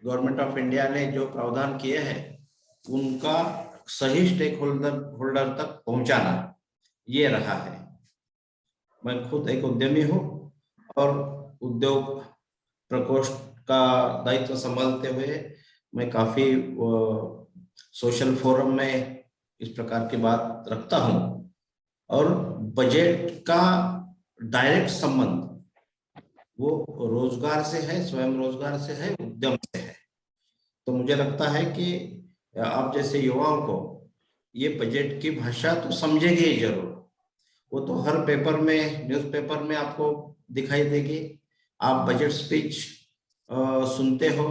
Government of India ने जो प्रावधान किए हैं उनका सही स्टेक होल्डर तक पहुंचाना, ये रहा है। मैं खुद एक उद्यमी हूँ और उद्योग प्रकोष्ठ का दायित्व संभालते हुए मैं काफी सोशल फोरम में इस प्रकार की बात रखता हूँ। और बजट का डायरेक्ट संबंध वो रोजगार से है, स्वयं रोजगार से है, उद्यम से है। तो मुझे लगता है कि आप जैसे युवाओं को ये बजट की भाषा तो समझेंगे ही जरूर। वो तो हर पेपर में, न्यूज़पेपर में आपको दिखाई देगी। आप बजट स्पीच सुनते हो,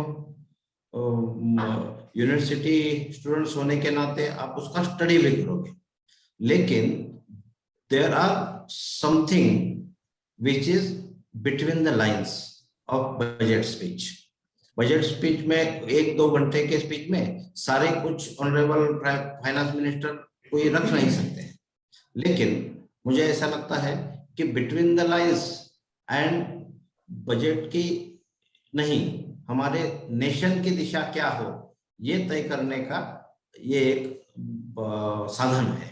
यूनिवर्सिटी स्टूडेंट्स होने के नाते आप उसका स्टडी भी करोगे। लेकिन there are something which is between the lines of budget speech. Budget speech में 1-2 घंटे के स्पीच में सारे कुछ ऑनरेबल फाइनेंस मिनिस्टर कोई रख नहीं सकते हैं। लेकिन मुझे ऐसा लगता है कि between the lines and budget की नहीं, हमारे नेशन की दिशा क्या हो ये तय करने का ये एक साधन है।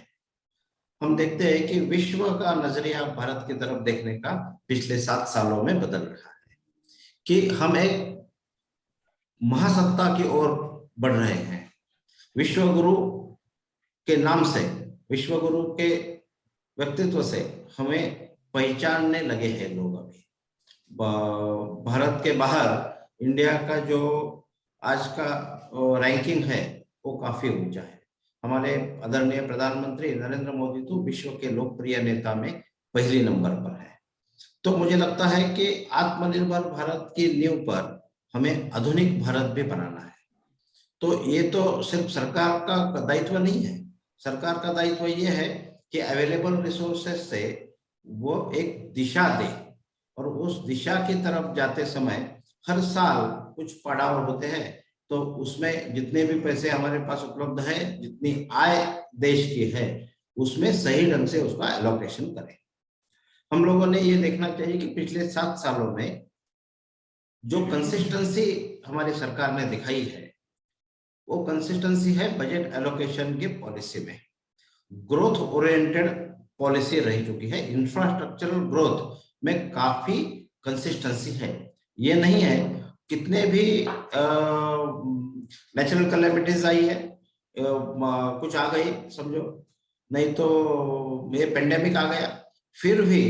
हम देखते हैं कि विश्व का नजरिया भारत की तरफ देखने का पिछले 7 सालों में बदल रहा है कि हम एक महासत्ता की ओर बढ़ रहे हैं। विश्व गुरु के नाम से, विश्व गुरु के व्यक्तित्व से हमें पहचानने लगे हैं लोग। अभी भारत के बाहर इंडिया का जो आज का रैंकिंग है वो काफी ऊंचा है। हमारे आदरणीय प्रधानमंत्री नरेंद्र मोदी तो विश्व के लोकप्रिय नेता में पहले नंबर पर है। तो मुझे लगता है कि आत्मनिर्भर भारत की नींव पर हमें आधुनिक भारत भी बनाना है। तो ये तो सिर्फ सरकार का दायित्व नहीं है। सरकार का दायित्व ये है कि अवेलेबल रिसोर्सेस से वो एक दिशा दे, और उस दिशा की तरफ जाते समय हर साल कुछ पड़ाव होते हैं। तो उसमें जितने भी पैसे हमारे पास उपलब्ध है, जितनी आय देश की है, उसमें सही ढंग से उसका एलोकेशन करें। हम लोगों ने ये देखना चाहिए कि पिछले 7 सालों में जो कंसिस्टेंसी हमारी सरकार ने दिखाई है वो कंसिस्टेंसी है बजट एलोकेशन की पॉलिसी में। ग्रोथ ओरिएंटेड पॉलिसी रह चुकी है। इंफ्रास्ट्रक्चरल ग्रोथ में काफी कंसिस्टेंसी है। ये नहीं है कितने भी नेचुरल कैलेमिटीज आई है, कुछ आ गई समझो, नहीं तो ये पेंडेमिक आ गया, फिर भी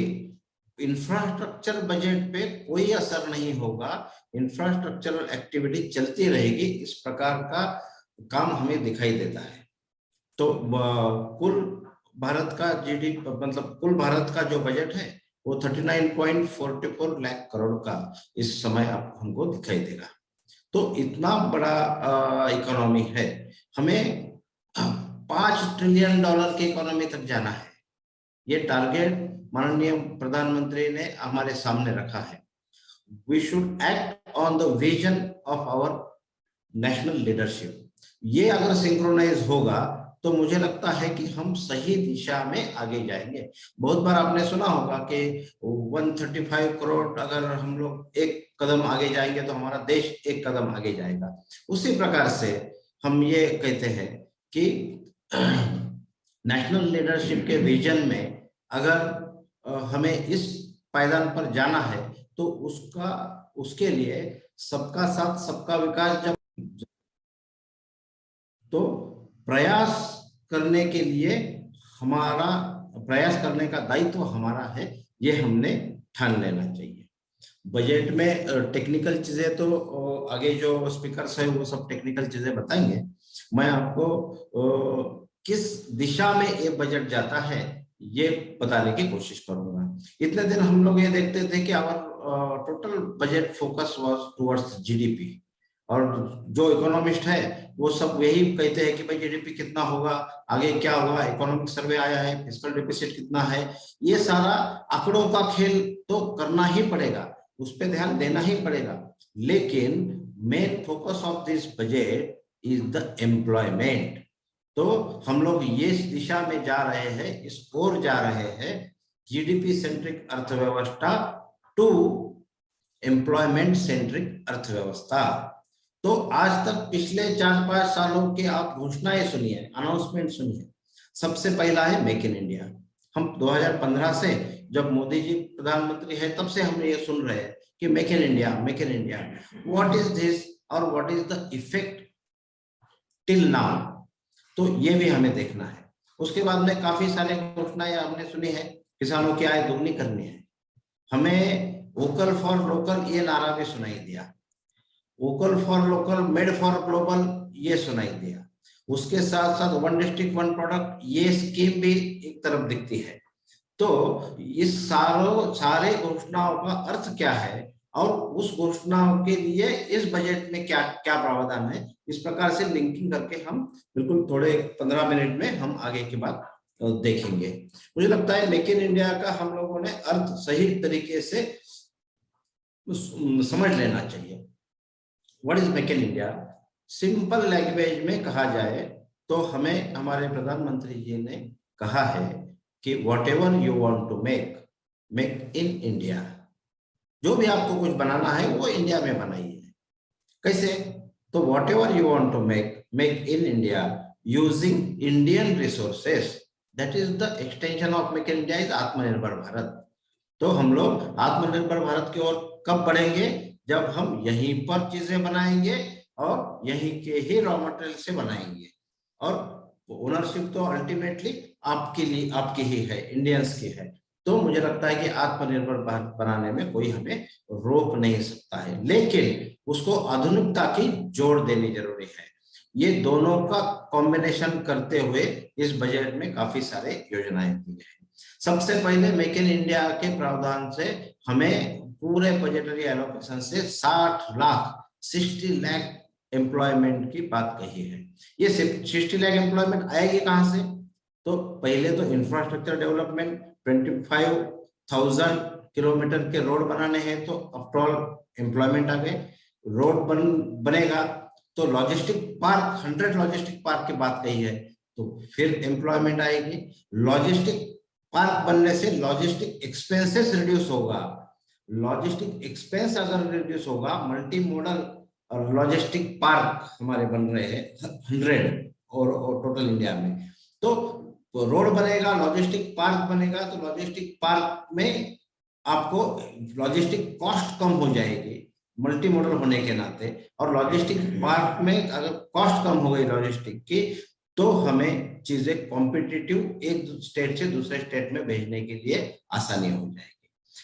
इंफ्रास्ट्रक्चर बजट पे कोई असर नहीं होगा। इंफ्रास्ट्रक्चरल एक्टिविटी चलती रहेगी, इस प्रकार का काम हमें दिखाई देता है। तो कुल भारत का जीडीपी, मतलब कुल भारत का जो बजट है वो 39.44 लाख करोड़ का इस समय आपको हमको दिखाई देगा। तो इतना बड़ा इकोनॉमी है। हमें $5 ट्रिलियन की इकोनॉमी तक जाना है। ये टारगेट माननीय प्रधानमंत्री ने हमारे सामने रखा है। We should act on the vision of our national leadership. ये अगर सिंक्रोनाइज होगा तो मुझे लगता है कि हम सही दिशा में आगे जाएंगे। बहुत बार आपने सुना होगा कि 135 करोड़ अगर हम लोग एक कदम आगे जाएंगे तो हमारा देश एक कदम आगे जाएगा। उसी प्रकार से हम ये कहते हैं कि नेशनल लीडरशिप के विजन में अगर हमें इस पायदान पर जाना है तो उसके लिए सबका साथ सबका विकास, जब तो प्रयास करने के लिए हमारा प्रयास करने का दायित्व हमारा है, ये हमने ठान लेना चाहिए। बजट में टेक्निकल चीजें तो आगे जो स्पीकर्स है वो सब टेक्निकल चीजें बताएंगे। मैं आपको किस दिशा में ये बजट जाता है ये बताने की कोशिश करूंगा। इतने दिन हम लोग ये देखते थे कि our total budget focus was towards GDP, और जो इकोनॉमिस्ट है वो सब यही कहते हैं कि भाई जीडीपी कितना होगा, आगे क्या होगा, इकोनॉमिक सर्वे आया है, फिस्कल डेफिसिट कितना है। ये सारा आंकड़ों का खेल तो करना ही पड़ेगा, उस पर ध्यान देना ही पड़ेगा। लेकिन main focus of this budget is the employment. तो हम लोग ये इस दिशा में जा रहे हैं, इस ओर जा रहे हैं, जीडीपी सेंट्रिक अर्थव्यवस्था टू एम्प्लॉयमेंट सेंट्रिक अर्थव्यवस्था। तो आज तक पिछले 4-5 सालों के आप घोषणाएं सुनिए, अनाउंसमेंट सुनिए। सबसे पहला है मेक इन इंडिया। हम 2015 से, जब मोदी जी प्रधानमंत्री है, तब से हम ये सुन रहे हैं कि make in India, make in India. What is this और what is the effect till now, तो ये भी हमें देखना है। उसके बाद में काफी सारे घोषणाएं हमने सुनी है, किसानों की आय दोगुनी करनी है। हमें वोकल फॉर लोकल ये नारा भी सुनाई दिया, vocal for local made for global ये सुनाई दिया। उसके साथ साथ वन डिस्ट्रिक्ट वन प्रोडक्ट ये स्कीम भी एक तरफ दिखती है। तो इस सारे घोषणाओं का अर्थ क्या है और उस घोषणाओं के लिए इस बजट में क्या क्या प्रावधान है, इस प्रकार से लिंकिंग करके हम बिल्कुल थोड़े 15 मिनट में हम आगे की बात देखेंगे। मुझे लगता है मेक इन इंडिया का हम लोगों ने अर्थ सही तरीके से समझ लेना चाहिए। What is make in India? Simple language में कहा जाए तो हमें हमारे प्रधानमंत्री जी ने कहा है कि whatever you want to make, make in India. जो भी आपको कुछ बनाना है वो इंडिया में बनाइए। कैसे? तो whatever you want to make, make in India using Indian resources. That is the extension of make in India is Aatmanirbhar Bharat. तो हम लोग आत्मनिर्भर भारत की ओर कब बढ़ेंगे? जब हम यहीं पर चीजें बनाएंगे और यहीं के ही रॉ मटेरियल से बनाएंगे। और ओनरशिप तो अल्टीमेटली आपके लिए, आपकी ही है, इंडियंस की है। तो मुझे लगता है कि आत्मनिर्भर भारत बनाने में कोई हमें रोक नहीं सकता है, लेकिन उसको आधुनिकता की जोड़ देनी जरूरी है। ये दोनों का कॉम्बिनेशन करते हुए इस बजट में काफी सारे योजनाएं दी है। सबसे पहले मेक इन इंडिया के प्रावधान से हमें पूरे बजटरी एलोकेशन से 60 लाख एम्प्लॉयमेंट की बात कही है। ये 60 लाख एम्प्लॉयमेंट आएगी कहां से? तो पहले तो इंफ्रास्ट्रक्चर डेवलपमेंट, 25,000 किलोमीटर के रोड बनाने हैं तो आफ्टर ऑल एम्प्लॉयमेंट आ गए। रोड बनेगा तो लॉजिस्टिक पार्क, 100 लॉजिस्टिक पार्क की बात कही है तो फिर एम्प्लॉयमेंट आएगी। लॉजिस्टिक पार्क बनने से लॉजिस्टिक एक्सपेंसेस रिड्यूस होगा। लॉजिस्टिक एक्सपेंस अगर रिड्यूस होगा, मल्टी मॉडल और लॉजिस्टिक पार्क हमारे बन रहे हैं 100 और टोटल इंडिया में। तो रोड बनेगा, लॉजिस्टिक पार्क बनेगा, तो लॉजिस्टिक पार्क में आपको लॉजिस्टिक कॉस्ट कम हो जाएगी मल्टी मॉडल होने के नाते। और लॉजिस्टिक पार्क में अगर कॉस्ट कम हो गई लॉजिस्टिक की, तो हमें चीजें कॉम्पिटिटिव एक स्टेट से दूसरे स्टेट में भेजने के लिए आसानी हो जाएगी।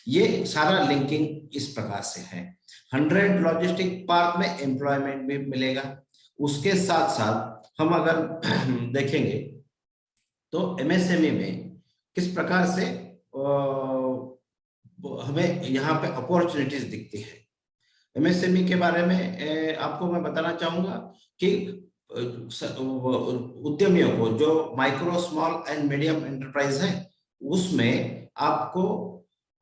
ये सारा लिंकिंग इस प्रकार से है। 100 लॉजिस्टिक पार्क में एम्प्लॉयमेंट भी मिलेगा। उसके साथ साथ हम अगर देखेंगे तो एमएसएमई में किस प्रकार से हमें यहाँ पे अपॉर्चुनिटीज दिखती है। एमएसएमई के बारे में आपको मैं बताना चाहूंगा कि उद्यमियों को, जो micro small and medium enterprise है, उसमें आपको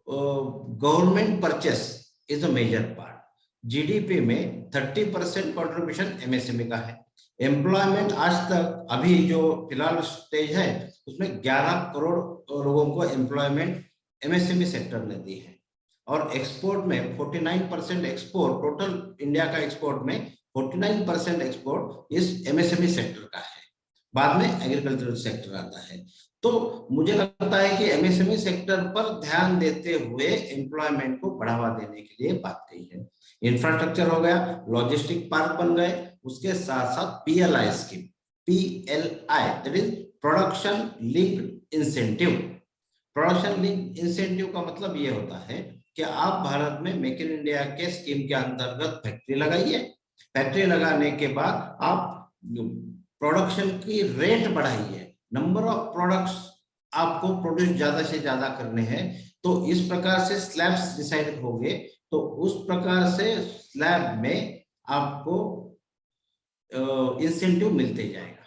government purchase is a major part. GDP में 30% कॉन्ट्रीब्यूशन एमएसएमई का है। एम्प्लॉयमेंट आज तक अभी जो फिलहाल स्टेज है उसमें 11 करोड़ लोगों को एम्प्लॉयमेंट एमएसएमई सेक्टर ने दी है। और एक्सपोर्ट में 49% एक्सपोर्ट, टोटल इंडिया का एक्सपोर्ट में 49% एक्सपोर्ट इस एमएसएमई सेक्टर का है। बाद में एग्रीकल्चरल सेक्टर आता है। तो मुझे लगता है कि एमएसएमई सेक्टर पर ध्यान देते हुए एम्प्लॉयमेंट को बढ़ावा देने के लिए बात कही है। इंफ्रास्ट्रक्चर हो गया, लॉजिस्टिक पार्क बन गए, उसके साथ साथ PLI scheme, PLI that is production linked incentive. Production link incentive का मतलब ये होता है कि आप भारत में मेक इन इंडिया के स्कीम के अंतर्गत फैक्ट्री लगाइए। फैक्ट्री लगाने के बाद आप प्रोडक्शन की रेट बढ़ाइए, नंबर ऑफ प्रोडक्ट्स आपको प्रोड्यूस ज्यादा से ज्यादा करने हैं। तो इस प्रकार से स्लैब्स डिसाइड होंगे, तो उस प्रकार से स्लैब में आपको इंसेंटिव मिलते जाएगा।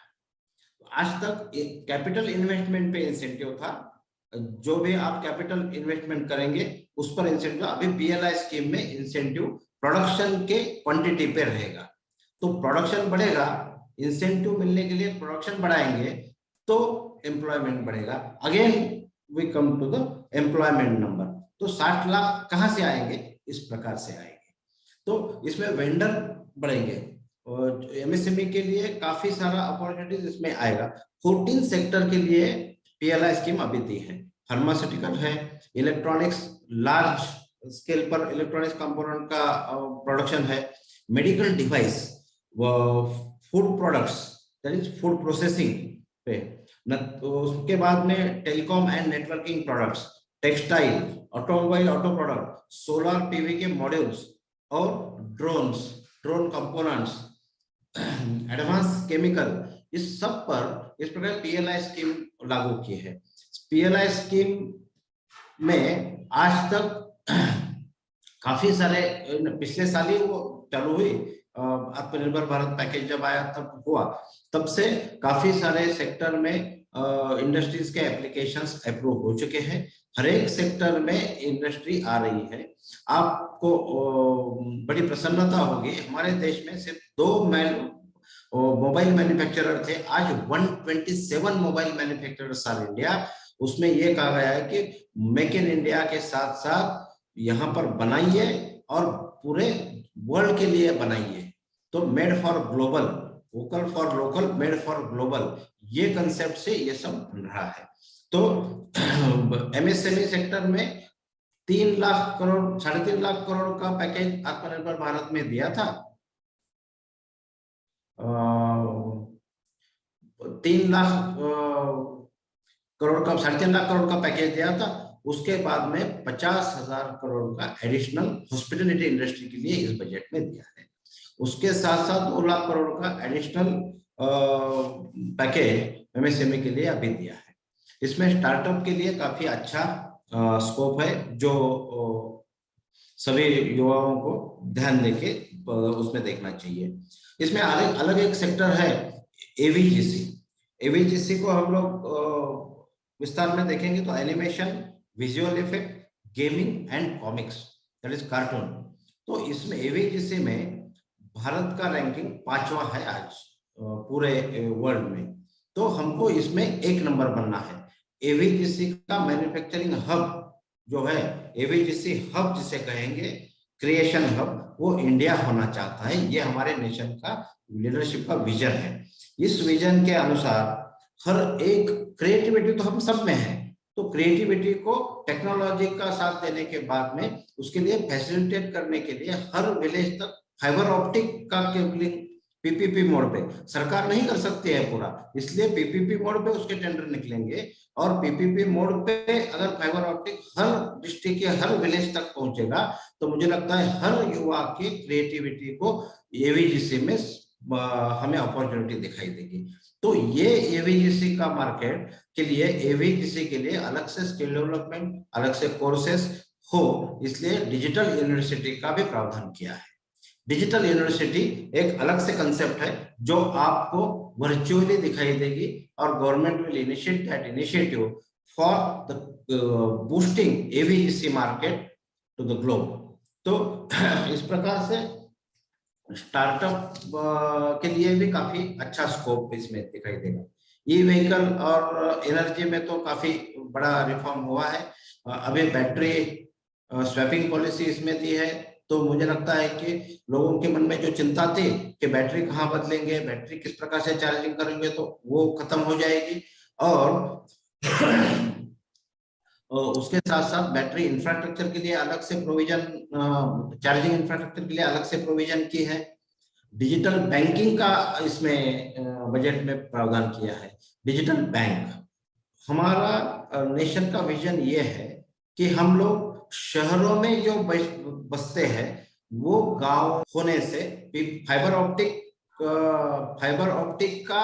आज तक कैपिटल इन्वेस्टमेंट पे इंसेंटिव था, जो भी आप कैपिटल इन्वेस्टमेंट करेंगे उस पर इंसेंटिव। अभी पीएलआई स्कीम में इंसेंटिव प्रोडक्शन के क्वांटिटी पे रहेगा। तो प्रोडक्शन बढ़ेगा, इंसेंटिव मिलने के लिए प्रोडक्शन बढ़ाएंगे तो एम्प्लॉयमेंट बढ़ेगा। Again we come to the employment number. तो 60 लाख कहां से आएंगे? इस प्रकार से आएंगे। तो इसमें वेंडर बढ़ेंगे, एमएसएमई के लिए काफी सारा अपॉर्चुनिटीज इसमें आएगा। 14 सेक्टर के लिए पीएलआई स्कीम अभी दी है। फार्मास्यूटिकल है, इलेक्ट्रॉनिक्स, लार्ज स्केल पर इलेक्ट्रॉनिक्स कंपोनेंट का प्रोडक्शन है, medical device, food products that is food processing पे न, तो उसके बाद में telecom and networking products, textile, automobile auto product, solar PV के मॉड्यूल्स और ड्रोन कंपोनेंट्स, एडवांस केमिकल, इस सब पर इस प्रकार पीएलआई स्कीम लागू की है। पीएलआई स्कीम में आज तक काफी सारे, पिछले साल ही वो चालू हुई, आत्मनिर्भर भारत पैकेज जब आया तब हुआ, तब से काफी सारे सेक्टर में इंडस्ट्रीज के एप्लीकेशंस अप्रूव हो चुके हैं। हर एक सेक्टर में इंडस्ट्री आ रही है। आपको बड़ी प्रसन्नता होगी, हमारे देश में सिर्फ 2 मोबाइल मैन्युफैक्चरर थे, आज 127 मोबाइल मैन्युफैक्चरर्स आर इंडिया। उसमें यह कहा गया है कि मेक इन इंडिया के साथ साथ यहाँ पर बनाइए और पूरे वर्ल्ड के लिए बनाइए। तो made for global, vocal for local, made for global, ये कंसेप्ट से ये सब बन रहा है। तो एमएसएमई सेक्टर में 3 लाख करोड़, 3.5 लाख करोड़ का पैकेज आत्मनिर्भर भारत में दिया था। 3 लाख करोड़ का, 3.5 लाख करोड़ का पैकेज दिया था। उसके बाद में 50,000 करोड़ का एडिशनल हॉस्पिटलिटी इंडस्ट्री के लिए इस बजट में दिया है। उसके साथ साथ 2 लाख करोड़ का एडिशनल पैकेज एमएसएमई के लिए अभी दिया है। इसमें स्टार्टअप के लिए काफी अच्छा स्कोप है, जो सभी युवाओं को ध्यान देके उसमें देखना चाहिए। इसमें अलग एक सेक्टर है एवीजीसी। एवीजीसी को हम लोग विस्तार में देखेंगे तो animation, visual effect, gaming and comics, that is cartoon. तो इसमें एवीजीसी में भारत का रैंकिंग 5वां है आज पूरे वर्ल्ड में। तो हमको इसमें 1 नंबर बनना है। एवीजीसी का मैन्युफैक्चरिंग हब जो है, एवीजीसी हब जिसे कहेंगे, क्रिएशन हब, वो इंडिया होना चाहता है। ये हमारे नेशन का लीडरशिप का विजन है। इस विजन के अनुसार हर एक, क्रिएटिविटी तो हम सब में है, तो क्रिएटिविटी को टेक्नोलॉजी का साथ देने के बाद में उसके लिए फैसिलिटेट करने के लिए हर विलेज तक फाइबर ऑप्टिक का केबलिंग पीपीपी मोड पे, सरकार नहीं कर सकती है पूरा, इसलिए पीपीपी मोड पे उसके टेंडर निकलेंगे। और पीपीपी मोड पे अगर फाइबर ऑप्टिक हर डिस्ट्रिक्ट के हर विलेज तक पहुंचेगा तो मुझे लगता है हर युवा की क्रिएटिविटी को एवीजीसी में हमें अपॉर्चुनिटी दिखाई देगी। तो ये एवीजीसी का मार्केट के लिए, एवीजीसी के लिए अलग से स्किल डेवलपमेंट, अलग से कोर्सेस हो, इसलिए डिजिटल यूनिवर्सिटी का भी प्रावधान किया है। डिजिटल यूनिवर्सिटी एक अलग से कंसेप्ट है जो आपको वर्चुअली दिखाई देगी, और government will initiate that initiative for the boosting AVGC market to the globe. तो इस प्रकार से स्टार्टअप के लिए भी काफी अच्छा स्कोप इसमें दिखाई देगा। ई व्हीकल और एनर्जी में तो काफी बड़ा रिफॉर्म हुआ है। अभी बैटरी स्वैपिंग पॉलिसी इसमें दी है, तो मुझे लगता है कि लोगों के मन में जो चिंता थी कि बैटरी कहाँ बदलेंगे, बैटरी किस प्रकार से चार्जिंग करेंगे, तो वो खत्म हो जाएगी। और उसके साथ साथ बैटरी इंफ्रास्ट्रक्चर के लिए अलग से प्रोविजन, चार्जिंग इंफ्रास्ट्रक्चर के लिए अलग से प्रोविजन की है। डिजिटल बैंकिंग का इसमें बजट में प्रावधान किया है। डिजिटल बैंक, हमारा नेशन का विजन ये है कि हम लोग शहरों में जो बसते हैं वो गांव होने से फाइबर ऑप्टिक का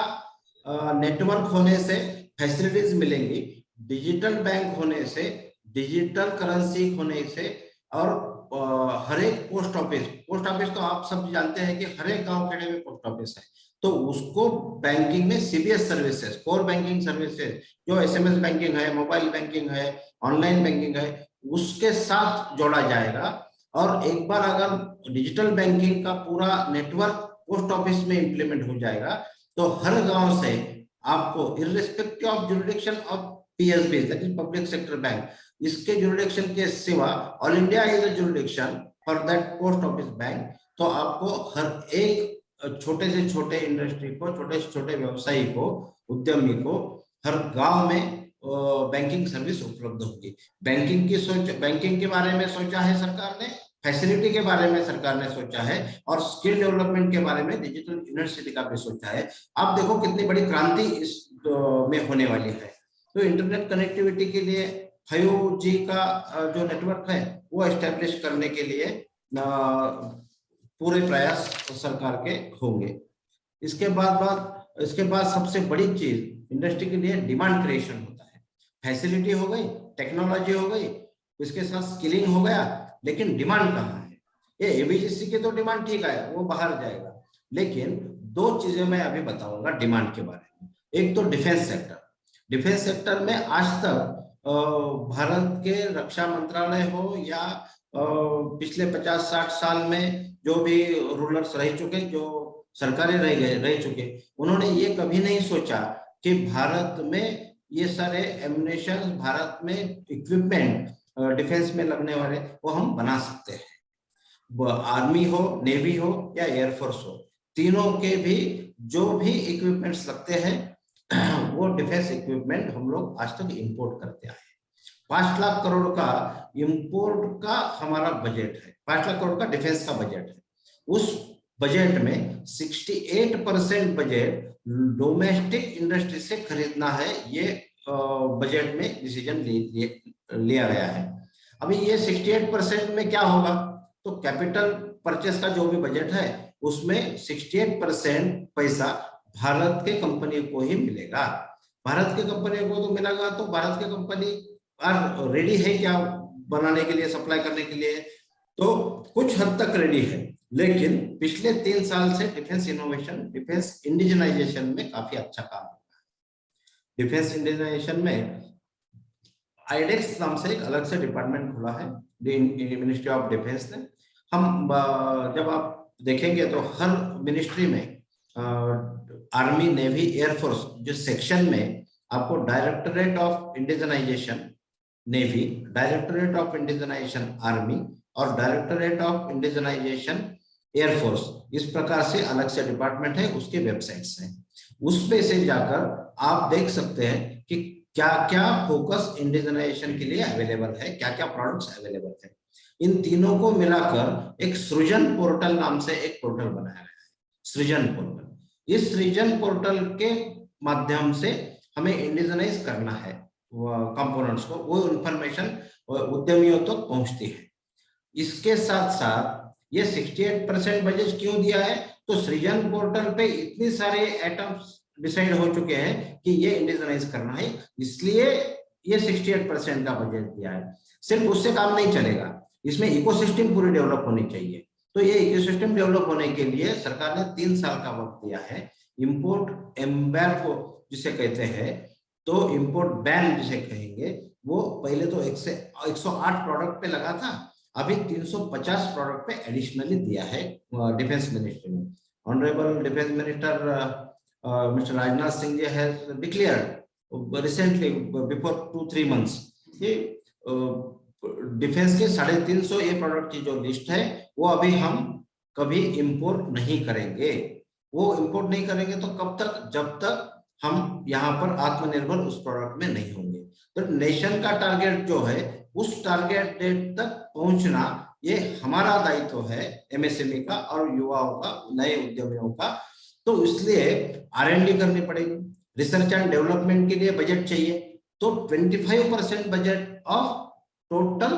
नेटवर्क होने से फैसिलिटीज मिलेंगी, डिजिटल बैंक होने से, डिजिटल करेंसी होने से, और हर एक पोस्ट ऑफिस तो आप सब जानते हैं कि हर एक गांव खेड़े में पोस्ट ऑफिस है, तो उसको बैंकिंग में CBS services, core banking services, जो एसएमएस बैंकिंग है, मोबाइल बैंकिंग है, ऑनलाइन बैंकिंग है, उसके साथ जोड़ा जाएगा। और एक बार अगर डिजिटल बैंकिंग का पूरा नेटवर्क पोस्ट ऑफिस में इंप्लीमेंट हो जाएगा तो हर गांव से आपको irrespective of jurisdiction of PSB, that is public sector bank, इसके जुरिडिक्शन के सिवा all India is a jurisdiction for that post office bank, तो आपको हर एक छोटे से छोटे इंडस्ट्री को, छोटे से छोटे व्यवसायी को, उद्यमी को हर गांव में बैंकिंग सर्विस उपलब्ध होगी। बैंकिंग के बारे में सोचा है सरकार ने, फैसिलिटी के बारे में सरकार ने सोचा है, और स्किल डेवलपमेंट के बारे में डिजिटल यूनिवर्सिटी का भी सोचा है। आप देखो कितनी बड़ी क्रांति इस में होने वाली है। तो इंटरनेट कनेक्टिविटी के लिए 5G का जो नेटवर्क है वो एस्टेब्लिश करने के लिए पूरे प्रयास सरकार के होंगे। इसके बाद सबसे बड़ी चीज इंडस्ट्री के लिए डिमांड क्रिएशन होता है। फैसिलिटी हो गई, टेक्नोलॉजी हो गई, इसके साथ स्किलिंग हो गया, लेकिन डिमांड कहाँ है? ये एबीजीसी की तो डिमांड ठीक है, वो बाहर जाएगा, लेकिन दो चीजें मैं अभी बताऊंगा डिमांड के बारे में। एक तो डिफेंस सेक्टर। डिफेंस सेक्टर में आज तक भारत के रक्षा मंत्रालय हो या पिछले 50-60 साल में जो भी रूलर्स रह चुके, जो सरकारें रह चुके, उन्होंने ये कभी नहीं सोचा कि भारत में ये सारे एमुनेशन, भारत में इक्विपमेंट डिफेंस में लगने वाले वो हम बना सकते हैं। आर्मी हो, नेवी हो या एयरफोर्स हो, तीनों के भी जो भी इक्विपमेंट्स लगते हैं वो डिफेंस इक्विपमेंट हम लोग आज तक इंपोर्ट करते आए। 5 लाख करोड़ का इंपोर्ट का हमारा बजट है, 5 लाख करोड़ का डिफेंस का बजट है। उस बजट में 68% बजट डोमेस्टिक इंडस्ट्री से खरीदना है, ये बजट में डिसीजन लिया गया है। अभी ये 68% में क्या होगा? तो कैपिटल परचेस का जो भी बजट है उसमें 68% पैसा भारत के कंपनी को ही मिलेगा। भारत के कंपनी को तो मिलेगा, तो भारत के कंपनी रेडी है क्या बनाने के लिए, सप्लाई करने के लिए? तो कुछ हद तक रेडी है, लेकिन पिछले 3 साल से डिफेंस इनोवेशन, डिफेंस इंडिजनाइजेशन में काफी अच्छा काम हो रहा है। डिफेंस इंडिजनाइजेशन में आईडेक्स नाम से एक अलग से डिपार्टमेंट खुला है मिनिस्ट्री ऑफ डिफेंस ने। हम जब आप देखेंगे तो हर मिनिस्ट्री में आर्मी, नेवी, एयरफोर्स जो सेक्शन में आपको directorate of indigenisation navy, directorate of indigenisation army और डायरेक्टरेट ऑफ इंडिजनाइजेशन एयरफोर्स, इस प्रकार से अलग से डिपार्टमेंट है, उसके वेबसाइट्स हैं। उसपे से जाकर आप देख सकते हैं कि क्या क्या फोकस इंडिजनाइजेशन के लिए अवेलेबल है, क्या क्या प्रोडक्ट्स अवेलेबल है। इन तीनों को मिलाकर एक सृजन पोर्टल नाम से एक पोर्टल बनाया गया है, सृजन पोर्टल। इस सृजन पोर्टल के माध्यम से हमें इंडिजनाइज करना है कंपोनेंट्स को, वो इंफॉर्मेशन उद्यमियों तक तो पहुंचती है। इसके साथ साथ ये 68% बजट क्यों दिया है? तो सृजन पोर्टल पे इतने सारे आइटम्स डिसाइड हो चुके हैं कि ये इंडिजनाइज करना है, इसलिए ये 68% का बजट दिया है। सिर्फ उससे काम नहीं चलेगा, इसमें इकोसिस्टम पूरी डेवलप होनी चाहिए। तो ये इकोसिस्टम डेवलप होने के लिए सरकार ने 3 साल का वक्त दिया है। इंपोर्ट एम्बार्गो जिसे कहते हैं, तो इंपोर्ट बैन जिसे कहेंगे, वो पहले तो 108 प्रोडक्ट पे लगा था, अभी 350 प्रोडक्ट पे एडिशनली दिया है डिफेंस मिनिस्ट्री ने। Honourable defence minister mister Rajnath Singh ji has declared recently before 2-3 months कि डिफेंस के 350 ये प्रोडक्ट की जो लिस्ट है वो अभी हम कभी इंपोर्ट नहीं करेंगे। वो इंपोर्ट नहीं करेंगे तो कब तक? जब तक हम यहाँ पर आत्मनिर्भर उस प्रोडक्ट में नहीं होंगे। तो नेशन का टारगेट जो है, उस टारगेट डेट तक पहुंचना ये हमारा दायित्व है, एमएसएमई का और युवाओं का, नए उद्यमियों का। तो इसलिए R&D करनी पड़ेगी, रिसर्च एंड डेवलपमेंट के लिए बजट चाहिए। तो 25% budget of total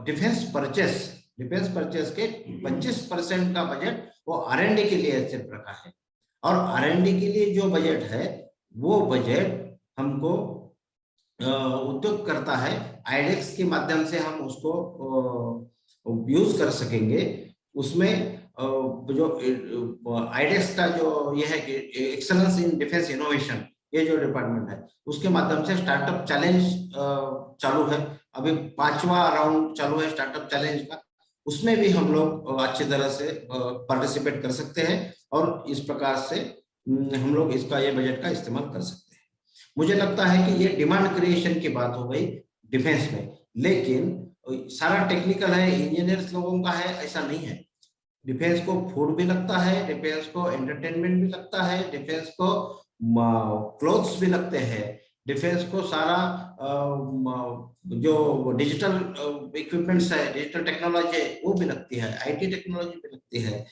defence purchase के 25% का बजट वो R&D के लिए सिर्फ रखा है। और R&D के लिए जो बजट है वो बजट हमको उद्योग करता है, आईडेक्स के माध्यम से हम उसको यूज कर सकेंगे। उसमें जो आईडेक्स का जो ये है कि एक्सेलेंस इन डिफेंस इनोवेशन, ये जो डिपार्टमेंट है उसके माध्यम से स्टार्टअप चैलेंज चालू है। अभी 5वां राउंड चालू है स्टार्टअप चैलेंज का, उसमें भी हम लोग अच्छी तरह से पार्टिसिपेट कर सकते हैं और इस प्रकार से हम लोग इसका ये बजट का इस्तेमाल कर सकते हैं। मुझे लगता है कि ये डिमांड क्रिएशन की बात हो गई डिफेंस में, लेकिन सारा टेक्निकल है, इंजीनियर्स लोगों का है, ऐसा नहीं है। डिफेंस को फूड भी लगता है, डिफेंस को एंटरटेनमेंट भी लगता है, डिफेंस को क्लोथ्स भी लगते हैं, डिफेंस को सारा जो डिजिटल इक्विपमेंट्स है, डिजिटल टेक्नोलॉजी है वो भी लगती है, आईटी टेक्नोलॉजी भी लगती है।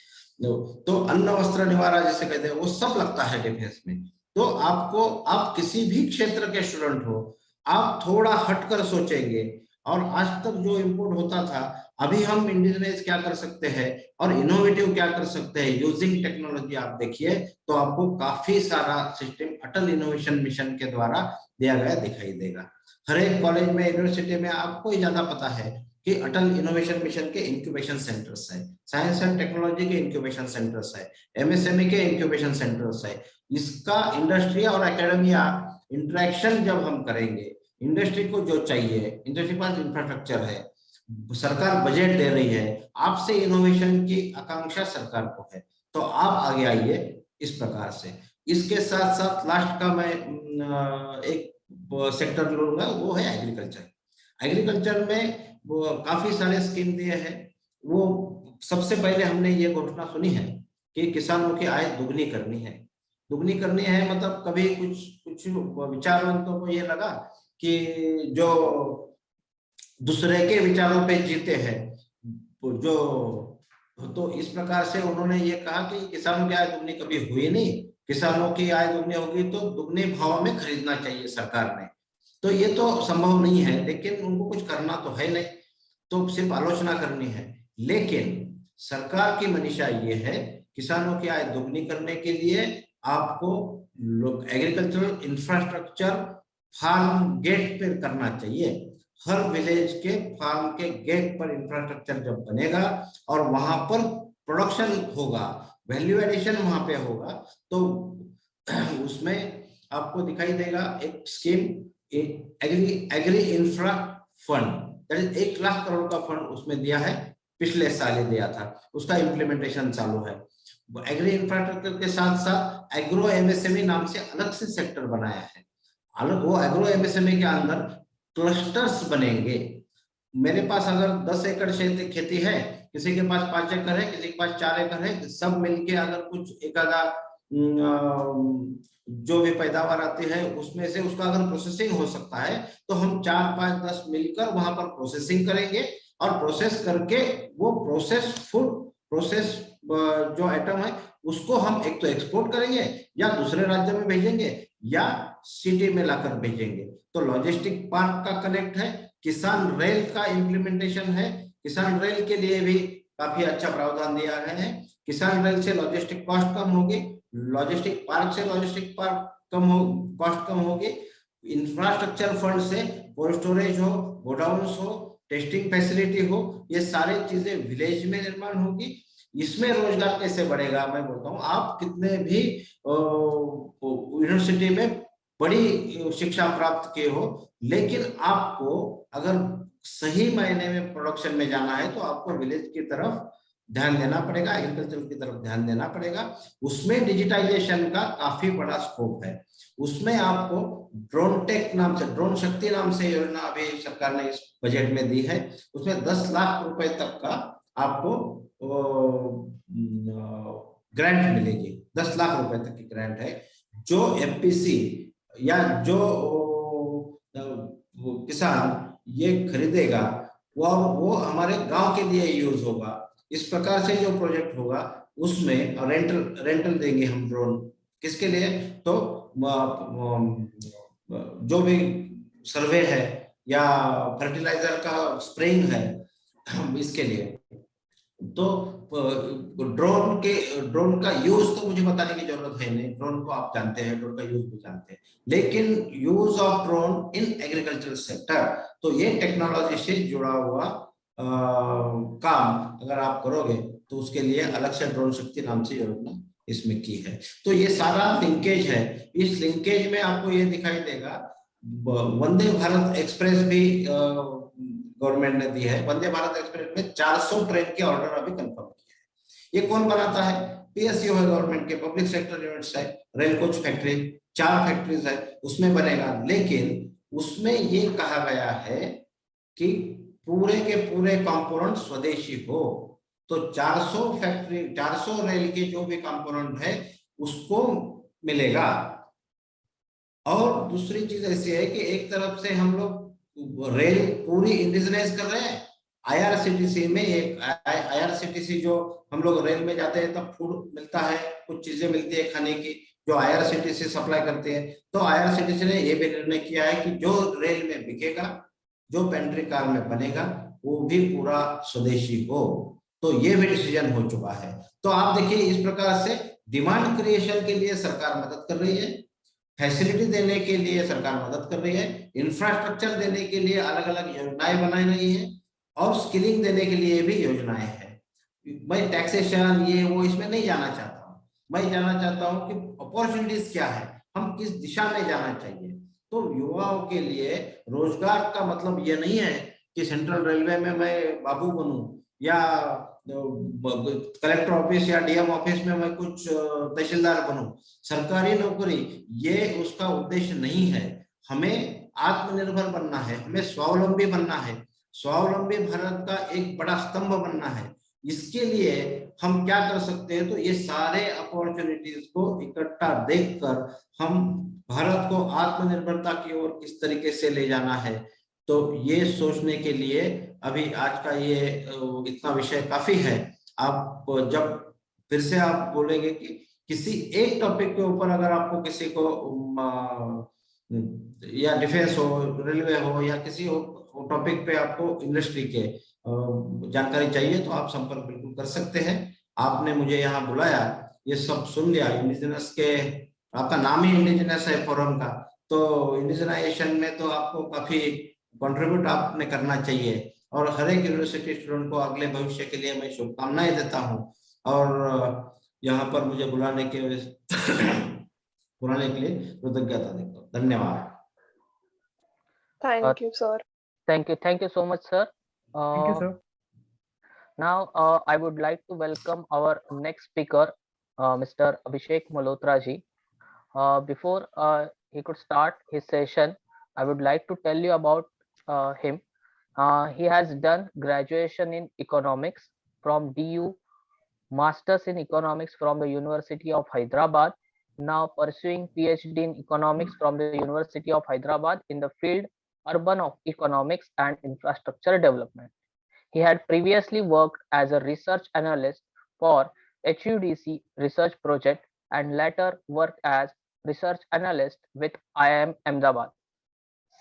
तो अन्न वस्त्र निवारा जैसे कहते हैं वो सब लगता है डिफेंस में। तो आपको, आप किसी भी क्षेत्र के स्टूडेंट हो, आप थोड़ा हटकर सोचेंगे और आज तक जो इम्पोर्ट होता था, अभी हम इंडिजिनियस क्या कर सकते हैं और इनोवेटिव क्या कर सकते हैं यूजिंग टेक्नोलॉजी, आप देखिए तो आपको काफी सारा सिस्टम अटल इनोवेशन मिशन के द्वारा दिया गया दिखाई देगा। हर एक कॉलेज में, यूनिवर्सिटी में आपको ही ज्यादा पता है कि अटल इनोवेशन मिशन के इंक्यूबेशन सेंटर्स है, साइंस एंड टेक्नोलॉजी के इंक्यूबेशन सेंटर्स है, एमएसएमई के इंक्यूबेशन सेंटर्स है। इसका इंडस्ट्री और एकेडमिया इंटरेक्शन जब हम करेंगे, इंडस्ट्री को जो चाहिए, इंडस्ट्री के पास इंफ्रास्ट्रक्चर है, सरकार बजट दे रही है, आपसे इनोवेशन की आकांक्षा सरकार को है, तो आप आगे आइए इस प्रकार से। इसके साथ साथ लास्ट का मैं एक सेक्टर लूंगा, वो है एग्रीकल्चर। एग्रीकल्चर में वो काफी सारे स्कीम दिए हैं। वो सबसे पहले हमने ये घोषणा सुनी है कि किसानों की आय दुगनी करनी है। दुगनी करनी है मतलब कभी कुछ कुछ विचारवंतों को ये लगा कि जो दूसरे के विचारों पे जीते हैं, जो तो इस प्रकार से उन्होंने ये कहा कि किसानों की आय दुगनी कभी हुई नहीं, किसानों की आय दुगनी होगी तो दुगने भाव में खरीदना चाहिए सरकार ने। तो ये तो संभव नहीं है, लेकिन उनको कुछ करना तो है नहीं, तो सिर्फ आलोचना करनी है। लेकिन सरकार की मंशा ये है, किसानों की आय दुगनी करने के लिए आपको एग्रीकल्चरल इंफ्रास्ट्रक्चर फार्म गेट पे करना चाहिए। हर विलेज के फार्म के गेट पर इंफ्रास्ट्रक्चर जब बनेगा और वहां पर प्रोडक्शन होगा, वैल्यू एडिशन वहां पे होगा, तो उसमें आपको दिखाई देगा एक scheme, agri infra fund, 1 lakh crore का फंड उसमें दिया है, पिछले साल ही दिया था, उसका इम्प्लीमेंटेशन चालू है। एग्री इंफ्रास्ट्रक्चर के साथ साथ एग्रो एमएसएमई नाम से अलग से सेक्टर बनाया है। अलग वो एग्रो एमएसएमई के अंदर क्लस्टर्स बनेंगे। मेरे पास अगर 10 एकड़ क्षेत्र खेती है, किसी के पास 5 एकड़ है, किसी के पास 4 एकड़ है, सब मिलके अगर कुछ एक आधा जो भी पैदावार आती है उसमें से उसका अगर प्रोसेसिंग हो सकता है, तो हम 4, 5, 10 मिलकर वहां पर प्रोसेसिंग करेंगे और प्रोसेस करके वो प्रोसेस फूड, प्रोसेस जो आइटम है उसको हम एक तो एक्सपोर्ट करेंगे या दूसरे राज्य में भेजेंगे या सिटी में लाकर भेजेंगे। तो लॉजिस्टिक पार्क का कनेक्ट है, किसान रेल का इम्प्लीमेंटेशन है, किसान रेल के लिए भी काफी अच्छा प्रावधान दिया गया है। किसान रेल से लॉजिस्टिक कॉस्ट कम होगी, लॉजिस्टिक पार्क से लॉजिस्टिक पार्क कम हो, कॉस्ट कम होगी। इंफ्रास्ट्रक्चर फंड से कोल्ड स्टोरेज हो, गोडाउन्स हो, टेस्टिंग फैसिलिटी हो, ये सारी चीजें विलेज में निर्माण होगी। इसमें रोजगार कैसे बढ़ेगा, मैं बोलता हूँ आप कितने भी यूनिवर्सिटी में बड़ी शिक्षा प्राप्त किए हो, लेकिन आपको अगर सही मायने में प्रोडक्शन में जाना है तो आपको विलेज की तरफ ध्यान देना पड़ेगा, एग्रीकल्चर की तरफ ध्यान देना पड़ेगा। उसमें डिजिटाइजेशन का काफी बड़ा स्कोप है। उसमें आपको ड्रोन टेक नाम से, ड्रोन शक्ति नाम से योजना अभी सरकार ने इस बजट में दी है, उसमें 10 लाख रुपए तक का आपको ग्रांट मिलेगी। 10 लाख रुपए तक की ग्रांट है, जो एफपीसी या जो किसान ये खरीदेगा वो हमारे गांव के लिए यूज होगा। इस प्रकार से जो प्रोजेक्ट होगा उसमें रेंटल देंगे हम ड्रोन, किसके लिए, तो जो भी सर्वे है या फर्टिलाइजर का स्प्रेइंग है इसके लिए। तो ड्रोन का यूज तो मुझे बताने की जरूरत है नहीं, ड्रोन को आप जानते हैं, ड्रोन का यूज भी जानते हैं, लेकिन use of drone in agriculture sector, तो ये टेक्नोलॉजी से जुड़ा हुआ काम अगर आप करोगे तो उसके लिए अलग से ड्रोन शक्ति नाम से योजना इसमें की है। तो ये सारा लिंकेज है। इस लिंकेज में आपको ये दिखाई देगा, वंदे भारत एक्सप्रेस भी गवर्नमेंट ने दी है। वंदे भारत एक्सप्रेस में 400 ट्रेन के ऑर्डर अभी कंफर्म किए हैं। ये कौन बनाता है, पीएसयू है, गवर्नमेंट के पब्लिक सेक्टर यूनिट्स है, रेल कोच फैक्ट्री, 4 फैक्ट्रीज है, उसमें बनेगा। लेकिन उसमें ये कहा गया है कि पूरे के पूरे कंपोनेंट स्वदेशी हो। तो 400 फैक्ट्री 400 रेल के जो भी कंपोनेंट है उसको मिलेगा। और दूसरी चीज ऐसी है कि एक तरफ से हम लोग रेल पूरी इंडिजिनाइज कर रहे हैं। आईआरसीटीसी में एक आईआरसीटीसी जो हम लोग रेल में जाते हैं तब फूड मिलता है, कुछ चीजें मिलती है खाने की जो आईआरसीटीसी सप्लाई करती है। तो आईआरसीटीसी ने यह भी निर्णय किया है कि जो रेल में बिकेगा, जो पेंट्री कार में बनेगा, वो भी पूरा स्वदेशी हो। तो ये भी डिसीजन हो चुका है। तो आप देखिए इस प्रकार से डिमांड क्रिएशन के लिए सरकार मदद कर रही है, फैसिलिटी देने के लिए सरकार मदद कर रही है, इंफ्रास्ट्रक्चर देने के लिए अलग अलग योजनाएं बनाई रही है, और स्किलिंग देने के लिए भी योजनाएं हैं। मैं टैक्सेशन ये वो इसमें नहीं जाना चाहता हूँ, मैं जाना चाहता हूँ कि अपॉर्चुनिटीज क्या है, हम किस दिशा में जाना चाहिए। तो युवाओं के लिए रोजगार का मतलब ये नहीं है कि सेंट्रल रेलवे में मैं बाबू बनूं, या कलेक्टर ऑफिस या डीएम ऑफिस में मैं कुछ तहसीलदार बनूं। सरकारी नौकरी ये उसका उद्देश्य नहीं है। हमें आत्मनिर्भर बनना है, हमें स्वावलंबी बनना है, स्वावलंबी भारत का एक बड़ा स्तंभ बनना है। इसके लिए हम क्या कर सकते हैं, तो ये सारे अपॉर्चुनिटीज को इकट्ठा देखकर हम भारत को आत्मनिर्भरता की ओर किस तरीके से ले जाना है, तो ये सोचने के लिए अभी आज का ये इतना विषय काफी है। आप जब फिर से आप बोलेंगे कि किसी एक टॉपिक के ऊपर अगर आपको किसी को या डिफेंस हो, रेलवे हो, या किसी टॉपिक पे आपको इंडस्ट्री के जानकारी चाहिए तो आप संपर्क बिल्कुल कर सकते हैं। आपने मुझे यहाँ बुलाया, ये सब सुन लिया, इंडिजिनस के आपका नाम ही इंडिजिनस है फोरम का, तो इंडिजिनाइजेशन में तो आपको काफी कंट्रीब्यूट आपने करना चाहिए। और हर एक यूनिवर्सिटी स्टूडेंट को अगले भविष्य के लिए मैं शुभकामनाएं देता हूँ। और यहाँ पर मुझे बुलाने के लिए कृतज्ञता देता हूँ। धन्यवाद। Thank you, sir. Thank you so much, sir. Thank you, sir. Now, I would like to welcome our next speaker, Mr. Abhishek Malhotra ji. Before he could start his session, I would like to tell you about him. He has done graduation in economics from DU, masters in economics from the University of Hyderabad, now pursuing PhD in economics from the University of Hyderabad in the field urban economics and infrastructure development. He had previously worked as a research analyst for HUDC research project and later worked as research analyst with IIM Ahmedabad.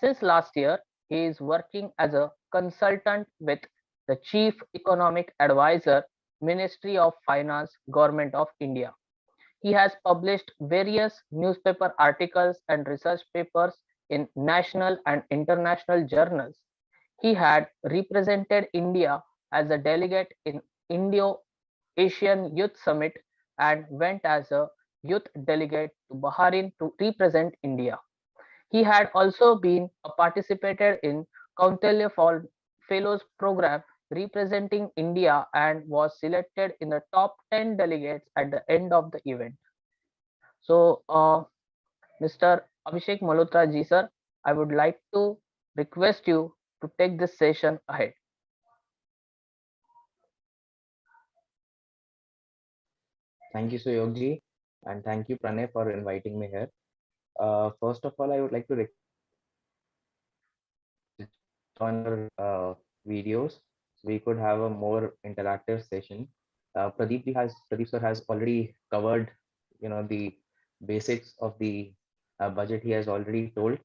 Since last year, he is working as a consultant with the Chief Economic Advisor, Ministry of Finance, Government of India. He has published various newspaper articles and research papers in national and international journals. He had represented India as a delegate in Indo-Asian Youth Summit and went as a youth delegate to Bahrain to represent India. He had also been participated in Kautilya Fellows Program representing India and was selected in the top 10 delegates at the end of the event. So, Mr. Abhishek Malhotra ji, sir, I would like to request you to take this session ahead. Thank you, Suyog ji, and thank you, Pranay, for inviting me here. First of all, I would like to on our videos, we could have a more interactive session. Pradeep sir has already covered, the basics of the budget. He has already told.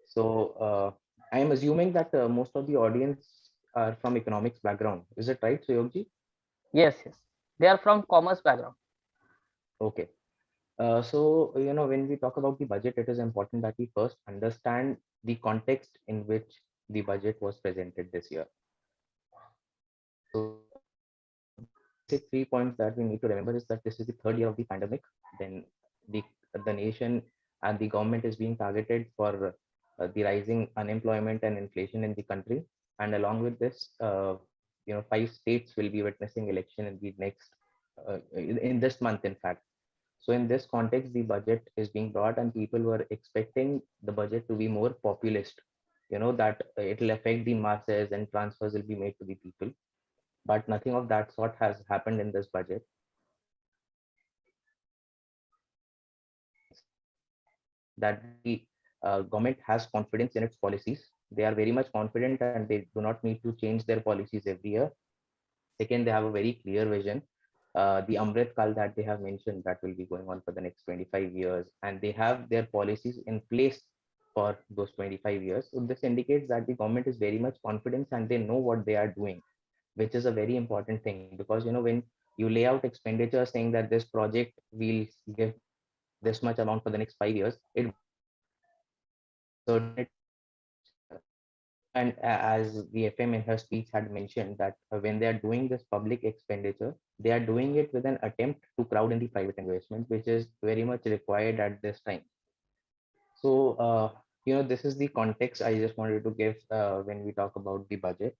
So I am assuming that most of the audience are from economics background. Is it right, Suyog ji? Yes, they are from commerce background. Okay. So, when we talk about the budget, it is important that we first understand the context in which the budget was presented this year. So, 3 points that we need to remember is that this is the third year of the pandemic. Then the nation and the government is being targeted for the rising unemployment and inflation in the country. And along with this, 5 states will be witnessing election in the next, in this month, in fact. So in this context, the budget is being brought and people were expecting the budget to be more populist, that it will affect the masses and transfers will be made to the people. but nothing of that sort has happened in this budget. That the government has confidence in its policies. They are very much confident and they do not need to change their policies every year. Second, they have a very clear vision. The Amrit Kal that they have mentioned, that will be going on for the next 25 years, and they have their policies in place for those 25 years. So this indicates that the government is very much confident and they know what they are doing, which is a very important thing, because when you lay out expenditure saying that this project will give this much amount for the next 5 years, it certainly. And as the FM in her speech had mentioned that when they are doing this public expenditure, they are doing it with an attempt to crowd in the private investment, which is very much required at this time. So, this is the context I just wanted to give when we talk about the budget.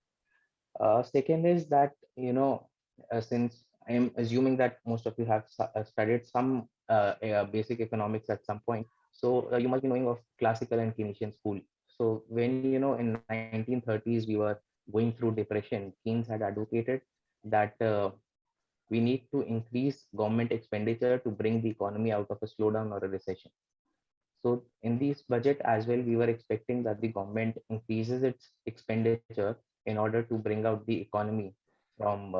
Second is that, since I am assuming that most of you have studied some basic economics at some point, so you must be knowing of classical and Keynesian school. So when, in 1930s, we were going through depression, Keynes had advocated that we need to increase government expenditure to bring the economy out of a slowdown or a recession. So in this budget as well, we were expecting that the government increases its expenditure in order to bring out the economy from,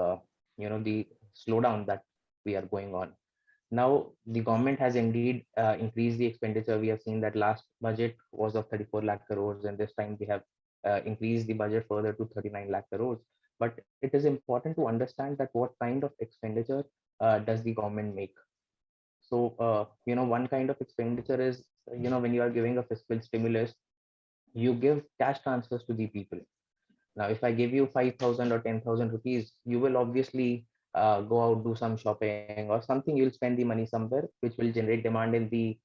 the slowdown that we are going on. Now, the government has indeed increased the expenditure. We have seen that last budget was of 34 lakh crores, and this time they have increased the budget further to 39 lakh crores. But it is important to understand that what kind of expenditure does the government make. So, one kind of expenditure is, when you are giving a fiscal stimulus, you give cash transfers to the people. Now, if I give you 5,000 or 10,000 rupees, you will obviously go out, do some shopping or something. You'll spend the money somewhere, which will generate demand in the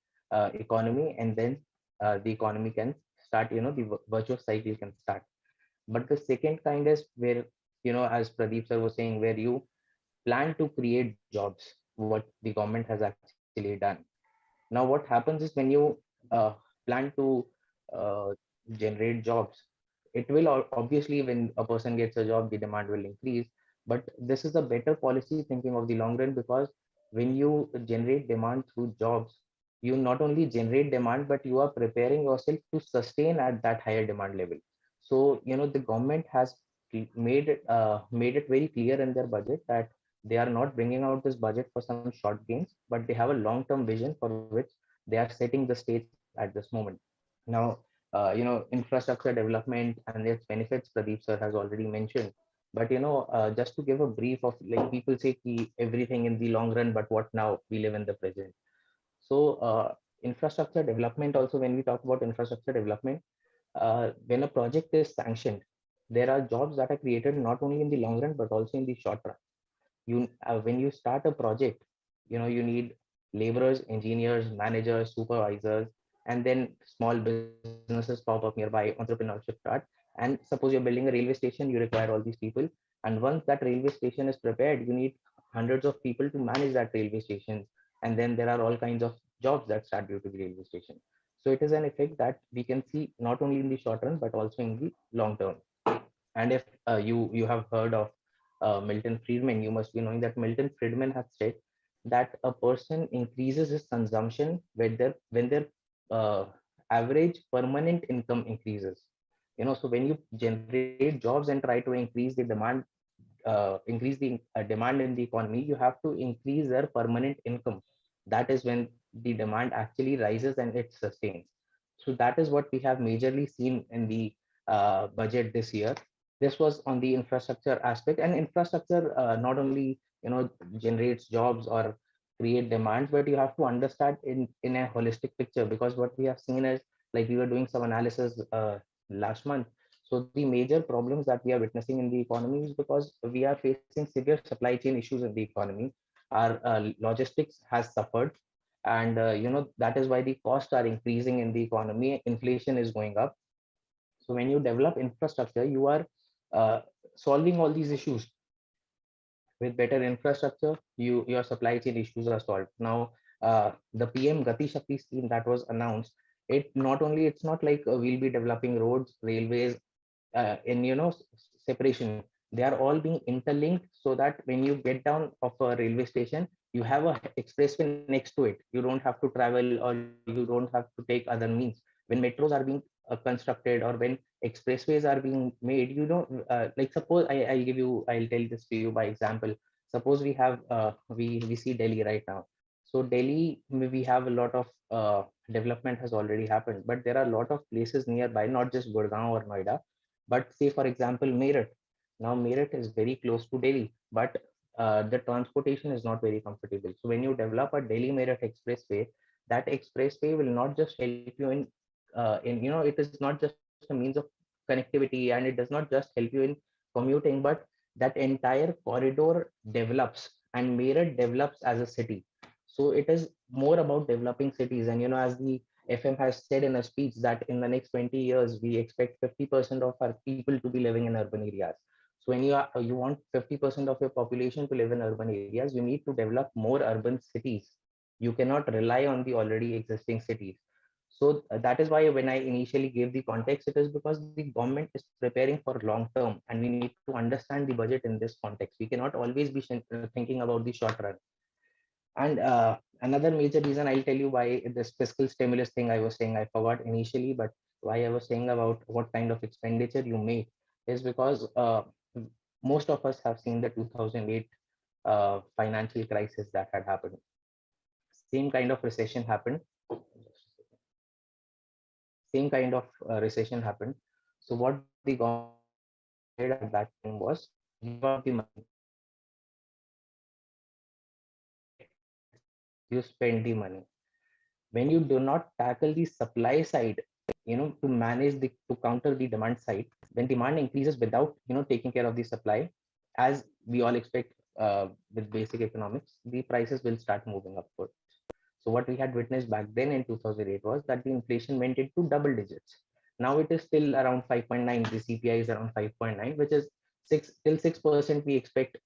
economy, and then the economy can start. The virtuous cycle can start. But the second kind is where, as Pradeep sir was saying, where you plan to create jobs, what the government has actually done. Now, what happens is when you plan to uh, generate jobs, it will obviously, when a person gets a job, the demand will increase. But this is a better policy thinking of the long run, because when you generate demand through jobs, you not only generate demand, but you are preparing yourself to sustain at that higher demand level. So, the government has made it very clear in their budget that they are not bringing out this budget for some short gains, but they have a long-term vision for which they are setting the stage at this moment. Now, infrastructure development and its benefits, Pradeep sir has already mentioned. But just to give a brief of, like, people say everything in the long run, but what now? We live in the present. So, infrastructure development also, when we talk about infrastructure development, when a project is sanctioned, there are jobs that are created not only in the long run, but also in the short run. When you start a project, you need laborers, engineers, managers, supervisors, and then small businesses pop up nearby, entrepreneurship start. And suppose you're building a railway station, you require all these people, and once that railway station is prepared, you need hundreds of people to manage that railway station. And then there are all kinds of jobs that start due to the railway station. So it is an effect that we can see not only in the short run, but also in the long term. And if you have heard of Milton Friedman, you must be knowing that Milton Friedman has said that a person increases his consumption when their uh, average permanent income increases. So when you generate jobs and try to increase the demand, increase the demand in the economy, you have to increase their permanent income. That is when the demand actually rises and it sustains. So that is what we have majorly seen in the budget this year. This was on the infrastructure aspect, and infrastructure not only generates jobs or create demands, but you have to understand in a holistic picture, because what we have seen is, like, we were doing some analysis last month. So the major problems that we are witnessing in the economy is because we are facing severe supply chain issues in the economy. Our logistics has suffered, and that is why the costs are increasing in the economy. Inflation is going up. So when you develop infrastructure, you are uh, solving all these issues. With better infrastructure, your supply chain issues are solved. Now, the PM Gati Shakti scheme that was announced, it's not like we'll be developing roads, railways in separation. They are all being interlinked so that when you get down of a railway station, you have a expressway next to it. You don't have to travel, or you don't have to take other means. When metros are being constructed, or when expressways are being made, you don't like, suppose I'll tell this to you by example. Suppose we have we see Delhi right now. So Delhi, we have a lot of development has already happened, but there are a lot of places nearby, not just Gurgaon or Noida, but say for example Meerut. Now Meerut is very close to Delhi, but the transportation is not very comfortable. So when you develop a Delhi Meerut expressway, that expressway will not just help you in it is not just a means of connectivity, and it does not just help you in commuting, but that entire corridor develops, and Meerut develops as a city. So it is more about developing cities. And as the FM has said in a speech that in the next 20 years, we expect 50% of our people to be living in urban areas. So when you want 50% of your population to live in urban areas, you need to develop more urban cities. You cannot rely on the already existing cities. So that is why when I initially gave the context, it is because the government is preparing for long term, and we need to understand the budget in this context. We cannot always be thinking about the short run. And another major reason, I'll tell you why this fiscal stimulus thing I was saying, I forgot initially, but why I was saying about what kind of expenditure you make is because most of us have seen the 2008 financial crisis that had happened. Same kind of recession happened. Same kind of recession happened. So what the government did at that time was give out the money, you spend the money. When you do not tackle the supply side, to manage to counter the demand side, when demand increases without taking care of the supply, as we all expect with basic economics, the prices will start moving upwards. So what we had witnessed back then in 2008 was that the inflation went into double digits. Now it is still around 5.9. The CPI is around 5.9, which is 6% we expect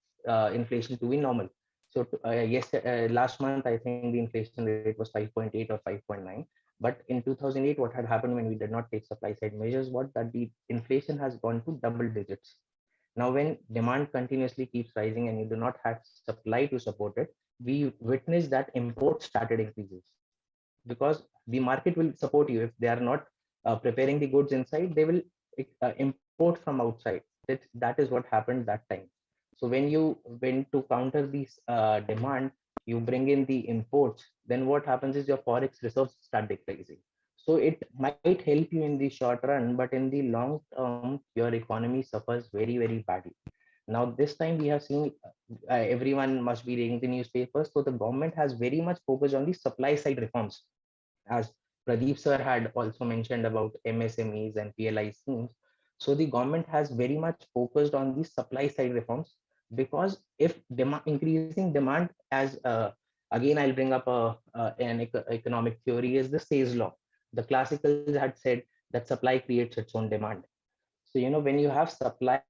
inflation to be normal. So yes, last month I think the inflation rate was 5.8 or 5.9. But in 2008, what had happened when we did not take supply side measures was that the inflation has gone to double digits. Now, when demand continuously keeps rising and you do not have supply to support it, we witness that imports started increases, because the market will support you. If they are not preparing the goods inside, they will import from outside. That is what happened that time. So when to counter these demand, you bring in the imports, then what happens is your forex reserves start decreasing. So it might help you in the short run, but in the long term, your economy suffers very, very badly. Now, this time we have seen everyone must be reading the newspapers. So the government has very much focused on the supply side reforms, as Pradeep sir had also mentioned about MSMEs and PLI schemes. So the government has very much focused on the supply side reforms, because if increasing demand, as again I'll bring up an economic theory, is the Say's law. The classicals had said that supply creates its own demand. So when you have supply,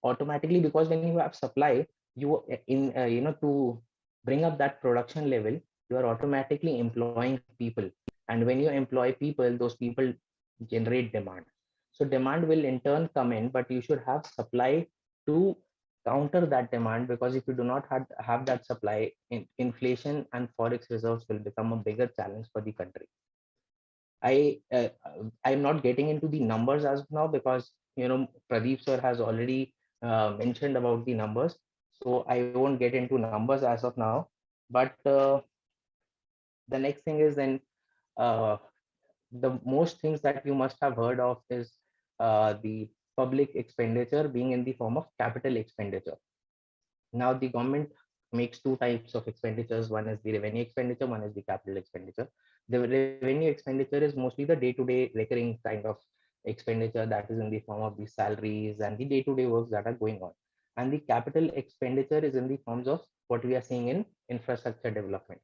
automatically, because when you have supply, you to bring up that production level, you are automatically employing people. And when you employ people, those people generate demand. So demand will in turn come in, but you should have supply to counter that demand, because if you do not have that supply, inflation and forex reserves will become a bigger challenge for the country. I'm not getting into the numbers as of now, because Pradeep sir has already mentioned about the numbers, so I won't get into numbers as of now. But the next thing is, then the most things that you must have heard of is the public expenditure being in the form of capital expenditure. Now the government makes two types of expenditures. One is the revenue expenditure, one is the capital expenditure. The revenue expenditure is mostly the day-to-day recurring kind of expenditure that is in the form of the salaries and the day-to-day works that are going on. And the capital expenditure is in the forms of what we are seeing in infrastructure development.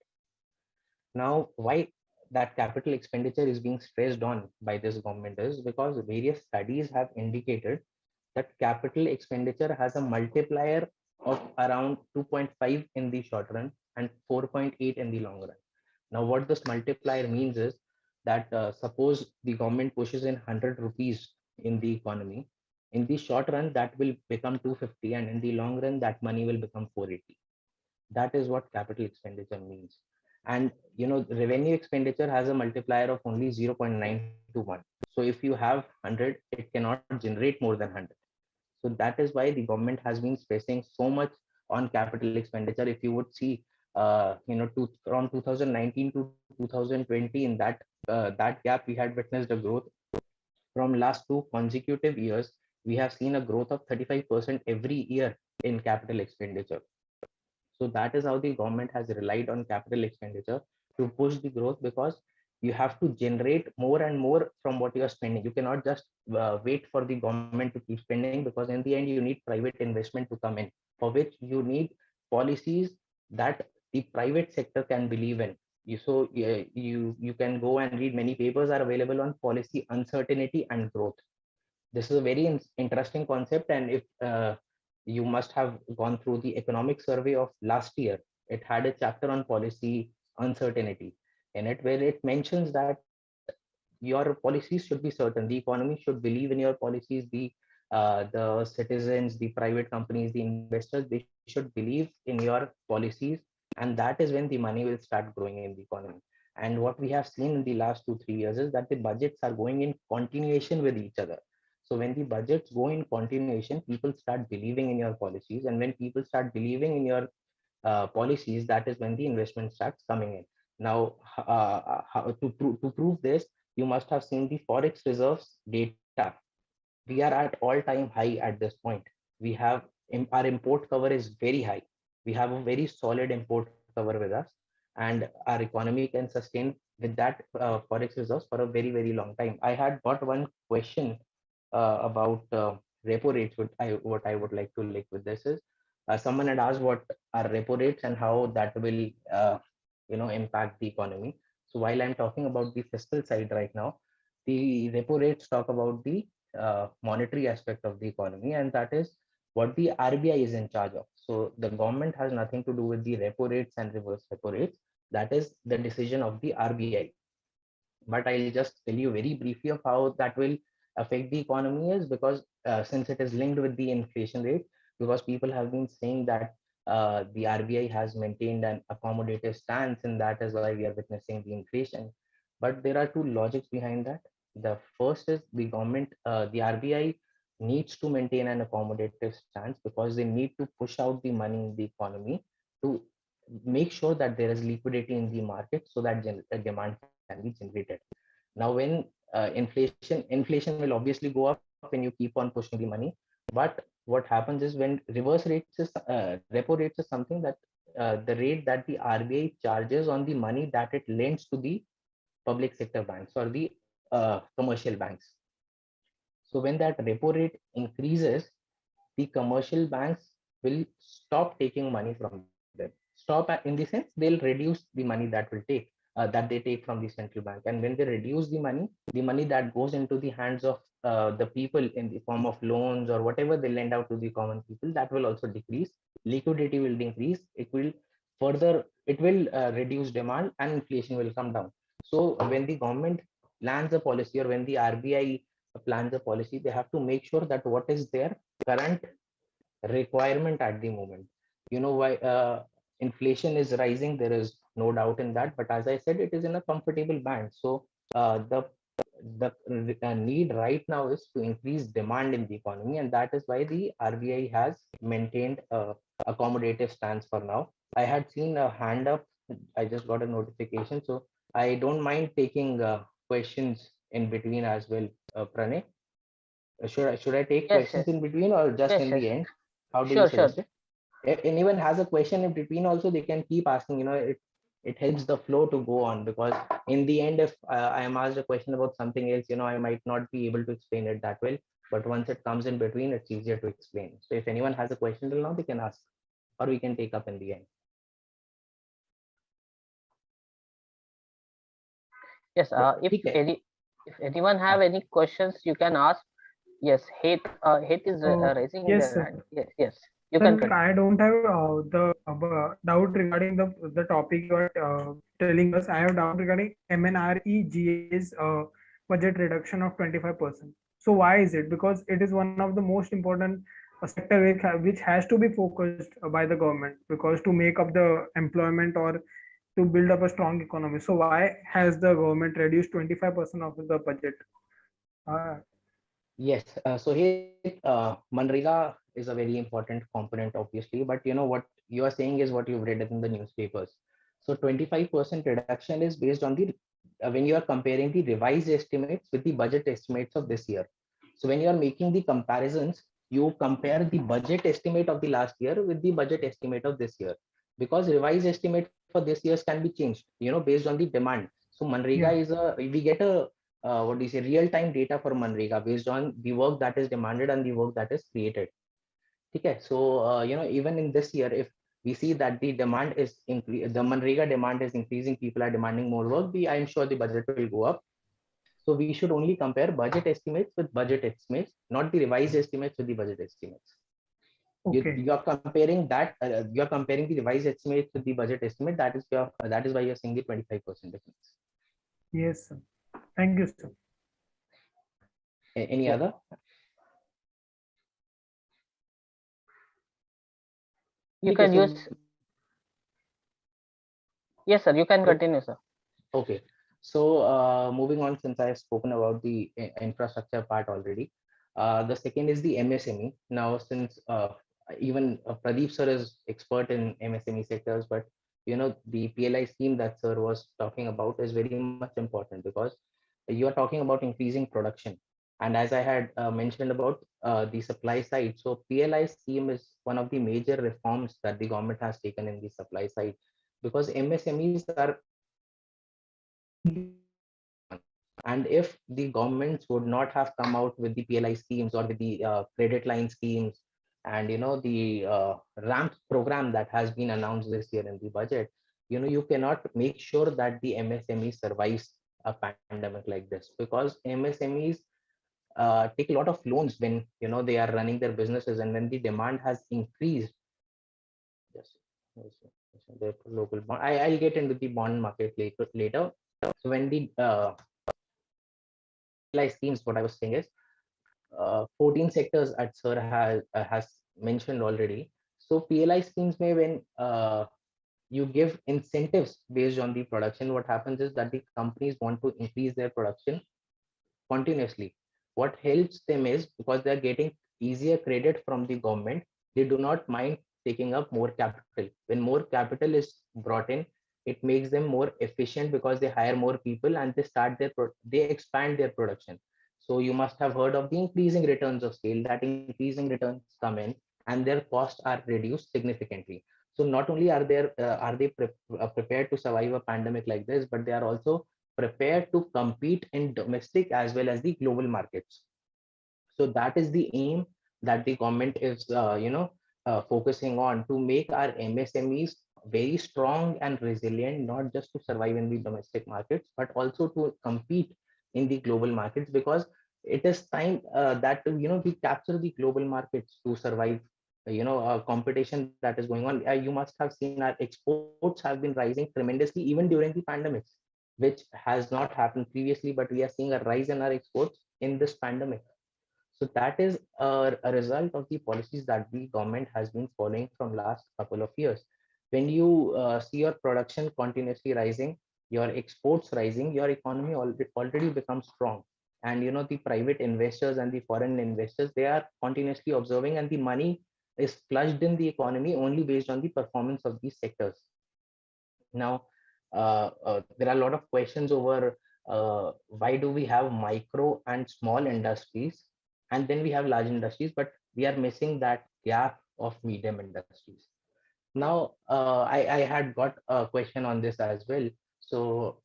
Now, why that capital expenditure is being stressed on by this government is because various studies have indicated that capital expenditure has a multiplier of around 2.5 in the short run and 4.8 in the long run. Now, what this multiplier means is that suppose the government pushes in 100 rupees in the economy, In the short run, that will become 250, and in the long run, that money will become 480. That is what capital expenditure means. And revenue expenditure has a multiplier of only 0.921. So if you have 100, it cannot generate more than 100. So that is why the government has been stressing so much on capital expenditure. If you would see, from 2019 to 2020, in that gap, we had witnessed a growth. From last 2 consecutive years, we have seen a growth of 35% every year in capital expenditure. So that is how the government has relied on capital expenditure to push the growth, because you have to generate more and more from what you are spending. You cannot just wait for the government to keep spending, because in the end you need private investment to come in, for which you need policies that the private sector can believe in. You can go and read, many papers are available on policy uncertainty and growth. This is a very interesting concept, and if you must have gone through the economic survey of last year, it had a chapter on policy uncertainty in it, where it mentions that your policies should be certain, the economy should believe in your policies, the citizens, the private companies, the investors, they should believe in your policies, and that is when the money will start growing in the economy. And what we have seen in the last 2-3 years is that the budgets are going in continuation with each other. So when the budgets go in continuation, people start believing in your policies, and when people start believing in your policies, that is when the investment starts coming in. Now, to prove this, you must have seen the forex reserves data. We are at all-time high at this point. We have our import cover is very high. We have a very solid import cover with us, and our economy can sustain with that forex reserves for a very, very long time. I had got one question about repo rates. What I would like to link with this is, someone had asked what are repo rates and how that will impact the economy. So while I'm talking about the fiscal side right now, the repo rates talk about the monetary aspect of the economy, and that is what the RBI is in charge of. So the government has nothing to do with the repo rates and reverse repo rates. That is the decision of the RBI. But I'll just tell you very briefly of how that will affect the economy, is because since it is linked with the inflation rate, because people have been saying that the RBI has maintained an accommodative stance, and that is why we are witnessing the inflation. But there are two logics behind that. The first is the RBI needs to maintain an accommodative stance because they need to push out the money in the economy to make sure that there is liquidity in the market, so that demand can be generated. Now, when inflation will obviously go up when you keep on pushing the money. But what happens is, when repo rates is something that the rate that the RBI charges on the money that it lends to the public sector banks or the commercial banks. So when that repo rate increases, the commercial banks will stop taking money from them. Stop in the sense, they'll reduce the money that they take from the central bank. And when they reduce the money that goes into the hands of the people in the form of loans or whatever they lend out to the common people, that will also decrease. Liquidity will decrease. It will reduce demand, and inflation will come down. So when the government plans a policy, or when the RBI plans a policy, they have to make sure that what is their current requirement at the moment. Why inflation is rising, there is no doubt in that, but as I said, it is in a comfortable band. So the need right now is to increase demand in the economy, and that is why the RBI has maintained a accommodative stance for now. I had seen a hand up. I just got a notification, so I don't mind taking questions in between as well. Pranay, should I take Yes, questions yes, in between or just yes, in yes. the end? How do you Sure, sure. suggest it? If anyone has a question in between also, they can keep asking. It helps the flow to go on, because in the end, if I am asked a question about something else, I might not be able to explain it that well. But once it comes in between, it's easier to explain. So if anyone has a question till now, they can ask, or we can take up in the end. Yes, Okay. if anyone have any questions, you can ask. Yes, Hate is raising Yes, their sir. hand. Yes, yes, you Sir, can like, continue. I don't have the doubt regarding the topic you are telling us. I have doubt regarding MNREGA's budget reduction of 25%. So why is it? Because it is one of the most important sector which has to be focused by the government, because to make up the employment or to build up a strong economy. So why has the government reduced 25% of the budget? Uh, Yes, so here Manrega is a very important component, obviously, but you know what you are saying is what you've read in the newspapers. So 25% reduction is based on the when you are comparing the revised estimates with the budget estimates of this year. So when you are making the comparisons, you compare the budget estimate of the last year with the budget estimate of this year, because revised estimate for this year's can be changed, you know, based on the demand. So Manrega yeah. is we get a what do you say, real-time data for Manrega based on the work that is demanded and the work that is created. Okay, so you know, even in this year, if we see that the demand is the Manrega demand is increasing, people are demanding more work, I'm sure the budget will go up. So we should only compare budget estimates with budget estimates, not the revised estimates with the budget estimates. Okay. You're comparing that you're comparing the revised estimates with the budget estimate. That is why you're seeing the 25% difference. Yes, sir. Thank you, sir. Any other? You Okay, can so use. Yes, sir. You can continue, sir. okay, so moving on, since I have spoken about the infrastructure part already, the second is the MSME. Now, since even Pradeep sir is expert in MSME sectors, but you know the PLI scheme that sir was talking about is very much important, because you are talking about increasing production. And as I had mentioned about the supply side, so PLI scheme is one of the major reforms that the government has taken in the supply side, because MSMEs are, and if the governments would not have come out with the PLI schemes or with the credit line schemes, and you know the ramp program that has been announced this year in the budget, you know, you cannot make sure that the MSME survives a pandemic like this, because MSMEs take a lot of loans when you know they are running their businesses, and when the demand has increased. Yes, yes, the local bond. I'll get into the bond market later. So when the PLI schemes, what I was saying is 14 sectors at Sir has mentioned already. So PLI schemes may, when you give incentives based on the production, what happens is that the companies want to increase their production continuously. What helps them is, because they're getting easier credit from the government, they do not mind taking up more capital. When more capital is brought in, it makes them more efficient, because they hire more people and they expand their production. So you must have heard of the increasing returns of scale. That increasing returns come in and their costs are reduced significantly. So not only are they prepared to survive a pandemic like this, but they are also prepared to compete in domestic as well as the global markets. So that is the aim that the government is focusing on, to make our MSMEs very strong and resilient, not just to survive in the domestic markets, but also to compete in the global markets, because it is time that you know we capture the global markets to survive competition that is going on. You must have seen our exports have been rising tremendously even during the pandemics, which has not happened previously, but we are seeing a rise in our exports in this pandemic. So that is a result of the policies that the government has been following from last couple of years. When you see your production continuously rising, your exports rising, your economy already becomes strong. And you know the private investors and the foreign investors, they are continuously observing, and the money is flushed in the economy only based on the performance of these sectors. Now, there are a lot of questions over why do we have micro and small industries, and then we have large industries, but we are missing that gap of medium industries. Now, I had got a question on this as well. So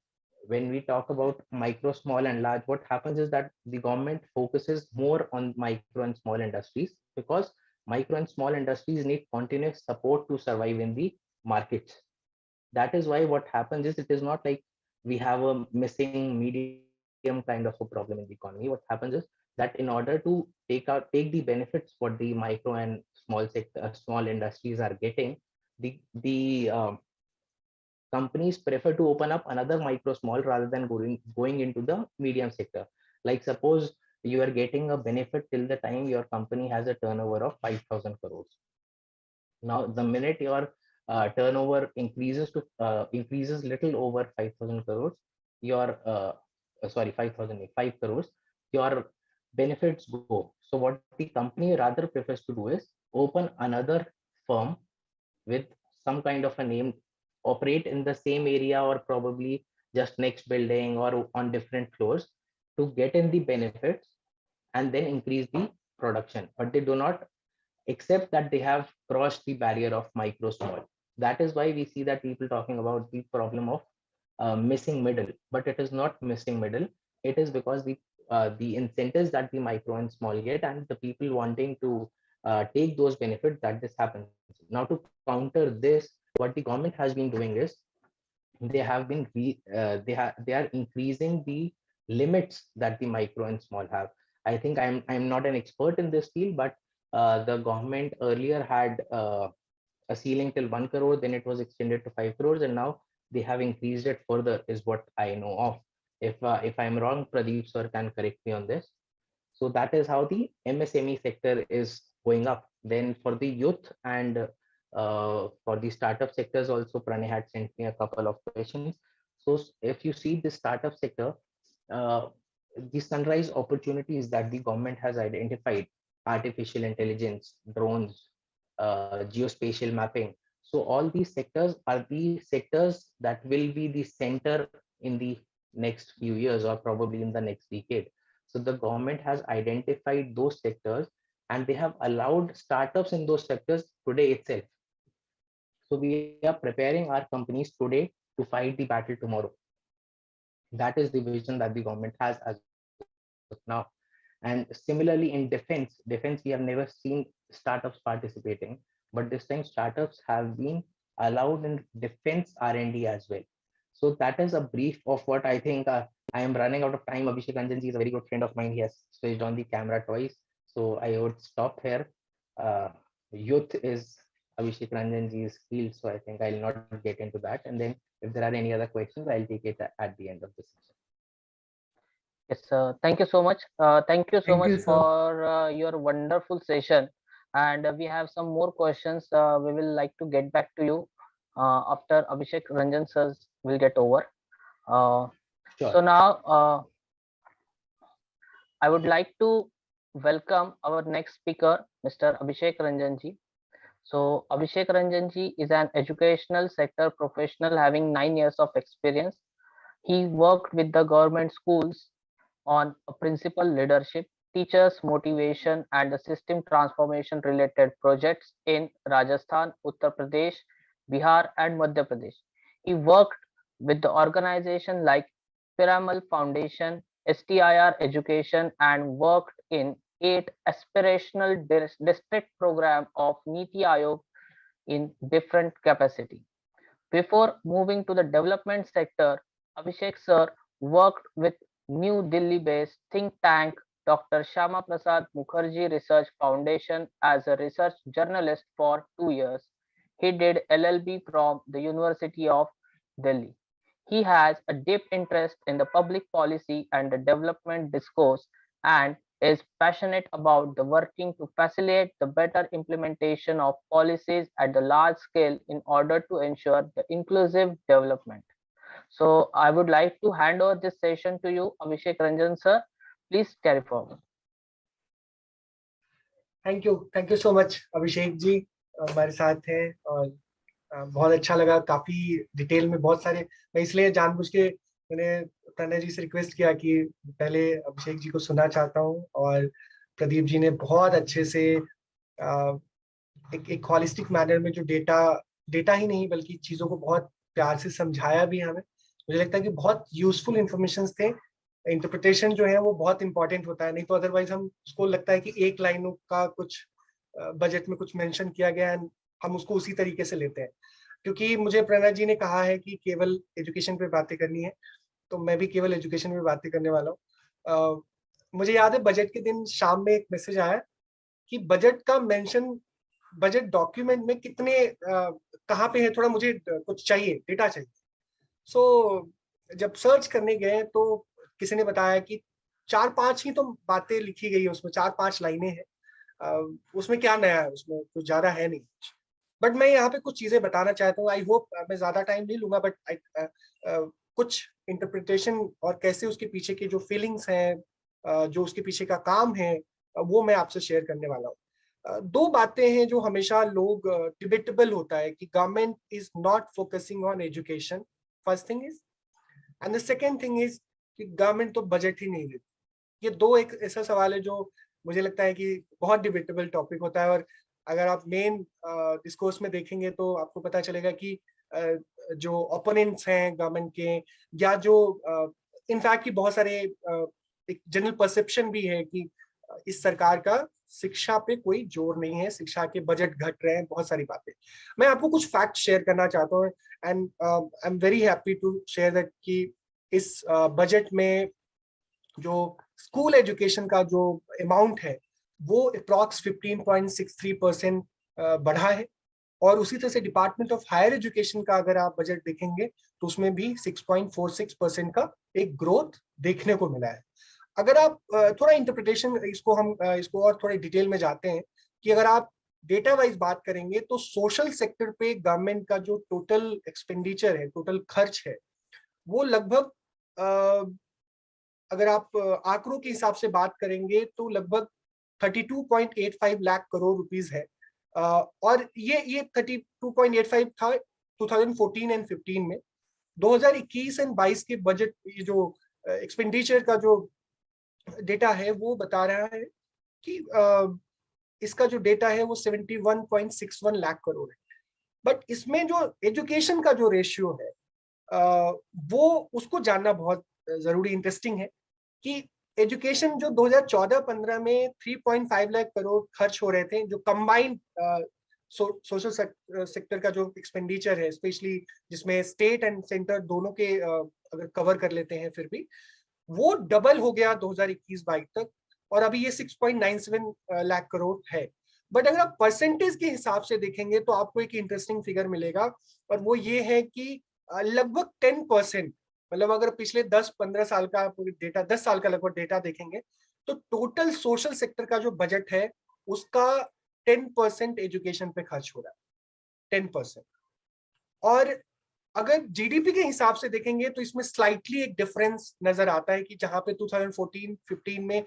when we talk about micro, small, and large, what happens is that the government focuses more on micro and small industries, because micro and small industries need continuous support to survive in the markets. That is why what happens is, it is not like we have a missing medium kind of a problem in the economy. What happens is that in order to take the benefits what the micro and small sector small industries are getting, the companies prefer to open up another micro small rather than going into the medium sector. Like suppose you are getting a benefit till the time your company has a turnover of 5,000 crores. Now, the minute your turnover increases little over 5,000 crores, your 5 crores, your benefits go. So what the company rather prefers to do is open another firm with some kind of a name, operate in the same area or probably just next building or on different floors to get in the benefits and then increase the production. But they do not accept that they have crossed the barrier of micro small. That is why we see that people talking about the problem of missing middle, but it is not missing middle. It is because the incentives that the micro and small get and the people wanting to take those benefits, that this happens. Now, to counter this, what the government has been doing is they have been they are increasing the limits that the micro and small have. I think I'm not an expert in this field, but the government earlier had a ceiling till 1 crore, then it was extended to 5 crores, and now they have increased it further, is what I know of. If I'm wrong, Pradeep sir can correct me on this. So that is how the MSME sector is going up. Then for the youth and for the startup sectors also, Pranay had sent me a couple of questions. So if you see the startup sector, uh, the sunrise opportunities that the government has identified, artificial intelligence, drones, geospatial mapping. So all these sectors are the sectors that will be the center in the next few years or probably in the next decade. So the government has identified those sectors and they have allowed startups in those sectors today itself. So we are preparing our companies today to fight the battle tomorrow. That is the vision that the government has as of now. And similarly in defense, we have never seen startups participating, but this time startups have been allowed in defense R&D as well. So that is a brief of what I think. I am running out of time. Abhishek Ranjanji is a very good friend of mine. He has switched on the camera twice. So I would stop here. Youth is Abhishek Ranjanji's field, so I think I'll not get into that. And then if there are any other questions, I'll take it at the end of the session. Yes, thank you so much. Thank you so Thank much you, sir. for your wonderful session. And we have some more questions. We will like to get back to you after Abhishek Ranjan sir will get over. Sure. So now I would like to welcome our next speaker, Mr. Abhishek Ranjan ji. So Abhishek Ranjan ji is an educational sector professional having 9 years of experience. He worked with the government schools on principal leadership, teachers motivation and the system transformation related projects in Rajasthan, Uttar Pradesh, Bihar and Madhya Pradesh. He worked with the organization like Piramal Foundation, STIR Education and worked in 8 aspirational district program of Niti Aayog in different capacity. Before moving to the development sector, Abhishek sir worked with New Delhi-based think tank Dr. Shama Prasad Mukherjee Research Foundation as a research journalist for 2 years. He did LLB from the University of Delhi. He has a deep interest in the public policy and the development discourse and is passionate about the working to facilitate the better implementation of policies at the large scale in order to ensure the inclusive development. So I would like to hand over this session to you, Abhishek Ranjan sir. Please carry forward. Thank you so much Abhishek ji हमारे साथ हैं और बहुत अच्छा लगा, काफी detail में बहुत सारे, मैं इसलिए जानबूझ के मैंने प्रणय जी से रिक्वेस्ट किया कि पहले अभिषेक जी को सुनना चाहता हूं और प्रदीप जी ने बहुत अच्छे से एक हॉलिस्टिक मैनर में जो डेटा ही नहीं बल्कि चीजों को बहुत प्यार से समझाया भी हमें। मुझे लगता है कि बहुत यूजफुल इंफॉर्मेशन थे। इंटरप्रिटेशन जो है वो बहुत इंपॉर्टेंट होता है, नहीं तो अदरवाइज हम उसको लगता है कि एक लाइनों का कुछ बजट में कुछ मेंशन किया गया है, हम उसको उसी तरीके से लेते हैं। क्योंकि मुझे प्रणय जी ने कहा है कि केवल एजुकेशन पे बातें करनी है, तो मैं भी केवल एजुकेशन पे बातें करने वाला हूँ। मुझे याद है बजट के दिन शाम में एक मैसेज आया कि बजट का मेंशन बजट डॉक्यूमेंट में कितने कहाँ पे है, थोड़ा मुझे कुछ चाहिए, डेटा चाहिए। सो जब सर्च करने गए तो किसी ने बताया कि 4-5 ही तो बातें लिखी गई है उसमें, 4-5 लाइनें हैं, उसमें क्या नया है, उसमें कुछ ज्यादा है नहीं। बट मैं यहाँ पे कुछ चीजें बताना चाहता हूँ। आई होप मैं ज्यादा टाइम नहीं लूंगा, बट कुछ इंटरप्रिटेशन और कैसे उसके पीछे की जो फीलिंग्स हैं, जो उसके पीछे का काम है, वो मैं आपसे शेयर करने वाला हूँ। दो बातें हैं जो हमेशा लोग डिबेटेबल होता है कि government is not focusing on education, first thing is, and the second thing is कि गवर्नमेंट तो बजट ही नहीं देती। ये दो एक ऐसा सवाल है जो मुझे लगता है कि बहुत डिबेटेबल टॉपिक होता है, और अगर आप मेन डिस्कोर्स में देखेंगे तो आपको पता चलेगा कि जो ओपोनेंट्स हैं गवर्नमेंट के, या जो इनफैक्ट कि बहुत सारे एक जनरल परसेप्शन भी है कि इस सरकार का शिक्षा पे कोई जोर नहीं है, शिक्षा के बजट घट रहे हैं, बहुत सारी बातें। मैं आपको कुछ फैक्ट शेयर करना चाहता हूँ, and I am very happy to share that कि इस बजट में जो स्कूल एजुकेशन का जो अमाउंट है वो अप्रॉक्स 15.63% बढ़ा है, और उसी तरह से डिपार्टमेंट ऑफ हायर एजुकेशन का अगर आप बजट देखेंगे तो उसमें भी 6.46% का एक ग्रोथ देखने को मिला है। अगर आप थोड़ा इंटरप्रिटेशन इसको और थोड़े डिटेल में जाते हैं कि अगर आप डेटा वाइज बात करेंगे तो सोशल सेक्टर पे गवर्नमेंट का जो टोटल एक्सपेंडिचर है, टोटल खर्च है, वो लगभग अगर आप आंकड़ों के हिसाब से बात करेंगे तो लगभग 32.85 लाख करोड़ रुपीस है। और ये 32.85 था 2014 एंड 15 में। 2021 एंड 22 के बजट, ये जो एक्सपेंडिचर का जो डेटा है वो बता रहा है कि इसका जो डेटा है वो 71.61 लाख करोड़ है। बट इसमें जो एजुकेशन का जो रेशियो है वो उसको जानना बहुत जरूरी, इंटरेस्टिंग है कि एजुकेशन जो 2014-15 में 3.5 लाख करोड़ खर्च हो रहे थे, जो कंबाइंड सोशल सेक्टर का जो एक्सपेंडिचर है, स्पेशली जिसमें स्टेट एंड सेंटर दोनों के अगर कवर कर लेते हैं, फिर भी वो डबल हो गया 2021-22 तक, और अभी ये 6.97 लाख करोड़ है। बट अगर आप परसेंटेज के हिसाब से देखेंगे तो आपको एक इंटरेस्टिंग फिगर मिलेगा, और वो ये है कि लगभग 10%, मतलब अगर पिछले 10-15 साल का डेटा, 10 साल का लगभग डेटा देखेंगे तो टोटल सोशल सेक्टर का जो बजट है उसका 10% एजुकेशन पे खर्च हो रहा है, 10%। और अगर जीडीपी के हिसाब से देखेंगे तो इसमें स्लाइटली एक डिफरेंस नजर आता है कि जहां पे 2014-15 में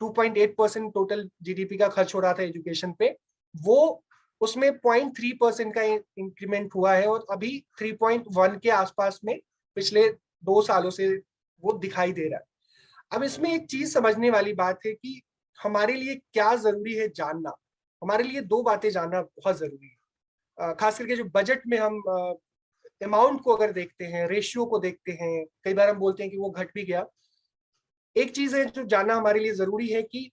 2.8% टोटल जीडीपी का खर्च हो रहा था एजुकेशन पे, वो उसमें 0.3% का इंक्रीमेंट हुआ है, और अभी 3.1 के आसपास में पिछले 2 सालों से वो दिखाई दे रहा है। अब इसमें एक चीज समझने वाली बात है कि हमारे लिए क्या जरूरी है जानना। हमारे लिए दो बातें जानना बहुत जरूरी है, खास करके जो बजट में हम अमाउंट को अगर देखते हैं, रेशियो को देखते हैं, कई बार हम बोलते हैं कि वो घट भी गया। एक चीज है जो जानना हमारे लिए जरूरी है कि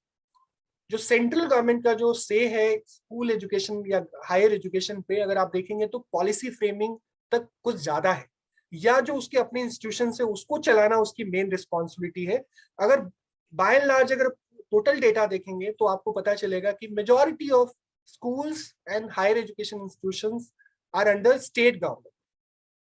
जो सेंट्रल गवर्नमेंट का जो से है स्कूल एजुकेशन या हायर एजुकेशन पे, अगर आप देखेंगे तो पॉलिसी फ्रेमिंग तक कुछ ज्यादा है, या जो उसके अपने इंस्टीट्यूशन से उसको चलाना उसकी मेन रिस्पॉन्सिबिलिटी है। अगर बाय एंड लार्ज अगर टोटल डेटा देखेंगे तो आपको पता चलेगा कि majority of schools and higher education institutions are under state government.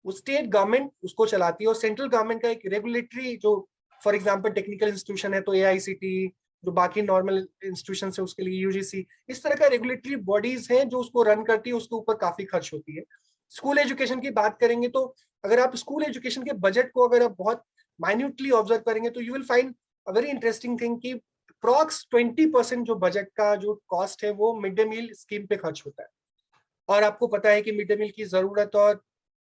वो स्टेट गवर्नमेंट उसको चलाती है, और सेंट्रल गवर्नमेंट का एक रेगुलेटरी, जो फॉर एग्जांपल टेक्निकल इंस्टीट्यूशन है तो एआईसीटी, जो बाकी नॉर्मल इंस्टीट्यूशन है उसके लिए यूजीसी, इस तरह का रेगुलेटरी बॉडीज हैं जो उसको रन करती है, उसके ऊपर काफी खर्च होती है। स्कूल एजुकेशन की बात करेंगे तो अगर आप स्कूल एजुकेशन के बजट को अगर आप बहुत माइन्यूटली ऑब्जर्व करेंगे तो you will find a very interesting thing कि अप्रॉक्स 20% जो बजट का जो कॉस्ट है वो मिड डे मील स्कीम पे खर्च होता है। और आपको पता है कि मिड डे मील की जरूरत और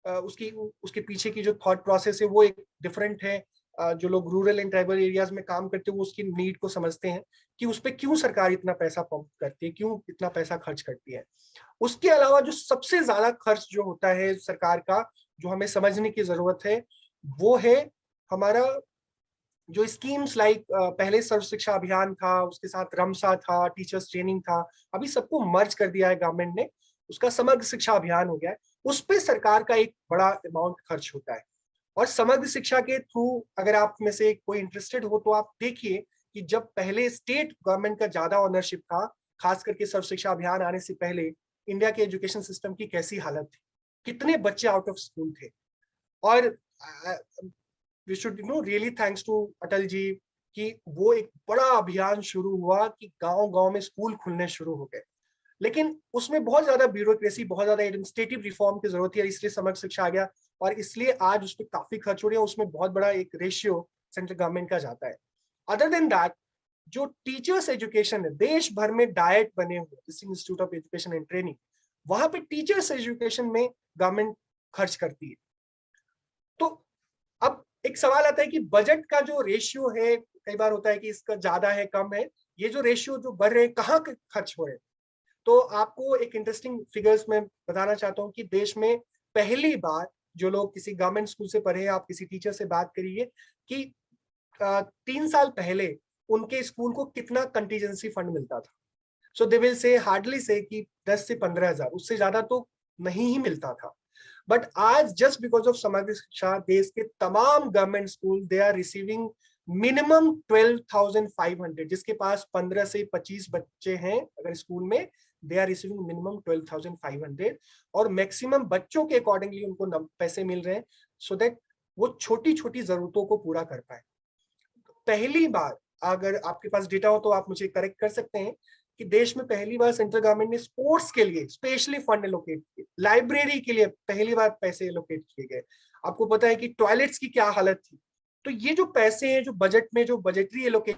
उसके पीछे की जो थॉट प्रोसेस है वो एक डिफरेंट है। जो लोग रूरल एंड ट्राइबल एरियाज में काम करते हैं वो उसकी नीड को समझते हैं कि उस पर क्यों सरकार इतना पैसा पंप करती है, क्यों इतना पैसा खर्च करती है। उसके अलावा जो सबसे ज्यादा खर्च जो होता है सरकार का, जो हमें समझने की जरूरत है, वो है हमारा जो स्कीम्स लाइक पहले सर्व शिक्षा अभियान था, उसके साथ रमसा था, टीचर्स ट्रेनिंग था, अभी सबको मर्ज कर दिया है गवर्नमेंट ने, उसका समग्र शिक्षा अभियान हो गया है। उस पे सरकार का एक बड़ा अमाउंट खर्च होता है। और समग्र शिक्षा के थ्रू अगर आप में से कोई इंटरेस्टेड हो तो आप देखिए कि जब पहले स्टेट गवर्नमेंट का ज्यादा ऑनरशिप था, खास करके सर्व शिक्षा अभियान आने से पहले, इंडिया के एजुकेशन सिस्टम की कैसी हालत थी, कितने बच्चे आउट ऑफ स्कूल थे। और we should really thanks to Atal ji कि वो एक बड़ा अभियान शुरू हुआ कि गांव-गांव में स्कूल खुलने शुरू हो गए, लेकिन उसमें बहुत ज्यादा ब्यूरोक्रेसी, बहुत ज्यादा एडमिनिस्ट्रेटिव रिफॉर्म की जरूरत है, इसलिए समग्र शिक्षा आ गया और इसलिए आज उस पर काफी खर्च हो रही है, उसमें बहुत बड़ा एक रेशियो सेंट्रल गवर्नमेंट का जाता है। अदर देन दैट, जो टीचर्स एजुकेशन है, देश भर में डाइट बने हुए, institute of education and training, वहां पे टीचर्स एजुकेशन में गवर्नमेंट खर्च करती है। तो अब एक सवाल आता है कि बजट का जो रेशियो है, कई बार होता है कि इसका ज्यादा है कम है, ये जो रेशियो जो बढ़ रहे हैं कहाँ खर्च हो रहे हैं। तो आपको एक इंटरेस्टिंग फिगर्स में बताना चाहता हूँ कि देश में पहली बार, जो लोग किसी गवर्नमेंट स्कूल से पढ़े, आप किसी टीचर से बात करिए कि 3 साल पहले उनके स्कूल को कितना कंटीजेंसी फंड मिलता था। सो दे विल से हार्डली से कि 10 से 15,000, उससे ज्यादा तो नहीं ही मिलता था। बट आज जस्ट बिकॉज ऑफ समग्र शिक्षा, देश के तमाम government school they are receiving minimum 12,500, जिसके पास 15 से 25 बच्चे हैं अगर स्कूल में, दे आर रिसीविंग मिनिमम 12,500 और मैक्सिमम बच्चों के अकॉर्डिंगली उनको पैसे मिल रहे हैं सो दैट वो छोटी छोटी जरूरतों को पूरा कर पाए। पहली बार, अगर आपके पास डेटा हो तो आप मुझे करेक्ट कर सकते हैं, कि देश में पहली बार सेंट्रल गवर्नमेंट ने स्पोर्ट्स के लिए स्पेशली फंड एलोकेट किए, लाइब्रेरी के लिए पहली बार पैसे एलोकेट किए गए। आपको पता है कि टॉयलेट्स की क्या हालत थी। तो ये जो पैसे हैं, जो बजट में जो budgetary allocate,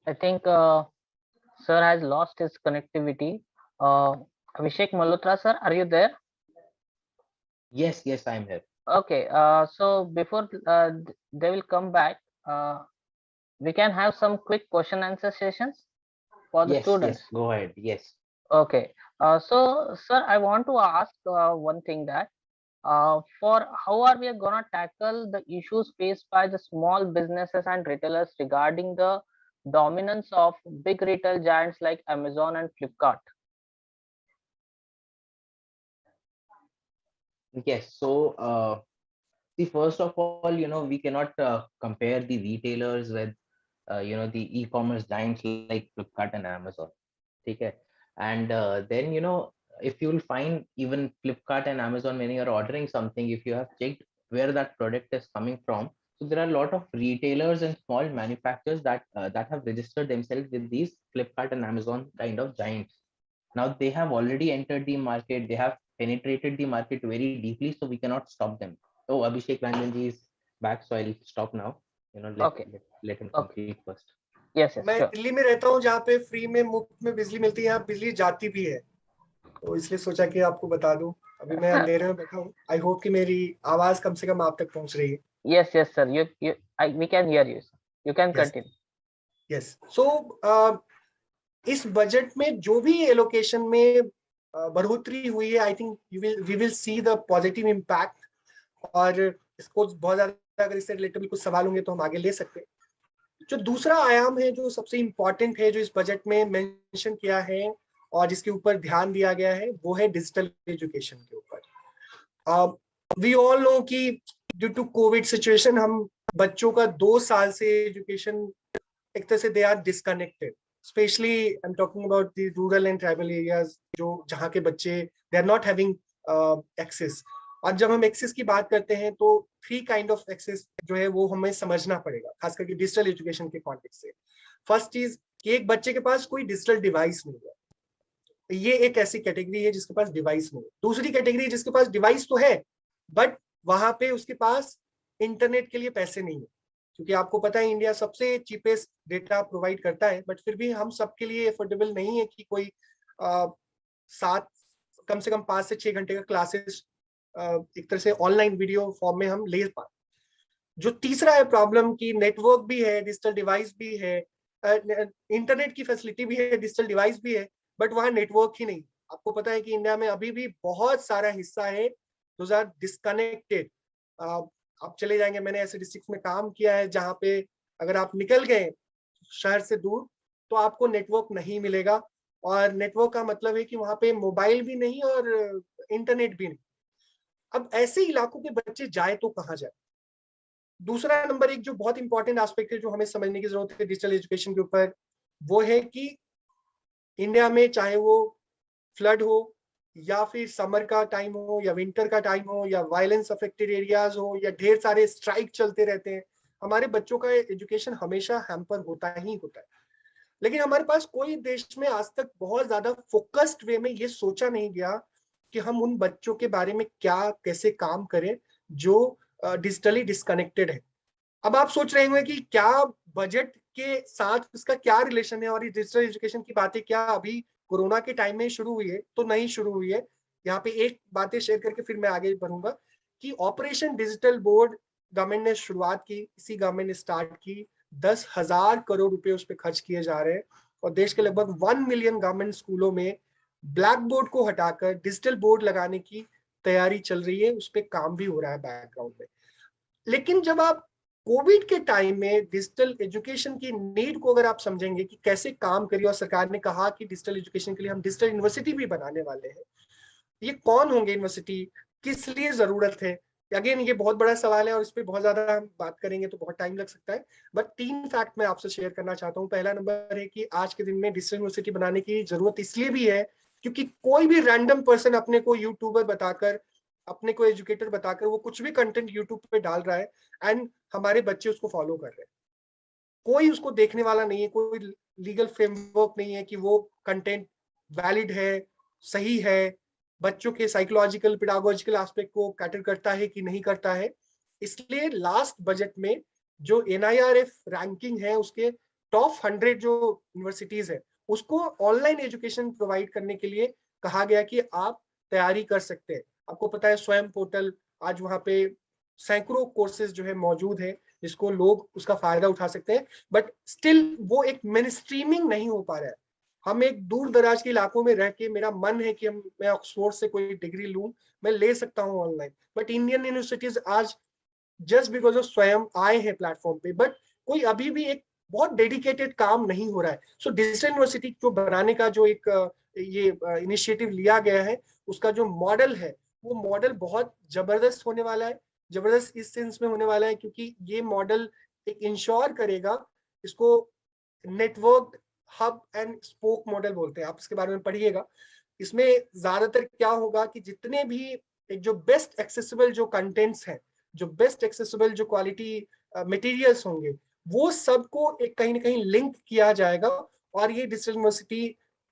I think sir has lost his connectivity. Abhishek Malhotra sir, are you there? Yes, yes, I'm here. Okay, so before they will come back, we can have some quick question answer sessions for the Yes, students. yes, go ahead. Yes. Okay, so sir, I want to ask one thing, that for how are we gonna tackle the issues faced by the small businesses and retailers regarding the dominance of big retail giants like Amazon and Flipkart? Yes. So, see, first of all, we cannot compare the retailers with, the e-commerce giants like Flipkart and Amazon. Okay. And then, if you will find even Flipkart and Amazon, when you're ordering something, if you have checked where that product is coming from, so there are a lot of retailers and small manufacturers that have registered themselves with these Flipkart and Amazon kind of giants. Now they have already entered the market, they have penetrated the market very deeply, so we cannot stop them. Oh, Abhishek Ranjanji is back, so I'll stop now. Okay. Let him Okay. complete first. Yes, yes, मैं sure. Delhi में रहता हूँ जहाँ पे free में मुफ्त में बिजली मिलती है, यहाँ बिजली जाती भी है, तो इसलिए सोचा कि आपको बता दूं। अभी मैं अंधेरे में बैठा हूँ, आई होप कि मेरी आवाज कम से कम आप तक पहुंच रही है। Yes, yes, sir. We can hear you. Sir. You can Yes. continue. Yes, so इस बजट में जो भी एलोकेशन में बढ़ोतरी हुई है, I think we will see the positive impact, और इसको बहुत ज्यादा अगर इससे रिलेटेड कुछ सवाल होंगे तो हम आगे ले सकते हैं। जो दूसरा आयाम है, जो सबसे इम्पोर्टेंट है, जो इस बजट में मेंशन किया है और जिसके ऊपर ध्यान दिया गया है, वो है डिजिटल एजुकेशन के ऊपर। वी ऑल नो कि ड्यू टू कोविड सिचुएशन हम बच्चों का 2 साल से एजुकेशन एक तरह से they are disconnected, specially I am talking about the rural and tribal areas, जो जहाँ के बच्चे they are not having access. और जब हम एक्सेस की बात करते हैं तो 3 काइंड ऑफ एक्सेस जो है वो हमें समझना पड़ेगा, खास करके डिजिटल एजुकेशन के कॉन्टेक्स्ट से। फर्स्ट चीज कि एक बच्चे के पास कोई डिजिटल डिवाइस नहीं है, ये एक ऐसी कैटेगरी है जिसके पास डिवाइस नहीं है। दूसरी कैटेगरी जिसके पास डिवाइस तो है बट वहां पे उसके पास इंटरनेट के लिए पैसे नहीं है, क्योंकि आपको पता है इंडिया सबसे चीपेस्ट डेटा प्रोवाइड करता है, बट फिर भी हम सबके लिए एफोर्डेबल नहीं है कि कोई 7 कम से कम 5 से 6 घंटे का क्लासेस एक तरह से ऑनलाइन वीडियो फॉर्म में हम ले पाए। जो तीसरा है प्रॉब्लम कि नेटवर्क भी है, डिजिटल डिवाइस भी है, इंटरनेट की फैसिलिटी भी है, डिजिटल डिवाइस भी है, बट वहाँ नेटवर्क ही नहीं। आपको पता है कि इंडिया में अभी भी बहुत सारा हिस्सा है दोज आर डिस्कनेक्टेड। आप चले जाएंगे, मैंने ऐसे डिस्ट्रिक्ट में काम किया है जहाँ पे अगर आप निकल गए शहर से दूर तो आपको नेटवर्क नहीं मिलेगा, और नेटवर्क का मतलब है कि वहां पे मोबाइल भी नहीं और इंटरनेट भी नहीं। अब ऐसे इलाकों के बच्चे जाए तो कहाँ जाए? दूसरा नंबर एक जो बहुत इंपॉर्टेंट एस्पेक्ट है जो हमें समझने की जरूरत है डिजिटल एजुकेशन के ऊपर, वो है कि इंडिया में चाहे वो फ्लड हो या फिर समर का टाइम हो या विंटर का टाइम हो या वायलेंस अफेक्टेड एरियाज हो या ढेर सारे स्ट्राइक चलते रहते हैं, हमारे बच्चों का एजुकेशन हमेशा हैम्पर होता ही होता है। लेकिन हमारे पास कोई देश में आज तक बहुत ज्यादा फोकस्ड वे में ये सोचा नहीं गया कि हम उन बच्चों के बारे में क्या कैसे काम करें जो डिजिटली डिस्कनेक्टेड है। अब आप सोच रहे होंगे कि क्या बजट के साथ इसका क्या रिलेशन है और ये डिजिटल एजुकेशन की बातें क्या अभी कोरोना के टाइम में शुरू हुई है? तो नहीं शुरू हुई है। यहाँ पे एक बातें शेयर करके फिर मैं आगे बढ़ूंगा कि ऑपरेशन डिजिटल बोर्ड गवर्नमेंट ने शुरुआत की, इसी गवर्नमेंट ने स्टार्ट की। 10,000 करोड़ रुपए उस पर खर्च किए जा रहे हैं और देश के लगभग 1 मिलियन गवर्नमेंट स्कूलों में ब्लैक बोर्ड को हटाकर डिजिटल बोर्ड लगाने की तैयारी चल रही है, उस पर काम भी हो रहा है बैकग्राउंड में। लेकिन जब आप कोविड के टाइम में डिजिटल एजुकेशन की नीड को अगर आप समझेंगे कि कैसे काम करिए, और सरकार ने कहा कि डिजिटल एजुकेशन के लिए हम डिजिटल यूनिवर्सिटी भी बनाने वाले हैं। ये कौन होंगे यूनिवर्सिटी, किस लिए जरूरत है? अगेन ये बहुत बड़ा सवाल है और इस पर बहुत ज्यादा हम बात करेंगे तो बहुत टाइम लग सकता है। बट 3 फैक्ट मैं आपसे शेयर करना चाहता हूँ। पहला नंबर है कि आज के दिन में डिजिटल यूनिवर्सिटी बनाने की जरूरत इसलिए भी है क्योंकि कोई भी रैंडम पर्सन अपने को यूट्यूबर बताकर, अपने को एजुकेटर बताकर वो कुछ भी कंटेंट यूट्यूब पे डाल रहा है एंड हमारे बच्चे उसको फॉलो कर रहे हैं। कोई उसको देखने वाला नहीं है, कोई लीगल फ्रेमवर्क नहीं है कि वो कंटेंट वैलिड है, सही है, बच्चों के साइकोलॉजिकल पेडागोजिकल एस्पेक्ट को कैटर करता है कि नहीं करता है। इसलिए लास्ट बजट में जो NIRF रैंकिंग है उसके टॉप 100 जो यूनिवर्सिटीज है उसको ऑनलाइन एजुकेशन प्रोवाइड करने के लिए कहा गया कि आप तैयारी कर सकते हैं। आपको पता है स्वयं पोर्टल आज वहां पे सैकड़ों कोर्सेज जो है मौजूद है जिसको लोग उसका फायदा उठा सकते हैं, बट स्टिल वो एक मेन स्ट्रीमिंग नहीं हो पा रहा है। हम एक दूर दराज के इलाकों में रह के मेरा मन है कि मैं ऑक्सफोर्ड से कोई डिग्री लूं, मैं ले सकता हूं ऑनलाइन, बट इंडियन यूनिवर्सिटीज आज जस्ट बिकॉज ऑफ स्वयं आए हैं प्लेटफॉर्म पे, बट कोई अभी भी एक बहुत डेडिकेटेड काम नहीं हो रहा है। सो डिजिटल यूनिवर्सिटी जो बनाने का जो एक ये इनिशिएटिव लिया गया है उसका जो मॉडल है वो मॉडल बहुत जबरदस्त होने वाला है। जबरदस्त इस सेंस में होने वाला है क्योंकि ये मॉडल एक इंश्योर करेगा, इसको network hub and spoke model बोलते हैं, आप इसके बारे में पढ़िएगा। इसमें ज्यादातर क्या होगा कि जितने भी एक जो बेस्ट एक्सेसिबल जो कंटेंट्स हैं, जो बेस्ट एक्सेसिबल जो क्वालिटी मटेरियल्स होंगे, वो सबको एक कहीं ना कहीं लिंक किया जाएगा। और ये डिजिटल यूनिवर्सिटी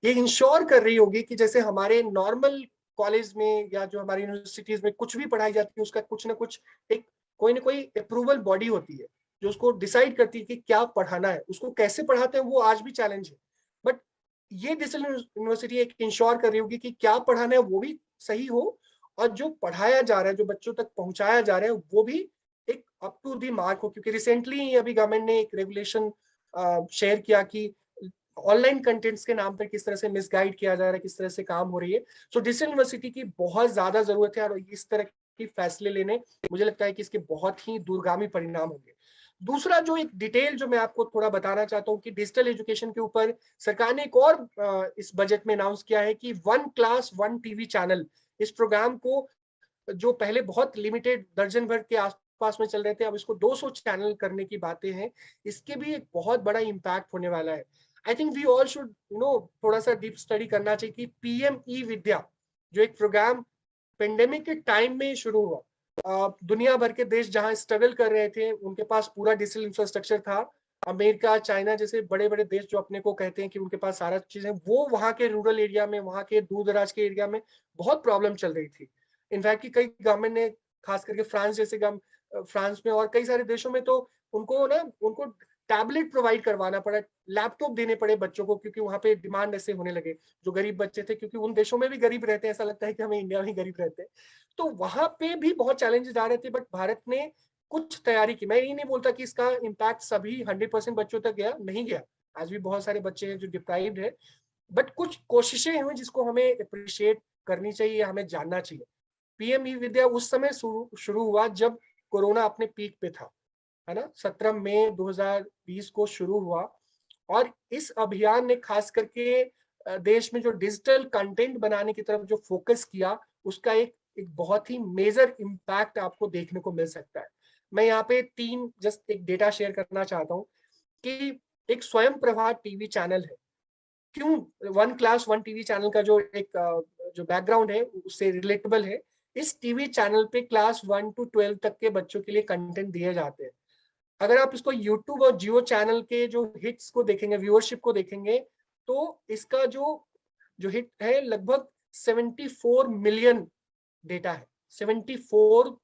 ये इंश्योर कर रही होगी कि जैसे हमारे नॉर्मल कॉलेज में या जो हमारी यूनिवर्सिटीज में कुछ भी पढ़ाई जाती है उसका कुछ ना कुछ एक कोई ना कोई अप्रूवल बॉडी होती है जो उसको डिसाइड करती है कि क्या पढ़ाना है, उसको कैसे पढ़ाते हैं वो आज भी चैलेंज है। बट ये डिजिटल यूनिवर्सिटी एक इंश्योर कर रही होगी कि क्या पढ़ाना है वो भी सही हो और जो पढ़ाया जा रहा है, जो बच्चों तक पहुंचाया जा रहा है वो भी एक अप टू दी मार्क हो। क्योंकि रिसेंटली अभी गवर्नमेंट ने एक रेगुलेशन शेयर किया कि ऑनलाइन कंटेंट्स के नाम पर किस तरह से मिसगाइड किया जा रहा है, किस तरह से काम हो रही है। सो डिजिटल यूनिवर्सिटी की बहुत ज्यादा जरूरत है और इस तरह के फैसले लेने मुझे लगता है कि इसके बहुत ही दूरगामी परिणाम होंगे। दूसरा जो एक डिटेल जो मैं आपको थोड़ा बताना चाहता हूँ कि डिजिटल एजुकेशन के ऊपर सरकार ने एक और इस बजट में अनाउंस किया है कि 1 क्लास 1 टीवी चैनल, इस प्रोग्राम को जो पहले बहुत लिमिटेड दर्जन भर के आसपास में चल रहे थे अब इसको 200 चैनल करने की बातें हैं। इसके भी एक बहुत बड़ा इम्पैक्ट होने वाला है। I think we all should थोड़ा सा डीप स्टडी करना चाहिए कि PM ई विद्या जो एक प्रोग्राम पेंडेमिक के टाइम में शुरू हुआ, दुनिया भर के देश जहां स्ट्रगल कर रहे थे उनके पास पूरा डिजिटल इंफ्रास्ट्रक्चर था। अमेरिका, चाइना जैसे बड़े बड़े देश जो अपने को कहते हैं कि उनके पास सारा चीज है, वो वहां के रूरल एरिया में, वहां के दूर दराज के एरिया में बहुत प्रॉब्लम चल रही थी। इनफैक्ट कि कई गवर्नमेंट ने खास करके फ्रांस जैसे फ्रांस में और कई सारे देशों में तो उनको टैबलेट प्रोवाइड करवाना पड़ा, लैपटॉप देने पड़े बच्चों को क्योंकि वहां पे डिमांड ऐसे होने लगे जो गरीब बच्चे थे, क्योंकि उन देशों में भी गरीब रहते हैं, ऐसा लगता है कि हमें इंडिया में गरीब रहते हैं। तो वहां पे भी बहुत चैलेंजेस आ रहे थे, बट भारत ने कुछ तैयारी की। मैं ये नहीं बोलता कि इसका इम्पैक्ट सभी 100% बच्चों तक गया, नहीं गया, आज भी बहुत सारे बच्चे हैं जो डिप्राइव्ड है, बट कुछ कोशिशें हुई जिसको हमें अप्रिशिएट करनी चाहिए, हमें जानना चाहिए। PM ई विद्या उस समय शुरू हुआ जब कोरोना अपने पीक पे था, है ना, 17 मई 2020 को शुरू हुआ। और इस अभियान ने खास करके देश में जो डिजिटल कंटेंट बनाने की तरफ जो फोकस किया, उसका एक बहुत ही मेजर इम्पैक्ट आपको देखने को मिल सकता है। मैं यहाँ पे 3 जस्ट एक डेटा शेयर करना चाहता हूँ कि एक स्वयं प्रभा टीवी चैनल है। क्यों one class one TV channel का जो एक जो बैकग्राउंड है उससे रिलेटेबल है। इस टीवी चैनल पे क्लास 1 to 12 तक के बच्चों के लिए कंटेंट दिए जाते हैं। अगर आप इसको यूट्यूब और जियो चैनल के जो हिट्स को देखेंगे, व्यूअरशिप को देखेंगे, तो इसका जो हिट है लगभग 74 मिलियन डेटा है। 74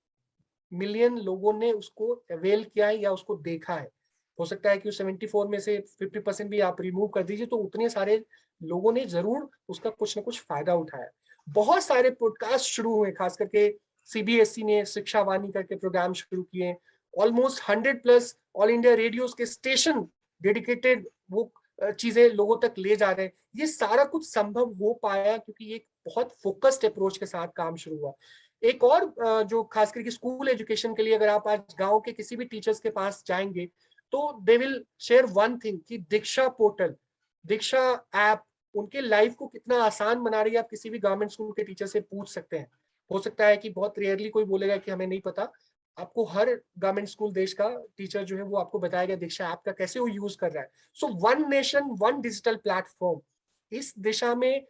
मिलियन लोगों ने उसको अवेल किया है या उसको देखा है। हो सकता है कि उस 74 में से 50% भी आप रिमूव कर दीजिए, तो उतने सारे लोगों ने जरूर उसका कुछ ना कुछ फायदा उठाया। बहुत सारे पॉडकास्ट शुरू हुए, खास करके सीबीएसई ने शिक्षा वाणी करके प्रोग्राम शुरू किए। ऑलमोस्ट 100+ ऑल इंडिया रेडियोस के स्टेशन डेडिकेटेड वो चीजें लोगों तक ले जा रहे हैं। ये सारा कुछ संभव हो पाया क्योंकि एक बहुत फोकस्ड अप्रोच के साथ काम शुरू हुआ। एक और जो खास करके स्कूल एजुकेशन के लिए, अगर आप आज गांव के किसी भी टीचर्स के पास जाएंगे तो they will share one thing कि दीक्षा पोर्टल, दीक्षा ऐप उनके लाइफ को कितना आसान बना रही है। आप किसी भी गवर्नमेंट स्कूल के टीचर से पूछ सकते हैं। हो सकता है कि बहुत रेयरली कोई बोलेगा कि हमें नहीं पता। आपको हर गवर्नमेंट स्कूल देश का टीचर जो है वो आपको बताएगा दीक्षा ऐप का कैसे वो यूज कर रहा है। So one nation one digital platform, इस दिशा में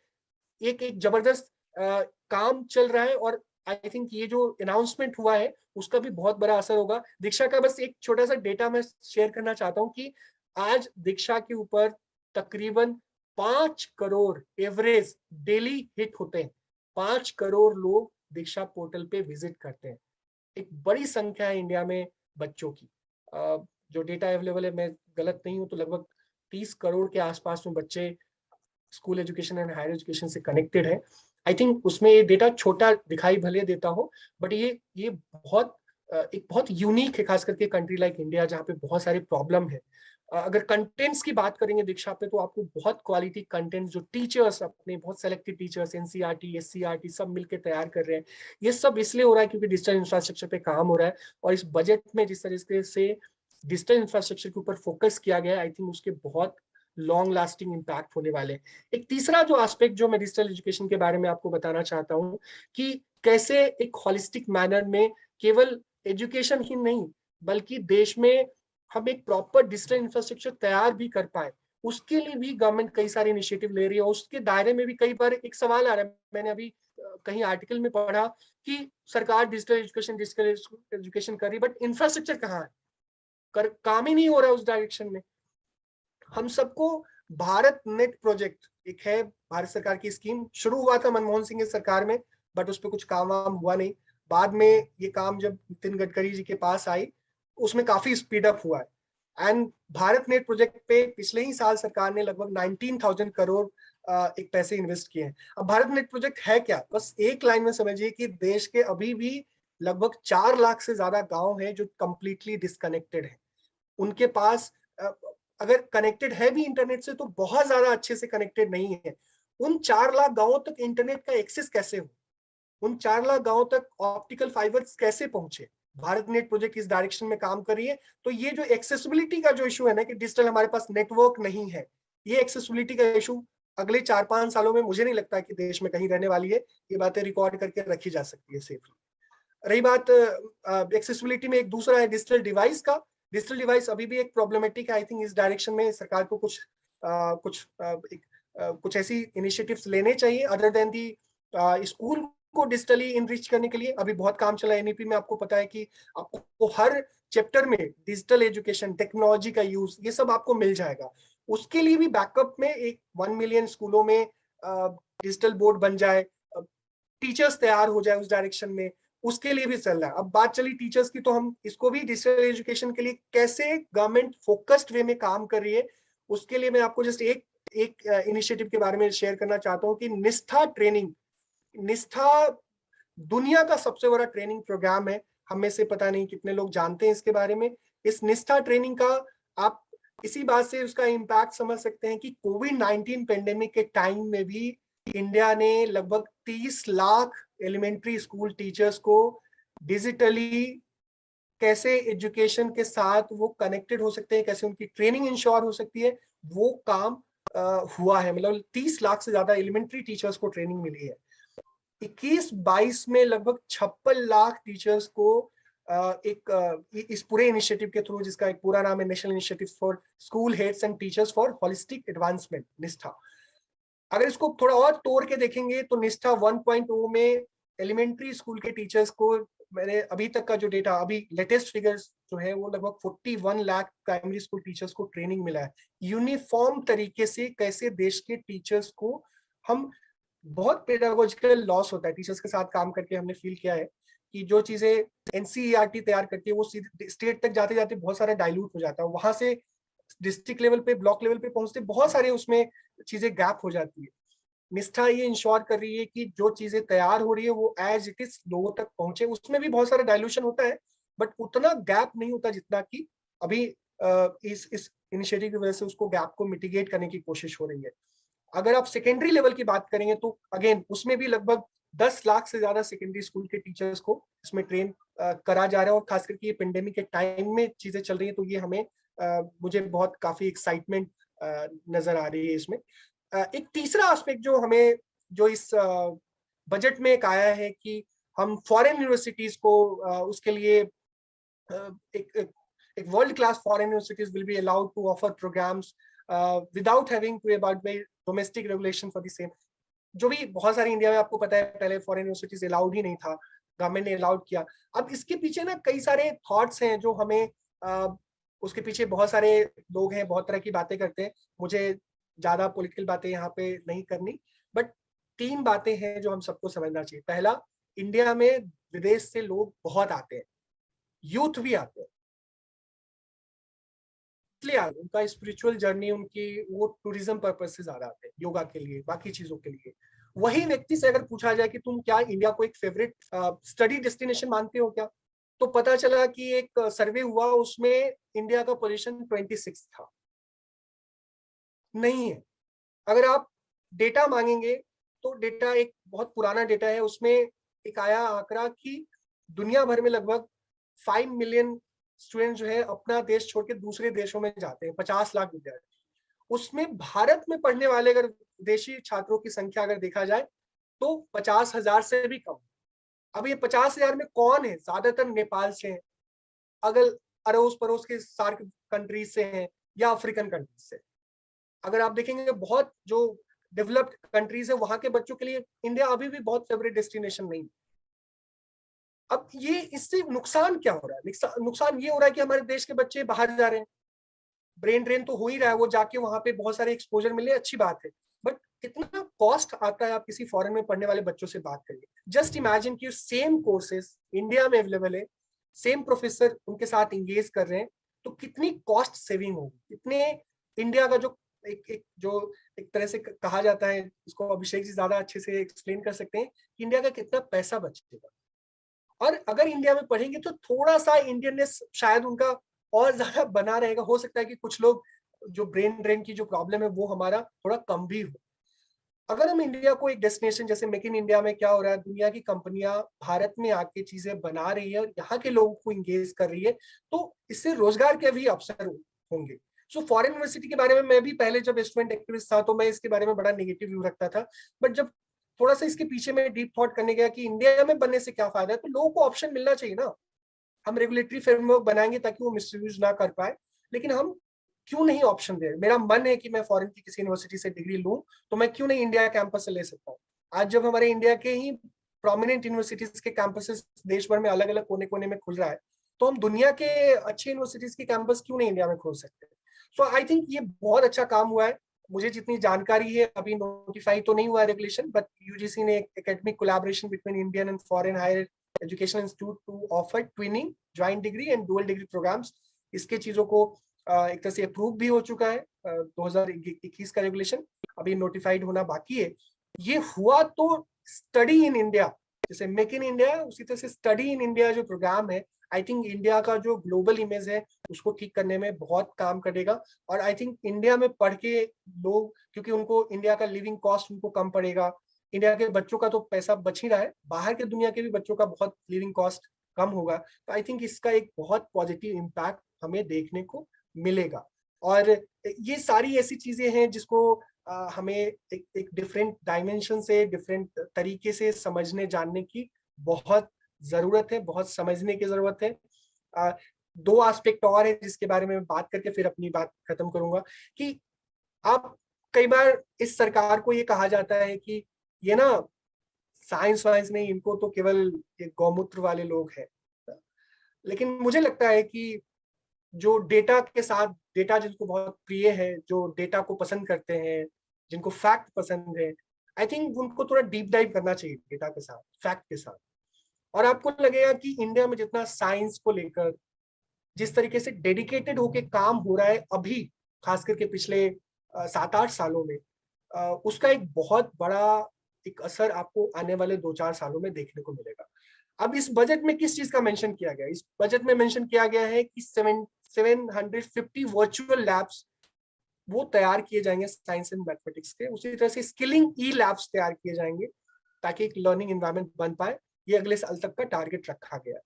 एक जबरदस्त काम चल रहा है। और आई थिंक ये जो अनाउंसमेंट हुआ है उसका भी बहुत बड़ा असर होगा। दीक्षा का बस एक छोटा सा डेटा मैं शेयर करना चाहता हूँ कि आज दीक्षा के ऊपर तकरीबन 5 करोड़ एवरेज डेली हिट होते हैं। 5 करोड़ लोग दीक्षा पोर्टल पे विजिट करते हैं। एक बड़ी संख्या है इंडिया में बच्चों की। जो डेटा अवेलेबल है, मैं गलत नहीं हूं तो लगभग 30 करोड़ के आसपास में बच्चे school education and higher education से कनेक्टेड है। आई थिंक उसमें ये डेटा छोटा दिखाई भले देता हो, बट ये बहुत एक बहुत यूनिक है, खास करके कंट्री लाइक इंडिया जहाँ पे बहुत सारे प्रॉब्लम है। अगर कंटेंट्स की बात करेंगे दीक्षा पे, तो आपको बहुत क्वालिटी कंटेंट जो टीचर्स अपने बहुत सेलेक्टेड टीचर्स एनसीईआरटी एससीईआरटी सब मिलकर तैयार कर रहे हैं। ये सब इसलिए हो रहा है क्योंकि डिजिटल इंफ्रास्ट्रक्चर पे काम हो रहा है। और इस बजट में जिस तरीके से डिजिटल इंफ्रास्ट्रक्चर के ऊपर फोकस किया गया है, आई थिंक उसके बहुत लॉन्ग लास्टिंग इम्पैक्ट होने वाले हैं। एक तीसरा जो एस्पेक्ट जो मैं डिजिटल एजुकेशन के बारे में आपको बताना चाहता हूँ कि कैसे एक होलिस्टिक मैनर में केवल एजुकेशन ही नहीं बल्कि देश में हम एक प्रॉपर डिजिटल इंफ्रास्ट्रक्चर तैयार भी कर पाए, उसके लिए भी गवर्नमेंट कई सारे इनिशिएटिव ले रही है। उसके दायरे में भी कई बार एक सवाल आ रहा है, मैंने अभी कहीं आर्टिकल में पढ़ा कि सरकार डिजिटल एजुकेशन कर रही है, बट इंफ्रास्ट्रक्चर कहाँ है, काम ही नहीं हो रहा है उस डायरेक्शन में। हम सबको भारत नेट प्रोजेक्ट एक है, भारत सरकार की स्कीम शुरू हुआ था मनमोहन सिंह की सरकार में, बट उस पर कुछ काम वाम हुआ नहीं। बाद में ये काम जब नितिन गडकरी जी के पास आई, उसमें काफी स्पीड अप हुआ है। एंड भारत नेट प्रोजेक्ट पे पिछले ही साल सरकार ने लगभग 19,000 करोड़ एक पैसे इन्वेस्ट किए हैं। अब भारत नेट प्रोजेक्ट है क्या, बस एक लाइन में समझिए कि देश के अभी भी लगभग 4 लाख से ज्यादा गांव है जो कंप्लीटली डिस्कनेक्टेड है। उनके पास अगर कनेक्टेड है भी इंटरनेट से तो बहुत ज्यादा अच्छे से कनेक्टेड नहीं है। उन 4 लाख गांवों तक इंटरनेट का एक्सेस कैसे हो, उन 4 लाख गांवों तक ऑप्टिकल फाइबर्स कैसे पहुंचे। भारत नेट प्रोजेक्ट इस डायरेक्शन में काम कर रही है। तो ये जो एक्सेसिबिलिटी का जो इशू है ना कि डिजिटल हमारे पास नेटवर्क नहीं है, ये एक्सेसिबिलिटी का इशू अगले 4-5 सालों में मुझे नहीं लगता कि देश में कहीं रहने वाली है। ये बातें रिकॉर्ड करके रखी जा सकती है सेफली। रही बात एक्सेसिबिलिटी में, एक दूसरा है डिजिटल डिवाइस का। डिजिटल डिवाइस अभी भी एक प्रॉब्लमेटिक है। आई थिंक इस डायरेक्शन में सरकार को कुछ ऐसी इनिशिएटिव्स लेने चाहिए अदर देन दी स्कूल को डिजिटली इनरिच करने के लिए। अभी बहुत काम चला है एनईपी में, आपको पता है कि आपको हर चैप्टर में डिजिटल एजुकेशन, टेक्नोलॉजी का यूज, ये सब आपको मिल जाएगा। उसके लिए भी बैकअप में एक 1 मिलियन स्कूलों में डिजिटल बोर्ड बन जाए, टीचर्स तैयार हो जाए उस डायरेक्शन में, उसके लिए भी चल रहा है। अब बात चली टीचर्स की, तो हम इसको भी डिजिटल एजुकेशन के लिए कैसे गवर्नमेंट फोकस्ड वे में काम कर रही है, उसके लिए मैं आपको जस्ट एक इनिशिएटिव के बारे में शेयर करना चाहता हूँ कि निष्ठा ट्रेनिंग। निष्ठा दुनिया का सबसे बड़ा ट्रेनिंग प्रोग्राम है। हम में से पता नहीं कितने लोग जानते हैं इसके बारे में। इस निष्ठा ट्रेनिंग का आप इसी बात से उसका इम्पैक्ट समझ सकते हैं कि कोविड-19 पेंडेमिक के टाइम में भी इंडिया ने लगभग 30 लाख एलिमेंट्री स्कूल टीचर्स को डिजिटली कैसे एजुकेशन के साथ वो कनेक्टेड हो सकते हैं, कैसे उनकी ट्रेनिंग इंश्योर हो सकती है, वो काम हुआ है, मतलब 30 लाख से ज्यादा एलिमेंट्री टीचर्स को ट्रेनिंग मिली है। 21-22 में लगभग 56 लाख टीचर्स को इस पूरे इनिशिएटिव के थ्रू, जिसका एक पूरा नाम है national initiative for school heads and teachers for holistic advancement, निष्ठा। अगर इसको थोड़ा और तोड़ के देखेंगे तो निष्ठा 1.0 में एलिमेंट्री स्कूल के टीचर्स को, मैंने अभी तक का जो डेटा, अभी लेटेस्ट फिगर्स जो है वो लगभग 41 लाख प्राइमरी स्कूल टीचर्स को ट्रेनिंग मिला है यूनिफॉर्म तरीके से। कैसे देश के टीचर्स को हम, बहुत पेडागोजिकल लॉस होता है टीचर्स के साथ काम करके, हमने फील किया है कि जो चीजें एनसीईआरटी तैयार करती है वो स्टेट तक जाते जाते बहुत सारा डाइल्यूट हो जाता है, वहां से डिस्ट्रिक्ट लेवल पे, ब्लॉक लेवल पे पहुंचते बहुत सारे उसमें चीजें गैप हो जाती है। निष्ठा ये इंश्योर कर रही है कि जो चीजें तैयार हो रही है वो एज इट इज लोगों तक पहुंचे। उसमें भी बहुत सारा डाइल्यूशन होता है बट उतना गैप नहीं होता जितना कि अभी इस इनिशिएटिव की वजह से उसको गैप को मिटिगेट करने की कोशिश हो रही है। अगर आप सेकेंडरी लेवल की बात करेंगे तो अगेन उसमें भी लगभग 10 लाख से ज्यादा सेकेंडरी स्कूल के टीचर्स को इसमें ट्रेन करा जा रहा है, और खास करके ये पेंडेमिक के टाइम में चीजें चल रही है तो ये हमें मुझे बहुत काफी एक्साइटमेंट नजर आ रही है इसमें। एक तीसरा एस्पेक्ट जो हमें, जो इस बजट में एक आया है कि हम फॉरेन यूनिवर्सिटीज को उसके लिए एक world class foreign universities will be allowed to offer programmes without having to about by domestic regulation for the same. जो भी बहुत सारी इंडिया में आपको पता है पहले फॉरेन यूनिवर्सिटीज अलाउड ही नहीं था, गवर्नमेंट ने अलाउड किया। अब इसके पीछे ना कई सारे थॉट्स हैं जो हमें उसके पीछे बहुत सारे लोग हैं, बहुत तरह की बातें करते हैं। मुझे ज्यादा पॉलिटिकल बातें यहाँ पे नहीं करनी, बट 3 बातें हैं जो हम सबको समझना चाहिए। पहला, इंडिया में विदेश से लोग बहुत आते हैं, यूथ भी आते हैं, इसलिए उनका स्पिरिचुअल जर्नी, उनकी वो टूरिज्म पर्पज से ज्यादा आते हैं, योगा के लिए, बाकी चीजों के लिए। वही व्यक्ति से अगर पूछा जाए कि तुम क्या इंडिया को एक फेवरेट स्टडी डेस्टिनेशन मानते हो क्या, तो पता चला कि एक सर्वे हुआ उसमें इंडिया का पोजीशन 26 था। नहीं है। अगर आप डेटा मांगेंगे तो डेटा एक बहुत पुराना डेटा है, उसमें एक आया आंकड़ा कि दुनिया भर में लगभग 5 मिलियन स्टूडेंट जो है अपना देश छोड़ के दूसरे देशों में जाते हैं, 50 लाख विद्यार्थी। उसमें भारत में पढ़ने वाले अगर विदेशी छात्रों की संख्या अगर देखा जाए तो 50,000 से भी कम। अब ये 50,000 में कौन है? ज्यादातर नेपाल से हैं, अगर अड़ोस पड़ोस के सार्क कंट्रीज से हैं या अफ्रीकन कंट्रीज से। अगर आप देखेंगे बहुत जो डेवलप्ड कंट्रीज है वहां के बच्चों के लिए इंडिया अभी भी बहुत फेवरेट डेस्टिनेशन नहीं। अब ये इससे नुकसान क्या हो रहा है? नुकसान ये हो रहा है कि हमारे देश के बच्चे बाहर जा रहे हैं, ब्रेन ड्रेन तो हो ही रहा है, वो जाके वहां पे बहुत सारे एक्सपोजर मिले, अच्छी बात है, बट कितना कॉस्ट आता है? आप किसी फॉरेन में पढ़ने वाले बच्चों से बात करिए, जस्ट इमेजिन कि सेम कोर्सेज इंडिया में अवेलेबल है, सेम प्रोफेसर उनके साथ इंगेज कर रहे हैं, तो कितनी कॉस्ट सेविंग होगी, कितने इंडिया का जो एक तरह से कहा जाता है, इसको अभिषेक जी ज्यादा अच्छे से एक्सप्लेन कर सकते हैं कि इंडिया का कितना पैसा बचेगा। और अगर इंडिया में पढ़ेंगे तो थोड़ा सा इंडियननेस शायद उनका और ज्यादा बना रहेगा। हो सकता है कि कुछ लोग जो ब्रेन ड्रेन की जो प्रॉब्लम है वो हमारा थोड़ा कम भी हो। अगर हम इंडिया को एक डेस्टिनेशन, जैसे मेक इन इंडिया में क्या हो रहा है, दुनिया की कंपनियां भारत में आके चीजें बना रही है और यहाँ के लोगों को इंगेज कर रही है, तो इससे रोजगार के भी अवसर होंगे। सो फॉरेन यूनिवर्सिटी के बारे में मैं भी पहले जब स्टूडेंट एक्टिविस्ट था तो मैं इसके बारे में बड़ा नेगेटिव व्यू रखता था, बट जब थोड़ा सा इसके पीछे में डीप थॉट करने गया कि इंडिया में बनने से क्या फायदा है, तो लोगों को ऑप्शन मिलना चाहिए ना। हम रेगुलेटरी फ्रेमवर्क बनाएंगे ताकि वो मिसयूज ना कर पाए, लेकिन हम क्यों नहीं ऑप्शन दे? मेरा मन है कि मैं फॉरेन की किसी यूनिवर्सिटी से डिग्री लूं, तो मैं क्यों नहीं इंडिया कैंपस से ले सकता हूँ? आज जब हमारे इंडिया के ही प्रोमिनेंट यूनिवर्सिटीज के कैंपसेस देश भर में अलग अलग कोने कोने में खुल रहा है, तो हम दुनिया के अच्छे यूनिवर्सिटीज के कैंपस क्यों नहीं इंडिया में खोल सकते? सो आई थिंक ये बहुत अच्छा काम हुआ है। मुझे जितनी जानकारी है, अभी नोटिफाई तो नहीं हुआ रेगुलेशन, बट यूजीसी ने academic collaboration between Indian and foreign higher education institute to offer twinning, joint degree and dual degree programmes, इसके चीजों को एक तरह से अप्रूव भी हो चुका है। 2021 का रेगुलेशन अभी नोटिफाइड होना बाकी है। ये हुआ तो स्टडी इन इंडिया, जैसे मेक इन इंडिया, उसी तरह से स्टडी इन इंडिया जो प्रोग्राम है, आई थिंक इंडिया का जो ग्लोबल इमेज है उसको ठीक करने में बहुत काम करेगा। और आई थिंक इंडिया में पढ़ के लोग, क्योंकि उनको इंडिया का लिविंग कॉस्ट उनको कम पड़ेगा, इंडिया के बच्चों का तो पैसा बच ही रहा है, बाहर के दुनिया के भी बच्चों का बहुत लिविंग कॉस्ट कम होगा, तो आई थिंक इसका एक बहुत पॉजिटिव इम्पैक्ट हमें देखने को मिलेगा। और ये सारी ऐसी चीजें हैं जिसको हमें एक डिफरेंट डायमेंशन से, डिफरेंट तरीके से समझने जानने की बहुत जरूरत है, बहुत समझने की जरूरत है। दो एस्पेक्ट और है जिसके बारे में बात करके फिर अपनी बात खत्म करूंगा कि आप कई बार इस सरकार को ये कहा जाता है कि ये ना साइंस वाइंस नहीं, इनको तो केवल ये गौमूत्र वाले लोग हैं। लेकिन मुझे लगता है कि जो डेटा के साथ, डेटा जिनको बहुत प्रिय है, जो डेटा को पसंद करते हैं, जिनको फैक्ट पसंद है, आई थिंक उनको थोड़ा डीप डाइव करना चाहिए डेटा के साथ, फैक्ट के साथ। और आपको लगेगा कि इंडिया में जितना साइंस को लेकर जिस तरीके से डेडिकेटेड होके काम हो रहा है अभी, खास करके पिछले 7-8 सालों में, उसका एक बहुत बड़ा एक असर आपको आने वाले 2-4 सालों में देखने को मिलेगा। अब इस बजट में किस चीज का मेंशन किया गया? इस बजट में मेंशन किया गया है कि 750 वर्चुअल लैब्स वो तैयार किए जाएंगे साइंस एंड मैथमेटिक्स के। उसी तरह से स्किलिंग ई लैब्स तैयार किए जाएंगे ताकि एक लर्निंग एनवायरनमेंट बन पाए। ये अगले साल तक का टारगेट रखा गया है।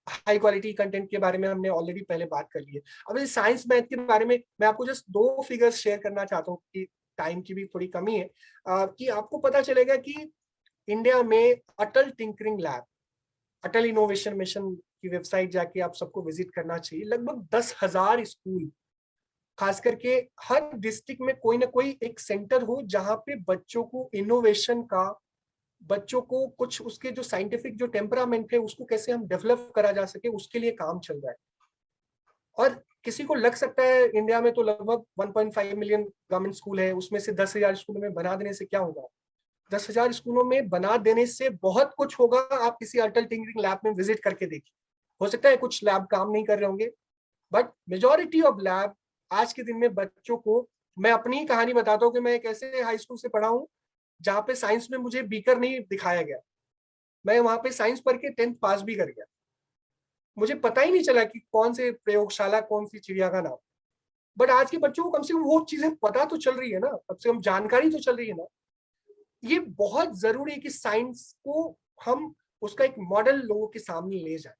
हाई क्वालिटी कंटेंट के बारे में हमने ऑलरेडी पहले बात कर ली है। अब इस साइंस मैथ के बारे में मैं आपको जस्ट 2 फिगर्स शेयर करना चाहता हूँ कि टाइम की भी थोड़ी कमी है, कि आपको पता चलेगा कि इंडिया में अटल टिंकरिंग लैब, अटल इनोवेशन मिशन की वेबसाइट जाके आप सबको विजिट करना चाहिए। लगभग 10,000 स्कूल, खास करके हर डिस्ट्रिक्ट में कोई ना कोई एक सेंटर हो जहाँ पे बच्चों को इनोवेशन का, बच्चों को कुछ उसके जो साइंटिफिक जो टेम्परामेंट है उसको कैसे हम डेवलप करा जा सके, उसके लिए काम चल रहा है। और किसी को लग सकता है इंडिया में तो लगभग 1.5 मिलियन गवर्नमेंट स्कूल है, उसमें से 10,000 स्कूलों में बना देने से क्या होगा? 10,000 स्कूलों में बना देने से बहुत कुछ होगा। आप किसी अटल टिंकरिंग लैब में विजिट करके देखिए, हो सकता है कुछ लैब काम नहीं कर रहे होंगे, बट मेजॉरिटी ऑफ लैब आज के दिन में बच्चों को, मैं अपनी ही कहानी बताता हूँ कि मैं एक ऐसे हाई स्कूल से पढ़ा हूँ जहाँ पे साइंस में मुझे बीकर नहीं दिखाया गया। मैं वहां पे साइंस पढ़ के 10th पास भी कर गया। मुझे पता ही नहीं चला कि कौन से प्रयोगशाला, कौन सी चिड़िया का नाम। बट आज के बच्चों को कम से कम वो चीजें पता तो चल रही है ना, कम से कम जानकारी तो चल रही है ना। ये बहुत जरूरी है कि साइंस को हम उसका एक मॉडल लोगों के सामने ले जाए।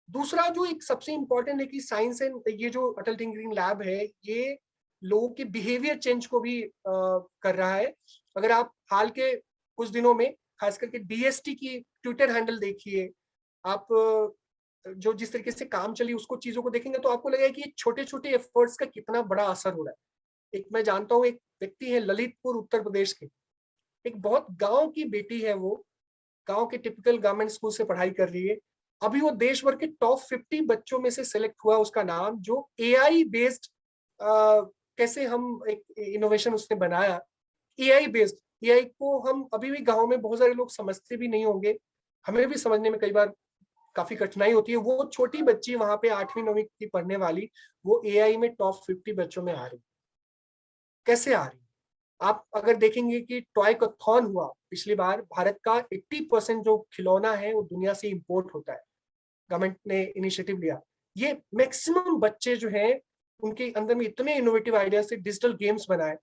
दूसरा जो एक सबसे इंपॉर्टेंट है कि साइंस एंड ये जो अटल टिंकरिंग लैब है, ये लोगों के बिहेवियर चेंज को भी कर रहा है। अगर आप हाल के कुछ दिनों में खास करके डीएसटी की ट्विटर हैंडल देखिए, आप जो जिस तरीके से काम चली उसको चीजों को देखेंगे तो आपको लगेगा कि छोटे छोटे एफर्ट्स का कितना बड़ा असर हो रहा है। एक मैं जानता हूँ, एक व्यक्ति है ललितपुर उत्तर प्रदेश के, एक बहुत गांव की बेटी है, वो गांव के टिपिकल गवर्नमेंट स्कूल से पढ़ाई कर रही है। अभी वो देश भर के टॉप 50 बच्चों में से सिलेक्ट हुआ, उसका नाम, जो एआई बेस्ड, कैसे हम एक इनोवेशन उसने बनाया एआई बेस्ड। एआई को हम अभी भी गांव में बहुत सारे लोग समझते भी नहीं होंगे, हमें भी समझने में कई बार काफी कठिनाई होती है। वो छोटी बच्ची वहां पे 8वीं 9वीं की पढ़ने वाली, वो एआई में टॉप 50 बच्चों में आ रही। कैसे आ रही? आप अगर देखेंगे कि टॉय कथॉन हुआ पिछली बार, भारत का 80% जो खिलौना है वो दुनिया से इंपोर्ट होता है। गवर्नमेंट ने इनिशिएटिव लिया। ये मैक्सिमम बच्चे जो हैं उनके अंदर में इतने इनोवेटिव आइडियाज से डिजिटल गेम्स बनाए।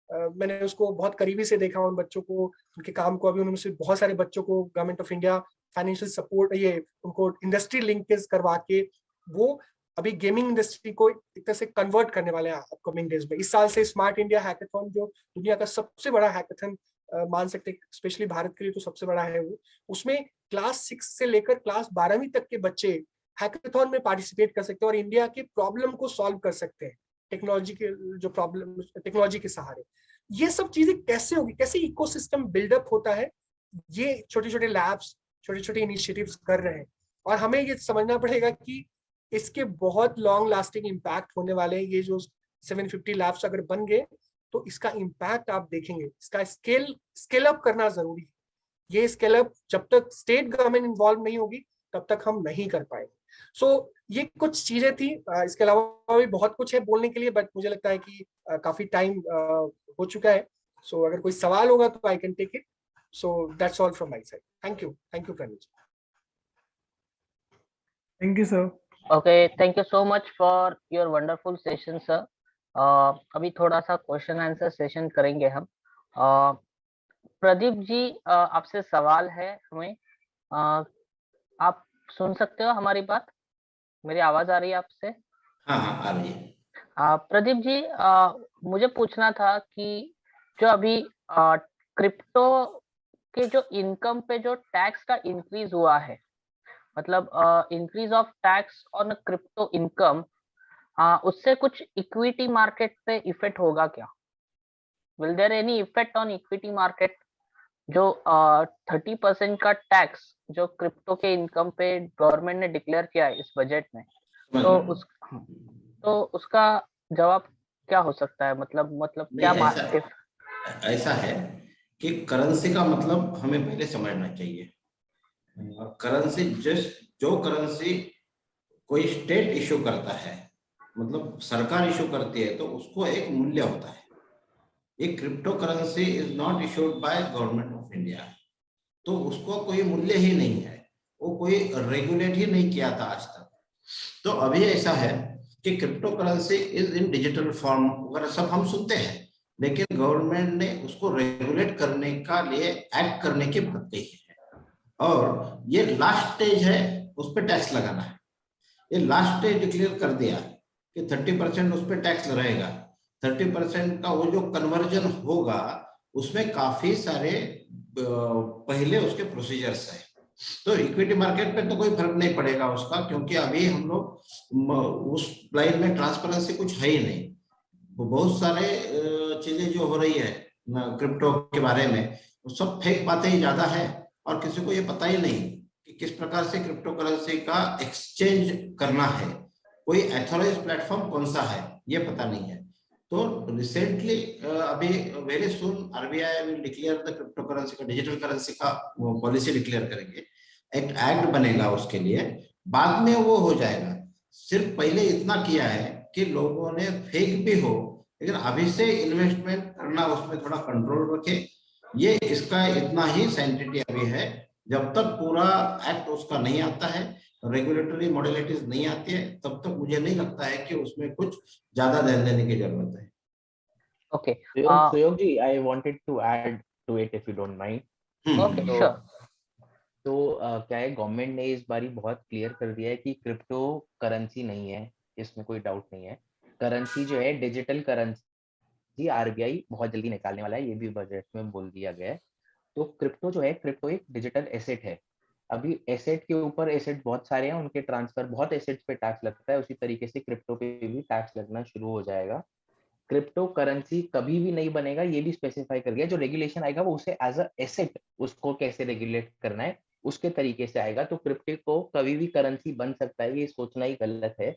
मैंने उसको बहुत करीबी से देखा, उन बच्चों को, उनके काम को। अभी उनमें से बहुत सारे बच्चों को government of India financial support, ये उनको इंडस्ट्री लिंकेज करवा के वो अभी गेमिंग इंडस्ट्री को एक तरह से कन्वर्ट करने वाले हैं अपकमिंग डेज में। इस साल से स्मार्ट इंडिया हैकाथॉन, जो दुनिया का सबसे बड़ा हैकाथॉन मान सकते हैं, स्पेशली भारत के लिए तो सबसे बड़ा है वो, उसमें क्लास 6 से लेकर क्लास 12वीं तक के बच्चे हैकाथॉन में पार्टिसिपेट कर सकते हैं और इंडिया के प्रॉब्लम को सॉल्व कर सकते हैं टेक्नोलॉजी के जो प्रॉब्लम, टेक्नोलॉजी के सहारे। ये सब चीजें कैसे होगी, कैसे इकोसिस्टम बिल्डअप होता है, ये छोटे छोटे लैब्स, छोटे छोटे इनिशिएटिव्स कर रहे हैं। और हमें ये समझना पड़ेगा कि इसके बहुत लॉन्ग लास्टिंग इम्पैक्ट होने वाले हैं। ये जो 750 लैब्स अगर बन गए तो इसका इम्पैक्ट आप देखेंगे, इसका स्केल अप करना जरूरी है। ये स्केल अप जब तक स्टेट गवर्नमेंट इन्वॉल्व नहीं होगी तब तक हम नहीं कर पाएंगे। सो ये कुछ चीजें थी। इसके अलावा भी बहुत कुछ है बोलने के लिए, बट मुझे लगता है कि काफी टाइम हो चुका है। सो अगर कोई सवाल होगा तो I can take it. So that's all from my side. Thank you Praneet ji. Thank you, sir. Okay, thank you so much for your wonderful session, sir. अभी थोड़ा सा क्वेश्चन आंसर सेशन करेंगे हम। प्रदीप जी, आपसे सवाल है हमें। आप सुन सकते हो हमारी बात? मेरी आवाज आ रही है आपसे? हाँ हाँ, आ रही है। प्रदीप जी, मुझे पूछना था कि जो अभी क्रिप्टो के जो इनकम पे जो टैक्स का इंक्रीज हुआ है, मतलब increase of tax on crypto income, उससे कुछ इक्विटी मार्केट पे इफेक्ट होगा क्या? Will there any effect on equity market? जो 30% का टैक्स जो क्रिप्टो के इनकम पे गवर्नमेंट ने डिक्लेयर किया है इस बजट में, तो उसका जवाब क्या हो सकता है? मतलब नहीं, क्या ऐसा है कि करेंसी का मतलब हमें पहले समझना चाहिए। करेंसी जो करेंसी कोई स्टेट इशू करता है, मतलब सरकार इशू करती है, तो उसको एक मूल्य होता है। ये crypto currency is not issued by government of India, तो उसको कोई मूल्य ही नहीं है, वो कोई रेगुलेट ही नहीं किया था आज तक। तो अभी ऐसा है कि crypto currency is in digital form वगैरह सब हम सुनते हैं, लेकिन गवर्नमेंट ने उसको रेगुलेट करने का लिए एक्ट करने की बात कही है, और ये लास्ट स्टेज है, उस पर टैक्स लगाना है। ये लास्ट स्टेज डिक्लेयर कर दिया कि 30% उस पर टैक्स रहेगा। 30% का वो जो कन्वर्जन होगा, उसमें काफी सारे पहले उसके प्रोसीजर्स है। तो इक्विटी मार्केट पे तो कोई फर्क नहीं पड़ेगा उसका, क्योंकि अभी हम लोग उस लाइन में ट्रांसपेरेंसी कुछ है ही नहीं। वो बहुत सारे चीजें जो हो रही है क्रिप्टो के बारे में, वो सब फेक बातें ही ज्यादा है, और किसी को ये पता ही नहीं कि किस प्रकार से क्रिप्टो करेंसी का एक्सचेंज करना है, कोई एथोराइज प्लेटफॉर्म कौन सा है ये पता नहीं है। तो रिसेंटली अभी very soon RBI will declare the crypto currency का, डिजिटल करेंसी का वो पॉलिसी डिक्लेयर करेंगे, एक एक्ट बनेगा उसके लिए, बाद में वो हो जाएगा। सिर्फ पहले इतना किया है कि लोगों ने फेक भी हो, लेकिन अभी से इन्वेस्टमेंट करना उसमें थोड़ा कंट्रोल रखे। ये इसका इतना ही सैंक्टिटी अभी है। जब तक पूरा एक्ट उसका नहीं आता है, रेगुलेटरी मॉडलिटीज नहीं आती है, तब तक मुझे नहीं लगता है कि उसमें कुछ ज्यादा ध्यान देने की जरूरत है। Okay, Suyog ji, I wanted to add to it if you don't mind. Okay, तो श्योर। क्या है, गवर्नमेंट ने इस बारी बहुत क्लियर कर दिया है कि क्रिप्टो करेंसी नहीं है, इसमें कोई डाउट नहीं है। करेंसी जो है डिजिटल करेंसी आरबीआई बहुत जल्दी निकालने वाला है, ये भी बजट में बोल दिया गया है। तो क्रिप्टो जो है, क्रिप्टो एक डिजिटल एसेट है। अभी एसेट के ऊपर एसेट बहुत सारे हैं, उनके ट्रांसफर, बहुत एसेट्स पे टैक्स लगता है, उसी तरीके से क्रिप्टो पे भी टैक्स लगना शुरू हो जाएगा। क्रिप्टो करेंसी कभी भी नहीं बनेगा, ये भी स्पेसिफाई कर गया। जो रेगुलेशन आएगा वो उसे एज अ एसेट, उसको कैसे रेगुलेट करना है उसके तरीके से आएगा। तो क्रिप्टो को कभी भी करेंसी बन सकता है, ये सोचना ही गलत है।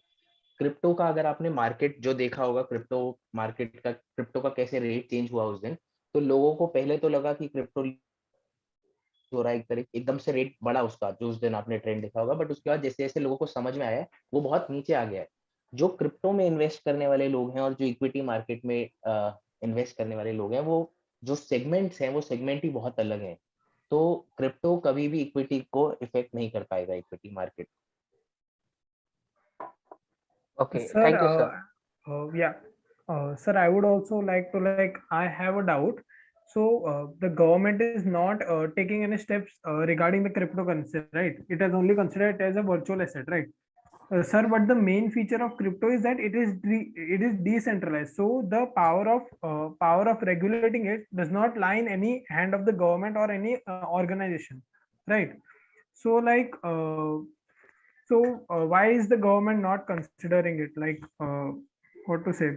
क्रिप्टो का अगर आपने मार्केट जो देखा होगा, क्रिप्टो मार्केट का, क्रिप्टो का कैसे रेट चेंज हुआ उस दिन, तो लोगों को पहले तो लगा कि क्रिप्टो हो रहा है, एक तरह एकदम से रेट बढ़ा उसका, जो उस दिन आपने ट्रेंड देखा होगा। बट उसके बाद जैसे जैसे लोगों को समझ में आया, वो बहुत नीचे आ गया है। जो क्रिप्टो में इन्वेस्ट करने वाले लोग हैं और जो इक्विटी मार्केट में इन्वेस्ट करने वाले लोग हैं, वो जो सेगमेंट्स हैं वो सेगमेंट ही बहुत अलग है। तो क्रिप्टो कभी भी इक्विटी को इफेक्ट नहीं कर पाएगा, equity market. Okay, Sir, thank you sir. yeah, sir, I would also like to I have a doubt. So, the government is not taking any steps regarding the cryptocurrency, right? It has only considered it as a virtual asset, right? Sir, but the main feature of crypto is that it is decentralized. So the power of regulating it does not lie in any hand of the government or any organization, right? So why is the government not considering it? What to say?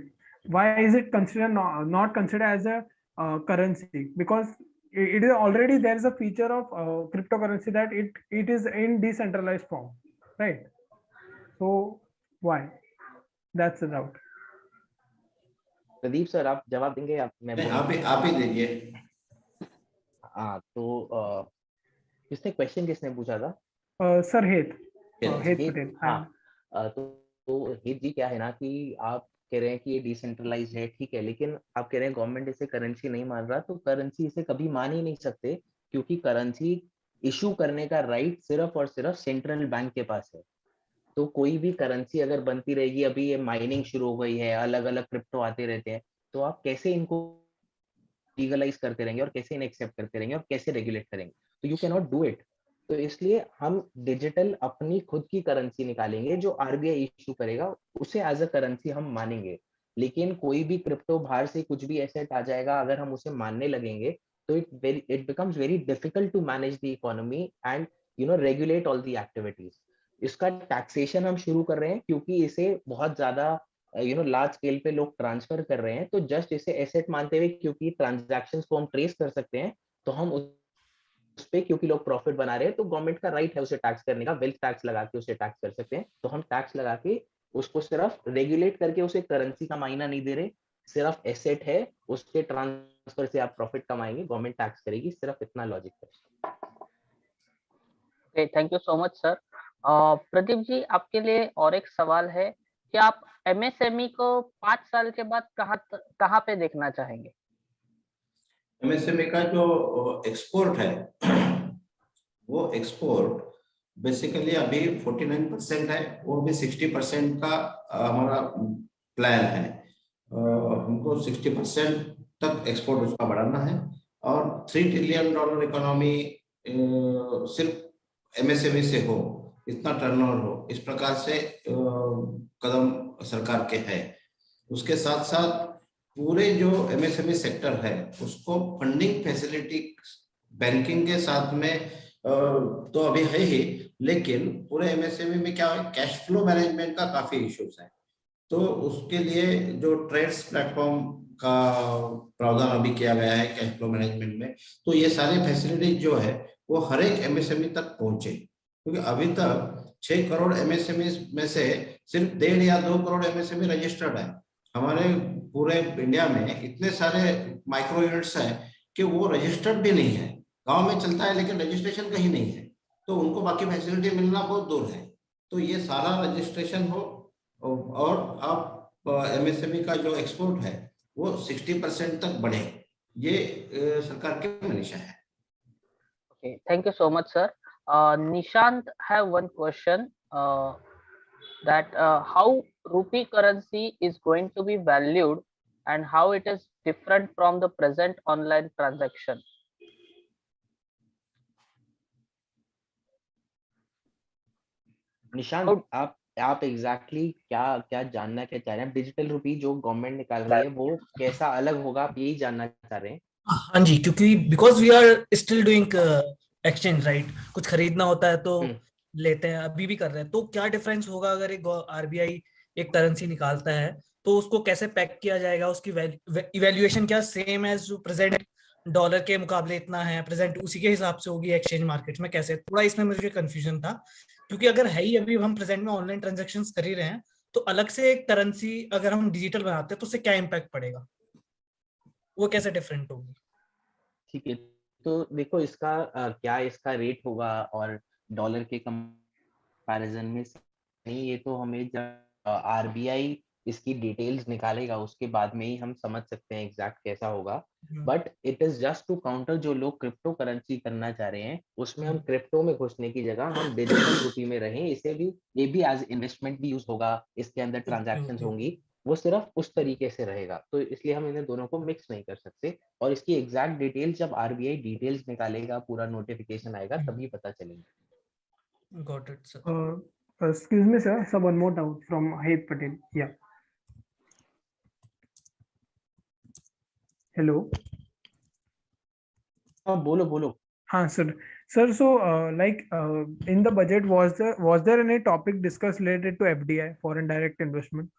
Why is it considered not considered as a currency? Because it is already, there is a feature of cryptocurrency that it is in decentralized form, right? So why? That's the doubt. Pradeep sir, आप जवाब देंगे? आप ही दीजिए। हाँ, तो किसने पूछा था? Sir, Heth हेत, Patel. हाँ। तो हेत जी, क्या है ना कि आप कह रहे हैं कि ये डिसेंट्रलाइज है, ठीक है, लेकिन आप कह रहे हैं गवर्नमेंट इसे करेंसी नहीं मान रहा, तो करेंसी इसे कभी मान ही नहीं सकते, क्योंकि करेंसी इशू करने का राइट सिर्फ और सिर्फ सेंट्रल बैंक के पास है। तो कोई भी करेंसी अगर बनती रहेगी, अभी ये माइनिंग शुरू हो गई है, अलग अलग क्रिप्टो आते रहते हैं, तो आप कैसे इनको लीगलाइज करते रहेंगे और कैसे इन्हें एक्सेप्ट करते रहेंगे और कैसे रेगुलेट करेंगे? तो you can not do it. तो इसलिए हम डिजिटल अपनी खुद की करेंसी निकालेंगे, जो आरबीआई इशू करेगा उसे एज अ करेंसी हम मानेंगे। लेकिन कोई भी क्रिप्टो बाहर से कुछ भी एसेट आ जाएगा, अगर हम उसे मानने लगेंगे तो it becomes very difficult to manage the economy and regulate all the activities. इसका टैक्सेशन हम शुरू कर रहे हैं क्योंकि इसे बहुत ज्यादा लार्ज स्केल पे लोग ट्रांसफर कर रहे हैं, तो जस्ट इसे एसेट मानते हुए, क्योंकि ट्रांजैक्शंस को हम ट्रेस कर सकते हैं, तो हम उस पे, क्योंकि लोग प्रॉफिट बना रहे हैं, तो गवर्नमेंट का राइट है उसे टैक्स करने का, वेल्थ टैक्स लगा के उसे टैक्स कर सकते हैं। तो हम टैक्स लगा के उसको सिर्फ रेगुलेट करके उसे करेंसी का मायना नहीं दे रहे, सिर्फ एसेट है, उसके ट्रांसफर से आप प्रॉफिट कमाएंगे, गवर्नमेंट टैक्स करेगी, सिर्फ इतना लॉजिक है। Okay, thank you so much sir. Pradeep ji, आपके लिए और एक सवाल है कि आप एमएसएमई को 5 साल के बाद कहाँ पे देखना चाहेंगे? एमएसएमई का जो एक्सपोर्ट है वो एक्सपोर्ट बेसिकली अभी 49% है, वो भी 60% का हमारा प्लान है। हमको 60% तक एक्सपोर्ट उसका बढ़ाना है और $3 ट्रिलियन इकोनॉमी सिर्फ एमएसएमई से हो, इतना टर्नओवर हो, इस प्रकार से कदम सरकार के है। उसके साथ साथ पूरे जो एमएसएमई सेक्टर है उसको फंडिंग फैसिलिटी बैंकिंग के साथ में तो अभी है ही, लेकिन पूरे एमएसएमई में क्या है, कैश फ्लो मैनेजमेंट का काफी इश्यूज है। तो उसके लिए जो ट्रेड्स प्लेटफॉर्म का प्रावधान अभी किया गया है कैश फ्लो मैनेजमेंट में, तो ये सारी फैसिलिटीज जो है वो हर एक एमएसएमई तक पहुंचे, क्योंकि अभी तक 6 करोड़ एमएसएमई में से सिर्फ 1.5 या 2 करोड़ एमएसएमई रजिस्टर्ड है। हमारे पूरे इंडिया में इतने सारे माइक्रो यूनिट्स हैं कि वो रजिस्टर्ड भी नहीं है, गांव में चलता है लेकिन रजिस्ट्रेशन कहीं नहीं है, तो उनको बाकी फैसिलिटी मिलना बहुत दूर है। तो ये सारा रजिस्ट्रेशन हो और आप एमएसएमई का जो एक्सपोर्ट है वो 60% तक बढ़े, ये सरकार के मनीषा है। Okay, thank you so much, sir. Nishant have one question, that how rupee currency is going to be valued and how it is different from the present online transaction. Nishant, आप एग्जैक्टली क्या क्या जानना क्या चाह रहे हैं? डिजिटल रुपी जो government निकाल रही है वो कैसा अलग होगा, आप यही जानना चाह रहे हैं? हाँ जी, क्योंकि because we are still doing exchange, right? कुछ खरीदना होता है तो लेते हैं, अभी भी कर रहे हैं, तो क्या डिफरेंस होगा अगर एक आरबीआई एक करेंसी निकालता है तो उसको कैसे पैक किया जाएगा, उसकी इवैल्यूएशन क्या सेम एज जो प्रेजेंट डॉलर के मुकाबले इतना है प्रेजेंट, उसी के हिसाब से होगी एक्सचेंज मार्केट में? कैसे, थोड़ा इसमें मुझे कंफ्यूजन था, क्योंकि अगर है ही अभी हम प्रेजेंट में ऑनलाइन ट्रांजेक्शन कर ही रहे हैं, तो अलग से एक करेंसी अगर हम डिजिटल बनाते हैं तो उससे क्या इम्पैक्ट पड़ेगा, वो कैसे डिफरेंट होगी? ठीक है, तो देखो इसका क्या इसका रेट होगा और डॉलर के कंपैरिजन में नहीं, ये तो हमें जब आरबीआई इसकी डिटेल्स निकालेगा उसके बाद में ही हम समझ सकते हैं एग्जैक्ट कैसा होगा। But it is just to counter जो लोग क्रिप्टो करेंसी करना चाह रहे हैं, उसमें हम क्रिप्टो में घुसने की जगह हम डिजिटल रुपी में रहें, इसे भी ये भी एज इन्वेस्टमेंट भी यूज होगा, इसके अंदर ट्रांजैक्शंस होंगी, वो सिर्फ उस तरीके से रहेगा, तो इसलिए हम इन्हें दोनों को मिक्स नहीं कर सकते। और इसकी एग्जैक्ट डिटेल्स जब आरबीआई डिटेल्स निकालेगा, पूरा नोटिफिकेशन आएगा, तभी पता चलेंगे। Got it sir. Excuse me, sir. So one more doubt from Ahit Patel. Yeah. Hello. हाँ, बोलो बोलो। हाँ sir. Sir, so in the budget, was there any topic discussed related to FDI, foreign direct investment?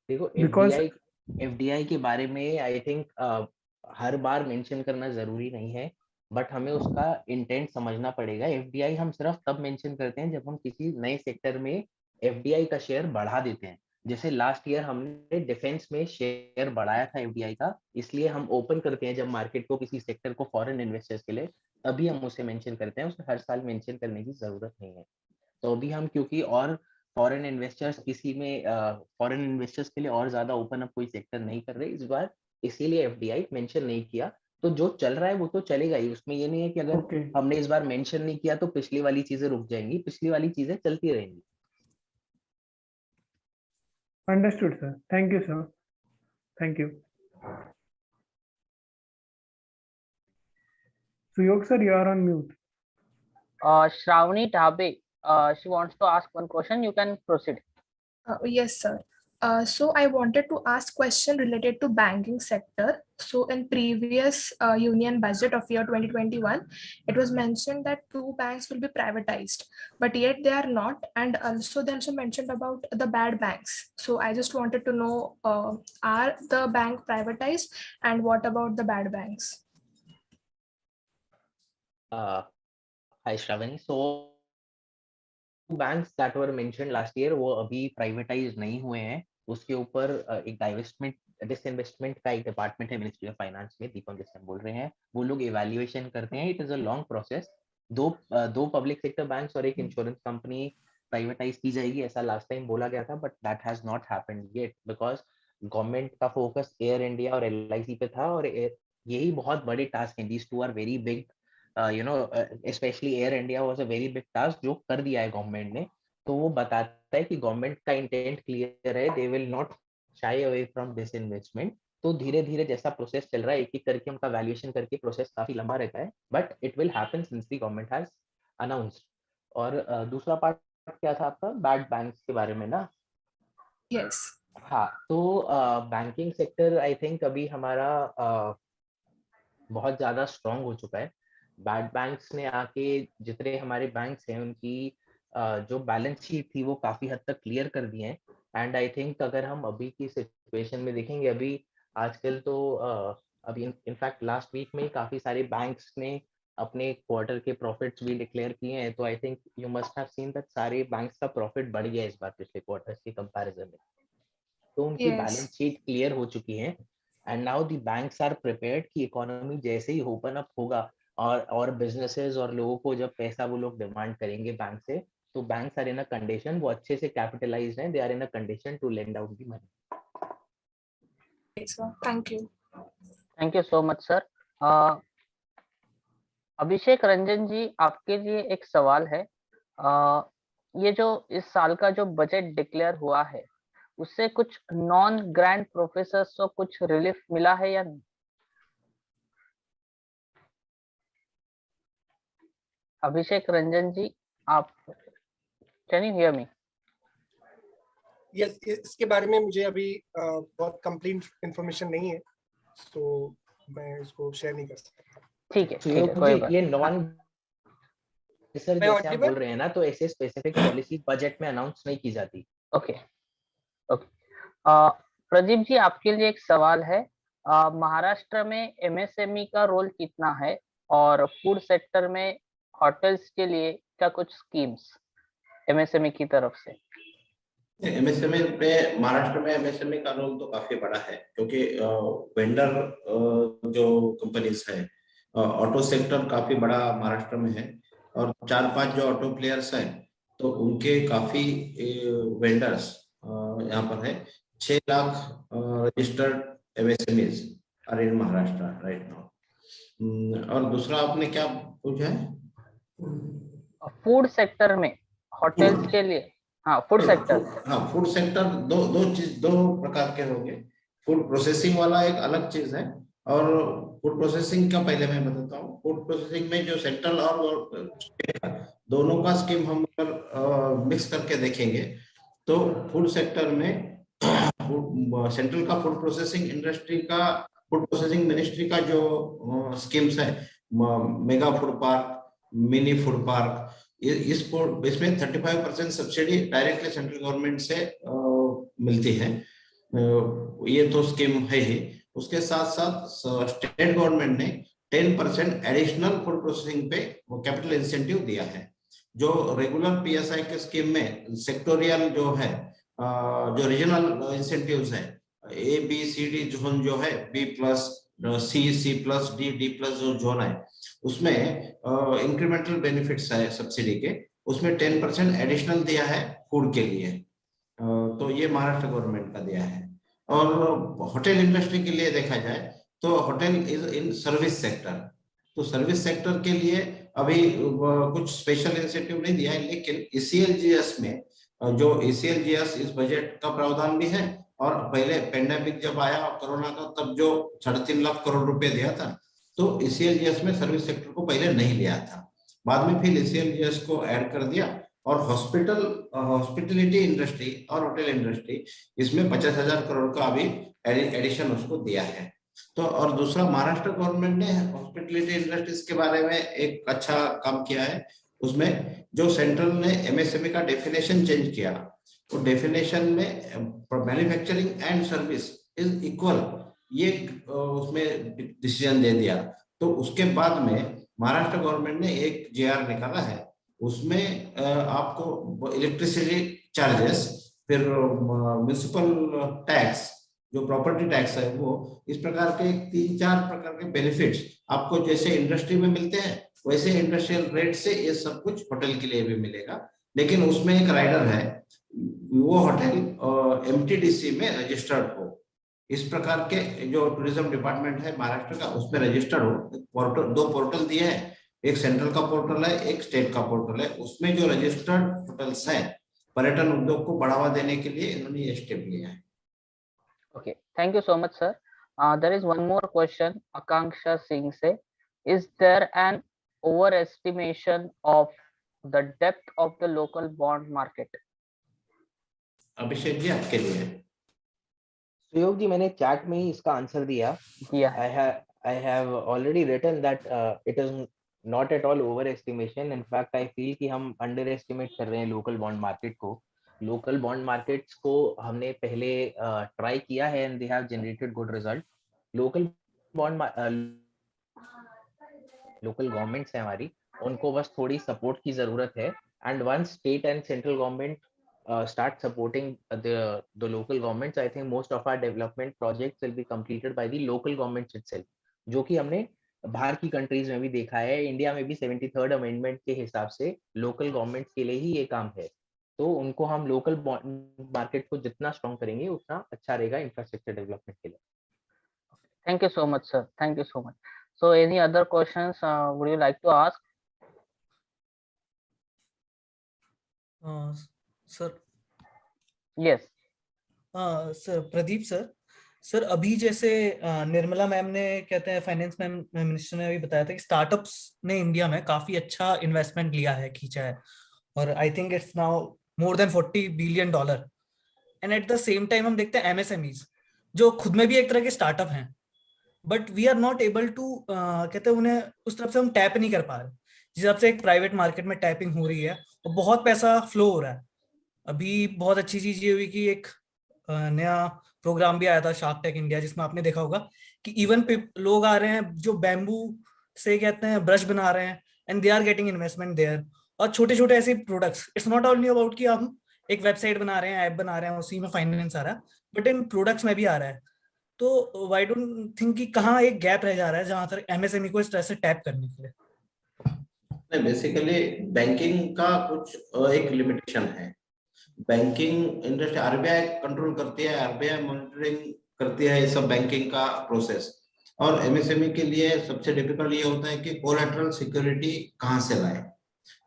देखो Because FDI के बारे में I think her bar mention करना जरूरी नहीं है, बट हमें उसका इंटेंट समझना पड़ेगा। एफडीआई हम सिर्फ तब मेंशन करते हैं जब हम किसी नए सेक्टर में एफडीआई का शेयर बढ़ा देते हैं। जैसे लास्ट ईयर हमने डिफेंस में शेयर बढ़ाया था एफडीआई का, इसलिए हम ओपन करते हैं जब मार्केट को किसी सेक्टर को फॉरेन इन्वेस्टर्स के लिए, तभी हम उसे मेंशन करते हैं, उसे हर साल मेंशन करने की जरूरत नहीं है। तो अभी हम क्योंकि और फॉरेन इन्वेस्टर्स फॉरेन इन्वेस्टर्स के लिए और ज्यादा ओपन अप कोई सेक्टर नहीं कर रहे इस बार, इसीलिए एफडीआई मेंशन नहीं किया। तो जो चल रहा है वो तो चलेगा ही, उसमें ये नहीं है कि अगर okay. हमने इस बार मेंशन नहीं किया तो पिछली वाली चीजें रुक जाएंगी, पिछली वाली चीजें चलती रहेंगी। Understood, sir. Thank you, sir. Thank you. Suyog sir, you are on mute. Shravani Dhabe, she wants to ask one question. You can proceed. Yes, sir. So I wanted to ask question related to banking sector. So in previous union budget of year 2021, it was mentioned that 2 banks will be privatized, but yet they are not. And also they also mentioned about the bad banks. So I just wanted to know, are the bank privatized, and what about the bad banks? Hi Shravani. So banks that were mentioned last year वो अभी privatise नहीं हुए हैं. उसके ऊपर एक divestment disinvestment का एक डिपार्टमेंट है मिनिस्ट्री ऑफ फाइनेंस में, दीपक जिससे हम बोल रहे हैं, वो लोग इवैल्यूएशन करते हैं. It is a long process. दो पब्लिक सेक्टर बैंक्स और एक इंश्योरेंस कंपनी प्राइवेटाइज की जाएगी ऐसा लास्ट टाइम बोला गया था, but that has not happened yet because government का फोकस एयर इंडिया और LIC पे था, और यही बहुत बड़े टास्क हैं. These two are very big, specially Air India was a very big task जो कर दिया है गवर्नमेंट ने. तो वो बताता है कि गवर्नमेंट का इंटेंट क्लियर है, they will not shy away from this investment. तो धीरे धीरे जैसा प्रोसेस चल रहा है, एक एक करके उनका वैल्यूएशन करके प्रोसेस काफी लंबा रहता है, but it will happen since the government has announced. और दूसरा पार्ट क्या था आपका, बैड बैंक्स के बारे में ना? Yes. हाँ, तो बैंकिंग सेक्टर आई थिंक अभी हमारा बहुत ज्यादा स्ट्रांग हो चुका है. बैड बैंक्स ने आके जितने हमारे बैंक्स हैं उनकी जो बैलेंस शीट थी वो काफी हद तक क्लियर कर दिए हैं. एंड आई थिंक अगर हम अभी की सिचुएशन में देखेंगे, अभी आजकल तो अभी इनफैक्ट लास्ट वीक में काफी सारे बैंक्स ने अपने क्वार्टर के प्रॉफिट्स भी डिक्लेयर किए हैं. तो I think you must have seen that सारे बैंक्स का प्रॉफिट बढ़ गया इस बार पिछले क्वार्टर्स के कंपैरिजन में. तो उनकी Yes. बैलेंस शीट क्लियर हो चुकी है. And now the banks are prepared कि इकोनॉमी जैसे ही ओपन अप होगा और बिजनेसेस और लोगों को जब पैसा वो लोग डिमांड करेंगे बैंक से, तो banks are in a condition, वो अच्छे से कैपिटलाइज्ड हैं, they are in a condition to lend out the money. Yes, sir. Thank you. Thank you so much sir. Abhishek Ranjan ji, आपके लिए एक सवाल है. ये जो इस साल का जो बजट डिक्लेयर हुआ है, उससे कुछ नॉन ग्रैंड प्रोफेसर्स को कुछ रिलीफ मिला है या नहीं? अभिषेक रंजन जी, आप can you hear me? Yes, इसके बारे में मुझे अभी बहुत कंप्लीट इंफॉर्मेशन नहीं है, तो मैं इसको शेयर नहीं कर सकता. ठीक है, कोई बात. ये नॉन सर मैं जैसे आप audible? बोल रहे हैं ना, तो ऐसे स्पेसिफिक पॉलिसी बजट में अनाउंस नहीं की जाती. ओके. प्रदीप जी, आपके लिए एक सवाल है. महाराष्ट्र में MSME का रोल कितना है, और फूड सेक्टर में होटल्स के लिए क्या कुछ स्कीम्स MSME की तरफ से? MSME पे महाराष्ट्र में MSME का रोल तो काफी बड़ा है, क्योंकि वेंडर जो कंपनीज है, ऑटो सेक्टर काफी बड़ा महाराष्ट्र में है, और 4-5 जो ऑटो प्लेयर्स हैं तो उनके काफी वेंडर्स यहाँ पर है. 6 lakh registered MSMEs are in Maharashtra right now. और दूसरा आपने क्या पूछा है? फूड सेक्टर में होटल्स के लिए. हाँ, फूड सेक्टर. हाँ, फूड सेक्टर दो प्रकार के होंगे. फूड प्रोसेसिंग वाला एक अलग चीज है, और फूड प्रोसेसिंग का पहले मैं बताता हूँ. फूड प्रोसेसिंग में जो सेंट्रल और दोनों का स्कीम हम मिक्स करके देखेंगे, तो फूड सेक्टर में सेंट्रल का फूड प्रोसेसिंग इंडस्ट्री का, फूड प्रोसेसिंग मिनिस्ट्री का जो स्कीम्स है, mega food park, mini food park, इसमें 35% सब्सिडी डायरेक्टली सेंट्रल गवर्नमेंट से मिलती है. ये तो स्कीम है ही. उसके साथ साथ स्टेट गवर्नमेंट ने 10% एडिशनल फूड प्रोसेसिंग पे कैपिटल इंसेंटिव दिया है. जो रेगुलर PSI के स्कीम में सेक्टोरियल जो है, जो रीजनल इंसेंटिव्स है, ABCD जोन जो है, B+, C+, D+ जो जोन है, उसमें इंक्रीमेंटल बेनिफिट्स है सब्सिडी के, उसमें 10% एडिशनल दिया है फूड के लिए. तो ये महाराष्ट्र गवर्नमेंट का दिया है. और होटल इंडस्ट्री के लिए देखा जाए तो hotel is in service sector, तो सर्विस सेक्टर के लिए अभी कुछ स्पेशल इंसेंटिव नहीं दिया है, लेकिन ECLGS में जो ECLGS इस बजट का प्रावधान भी है, और पहले पेंडेमिक जब आया कोरोना का, तब जो 3.5 लाख करोड़ रुपए दिया था, तो ECLGS में सर्विस सेक्टर को पहले नहीं लिया था. बाद में फिर ECLGS को ऐड कर दिया, और हॉस्पिटलिटी इंडस्ट्री और होटल इंडस्ट्री, इसमें 50,000 करोड़ का अभी एडिशन उसको दिया है। तो और दूसरा, महाराष्ट्र गवर्नमेंट ने हॉस्पिटलिटी इंडस्ट्रीज के बारे में एक अच्छा काम किया है। उसमें जो सेंट्रल ने एमएसएमई का डेफिनेशन चेंज किया, तो डेफिनेशन में manufacturing and service is equal, ये उसमें डिसीजन दे दिया। तो उसके बाद में महाराष्ट्र गवर्नमेंट ने एक जेआर निकाला है, उसमें आपको इलेक्ट्रिसिटी चार्जेस, फिर म्युनिसिपल टैक्स, जो प्रॉपर्टी टैक्स है, वो इस प्रकार के 3-4 प्रकार के बेनिफिट्स आपको जैसे इंडस्ट्री में मिलते हैं, वैसे इंडस्ट्रियल रेट से ये सब कुछ होटल के लिए भी मिलेगा। लेकिन उसमें एक राइडर है, वो होटल एमटीडीसी में रजिस्टर्ड हो। इस प्रकार के जो टूरिज्म डिपार्टमेंट है महाराष्ट्र का, उसमें रजिस्टर्ड हो। पोर्टल, 2 पोर्टल दिए हैं, एक सेंट्रल का पोर्टल है, एक स्टेट का पोर्टल है। उसमें जो रजिस्टर्ड होटल्स हैं, पर्यटन उद्योग को बढ़ावा देने के लिए इन्होंने ये स्टेप लिया है। Okay, thank you so much, sir. There is one more question. Akanksha Singh say, is there an overestimation of the depth of the local bond market? Abhishek ji, आपके लिए है। सुयोग जी, मैंने चैट में ही इसका आंसर दिया। Yeah. I have already written that it is not at all overestimation. In fact, I feel कि हम underestimate कर रहे हैं local bond market को। Local bond markets को हमने पहले try किया है and they have generated good result. Local bond local governments है हमारी, उनको बस थोड़ी support की जरूरत है। And once state and central government start supporting the local governments, I think most of our development projects will be completed by the local governments itself, जो कि हमने बाहर की कंट्रीज में भी देखा है। इंडिया में भी 73rd अमेंडमेंट के हिसाब से लोकल गवर्नमेंट्स के लिए ही ये काम है। तो उनको हम लोकल मार्केट को जितना स्ट्रॉन्ग करेंगे उतना अच्छा रहेगा इंफ्रास्ट्रक्चर डेवलपमेंट के लिए। Thank you so much, sir. Thank you so much. So, any other questions would you like to ask? Sir Yes. Sir Pradeep sir अभी जैसे निर्मला मैम ने, कहते हैं फाइनेंस मैम मिनिस्टर ने अभी बताया था कि स्टार्टअप्स ने इंडिया में काफी अच्छा इन्वेस्टमेंट लिया है, खींचा है, और I think it's now more than $40 billion. And at the same time हम देखते हैं एमएसएमईज जो खुद में भी एक तरह के स्टार्टअप हैं, but we are not able to, कहते हैं उन्हें उस तरफ से हम टैप नहीं कर पा रहे, जिस हिसाब से एक प्राइवेट मार्केट में टैपिंग हो रही है और बहुत पैसा फ्लो हो रहा है। अभी बहुत अच्छी चीज ये हुई कि एक नया प्रोग्राम भी आया था, शार्क टैंक इंडिया, जिसमें आपने देखा होगा कि इवन लोग आ रहे हैं जो बैम्बू से, कहते हैं, ब्रश बना रहे हैं, and they are getting investment there. और छोटे छोटे ऐसे products, it's not only about कि हम एक वेबसाइट बना रहे हैं, ऐप बना रहे हैं, उसी में फाइनेंस आ रहा है, बट इन प्रोडक्ट्स में भी आ रहा है। तो व्हाई डोंट थिंक कि कहाँ एक गैप रह जा रहा है जहां तक एमएसएमई को इस तरह से टैप करने के लिए? बेसिकली बैंकिंग का कुछ एक लिमिटेशन है। बैंकिंग इंडस्ट्री आरबीआई कंट्रोल करती है, आरबीआई मॉनिटरिंग करती है ये सब बैंकिंग का प्रोसेस। और एमएसएमई के लिए सबसे डिफिकल्ट ये होता है कि कोलैटरल सिक्योरिटी कहाँ से लाए।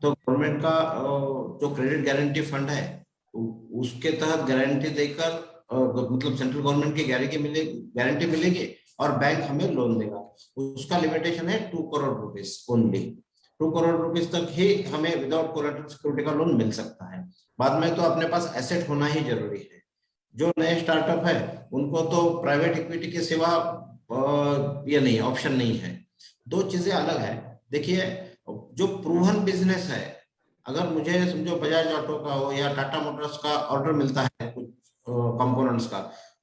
तो गवर्नमेंट का जो क्रेडिट गारंटी फंड है, उसके तहत गारंटी देकर, मतलब सेंट्रल गवर्नमेंट की गारंटी मिलेगी और बैंक हमें लोन देगा। उसका लिमिटेशन है 2 crore rupees only. 2 crore rupees तक ही हमें विदाउट कोलैटरल सिक्योरिटी का लोन मिल सकता है। बाद में तो अपने पास एसेट होना ही जरूरी है। जो नए स्टार्टअप है उनको तो प्राइवेट इक्विटी के सिवा ये नहीं, ऑप्शन नहीं है। 2 चीजें अलग है। देखिए, जो प्रूवन बिजनेस है, अगर मुझे समझो बजाज ऑटो का हो या टाटा मोटर्स का ऑर्डर मिलता है कुछ कंपोनेंट्स का,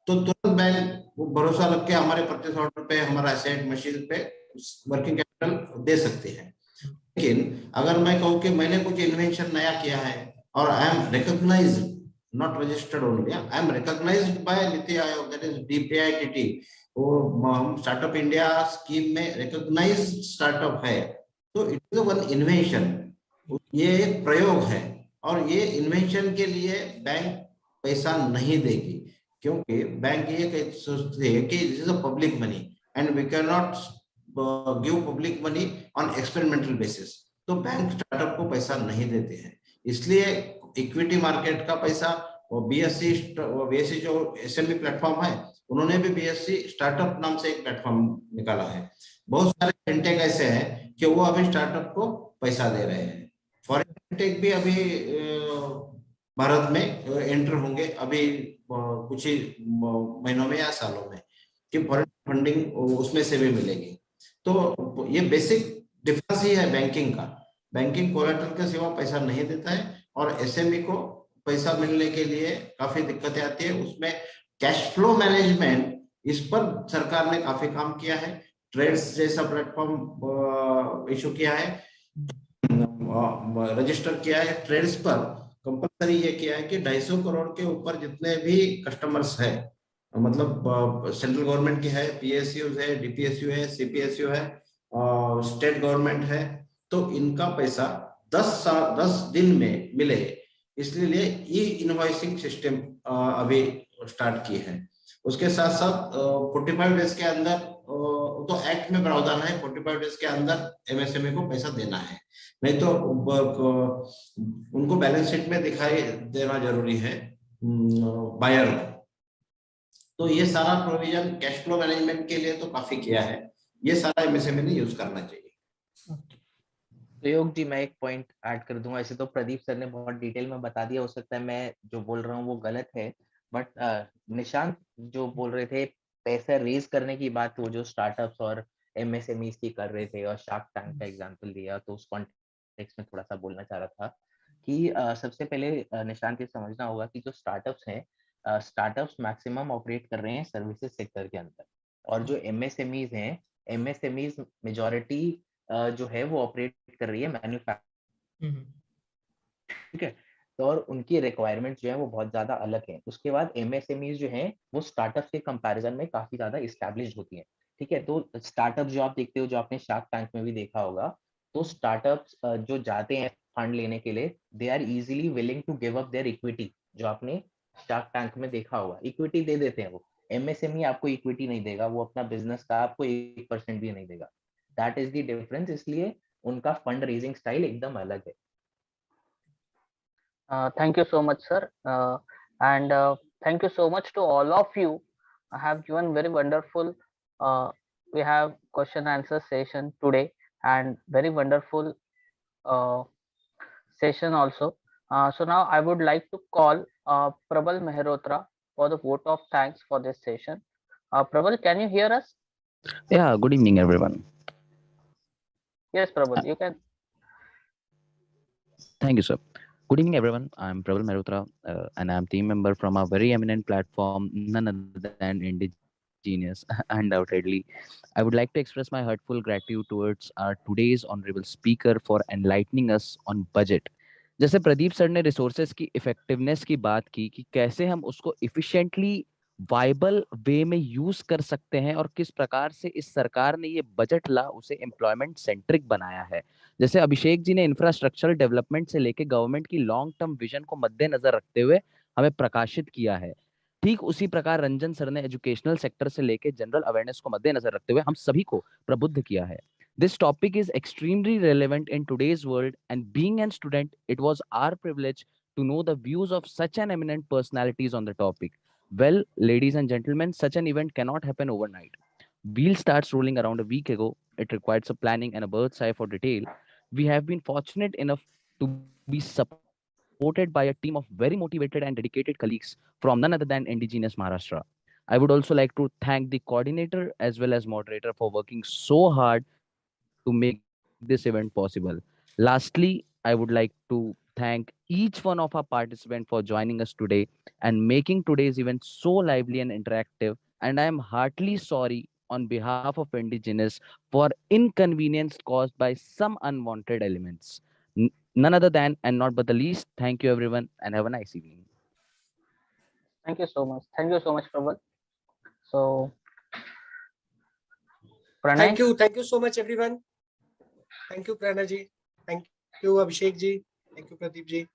तो तुरंत बैंक भरोसा रख के हमारे परचेस ऑर्डर पे, हमारा एसेट मशीन पे वर्किंग कैपिटल दे सकते हैं। लेकिन अगर मैं कहूँ कि मैंने कुछ इन्वेंशन नया किया है और I am recognised, not registered only, I am recognised by Niti Aayog, that is DPIIT, वो हम स्टार्टअप इंडिया स्कीम में रिकॉग्नाइज्ड स्टार्टअप है, तो इट इज वन इन्वेंशन, ये एक प्रयोग है। और ये इन्वेंशन के लिए बैंक पैसा नहीं देगी, क्योंकि बैंक ये सोचती है कि this is a public money and we can not give public money on experimental basis. तो बैंक स्टार्टअप को पैसा नहीं देते हैं। इसलिए इक्विटी मार्केट का पैसा, वो बीएससी जो एसएमई प्लेटफॉर्म है, उन्होंने भी बीएससी स्टार्टअप नाम से एक प्लेटफॉर्म निकाला है। बहुत सारे फिनटेक ऐसे हैं कि वो अभी स्टार्टअप को पैसा दे रहे हैं। फॉरेन टेक भी अभी भारत में एंटर होंगे अभी कुछ ही महीनों में या सालों में, कि फॉरेन फंडिंग उसमें से भी मिलेगी। तो ये बेसिक डिफरेंस ही है बैंकिंग का। बैंकिंग कोलेटरल के सिवा पैसा नहीं देता है, और एसएमई को पैसा मिलने के लिए काफी दिक्कतें आती है। उसमें कैश फ्लो मैनेजमेंट, इस पर सरकार ने काफी काम किया है। ट्रेड्स जैसा प्लेटफॉर्म इशू किया है, रजिस्टर किया है ट्रेड्स पर। कंपलसरी ये किया है कि 250 करोड़ के ऊपर जितने भी कस्टमर्स है, मतलब सेंट्रल गवर्नमेंट की है, पीएसयू है, डीपीएसयू है, सीपीएसयू है, स्टेट गवर्नमेंट है, तो इनका पैसा 10 दिन में मिले, इसलिए ई इनवॉइसिंग सिस्टम अभी स्टार्ट की है। उसके साथ साथ 45 डेज के अंदर, तो एक्ट में प्रावधान है 45 डेज के अंदर एमएसएमई को पैसा देना है, नहीं तो उनको बैलेंस शीट में दिखाई देना जरूरी है बायर को। तो ये सारा प्रोविजन कैश फ्लो मैनेजमेंट के लिए तो काफी किया है, ये सारा एमएसएमई ने यूज करना चाहिए। तो योग जी, मैं एक पॉइंट ऐड कर दूंगा। ऐसे तो प्रदीप सर ने बहुत डिटेल में बता दिया, हो सकता है मैं जो बोल रहा हूँ वो गलत है, बट निशांत जो बोल रहे थे पैसा रेज करने की बात, वो जो स्टार्टअप्स और एमएसएमईज की कर रहे थे और शार्क टैंक का एग्जांपल दिया, तो उस कॉन्टेक्स्ट में थोड़ा सा बोलना चाह रहा था कि सबसे पहले निशांत ये समझना होगा कि जो स्टार्टअप्स हैं, स्टार्टअप्स मैक्सिमम ऑपरेट कर रहे हैं सर्विसेज सेक्टर के अंदर, और जो एमएसएमईज हैं, एमएसएमईज मेजॉरिटी जो है वो ऑपरेट कर रही है मैन्युफैक्चरिंग, ठीक है। तो और उनकी रिक्वायरमेंट जो है वो बहुत ज्यादा अलग है। उसके बाद एमएसएमईज जो हैं वो स्टार्टअप्स के कंपैरिजन में काफी ज्यादा एस्टैब्लिश्ड होती हैं, ठीक है। तो स्टार्टअप जो आप देखते हो, जो आपने शार्क टैंक में भी देखा होगा, तो स्टार्टअप्स जो जाते हैं फंड लेने के लिए, they are easily willing to give up their equity. जो आपने शार्क टैंक में देखा होगा, इक्विटी दे देते हैं वो। एमएसएमई आपको इक्विटी नहीं देगा, वो अपना बिजनेस का आपको 1% भी नहीं देगा। दैट इज द डिफरेंस, इसलिए उनका फंड रेजिंग स्टाइल एकदम अलग है। Thank you so much, sir. And thank you so much to all of you. I have given very wonderful. We have question answer session today, and very wonderful session also. So now I would like to call Prabal Mehrotra for the vote of thanks for this session. Prabal, can you hear us? Yeah, good evening, everyone. Yes, Prabal, you can. Thank you, sir. Good evening, everyone. I'm Prabal Mehrotra, and I'm team member from a very eminent platform, none other than Indigenous. Undoubtedly, I would like to express my heartful gratitude towards our today's honorable speaker for enlightening us on budget. जैसे Pradeep sir ने resources की effectiveness की बात की कि कैसे हम उसको इफिशिएंटली वाइबल वे में यूज कर सकते हैं, और किस प्रकार से इस सरकार ने ये बजट ला उसे एम्प्लॉयमेंट सेंट्रिक बनाया है। जैसे अभिषेक जी ने इंफ्रास्ट्रक्चरल डेवलपमेंट से लेके गवर्नमेंट की लॉन्ग टर्म विजन को मद्देनजर रखते हुए हमें प्रकाशित किया है, ठीक उसी प्रकार रंजन सर ने एजुकेशनल सेक्टर से लेके जनरल अवेयरनेस को मद्देनजर रखते हुए हम सभी को प्रबुद्ध किया है। This topic is extremely relevant in today's world, and being a student, it was our privilege to know the views of such an eminent personalities on the topic. Well, ladies and gentlemen, such an event cannot happen overnight. Wheel starts rolling around a week ago. It required some planning and a bird's eye for detail. We have been fortunate enough to be supported by a team of very motivated and dedicated colleagues from none other than indigenous Maharashtra. I would also like to thank the coordinator as well as moderator for working so hard to make this event possible. Lastly, I would like to thank each one of our participants for joining us today and making today's event so lively and interactive. And I am heartily sorry on behalf of Indigenous for inconvenience caused by some unwanted elements. None other than and not but the least, thank you everyone and have a nice evening. Thank you so much. Thank you so much, Prabal. So, Pranay. Thank you so much, everyone. Thank you, Pranav ji. Thank you, Abhishek ji. Thank you, Pradeep ji.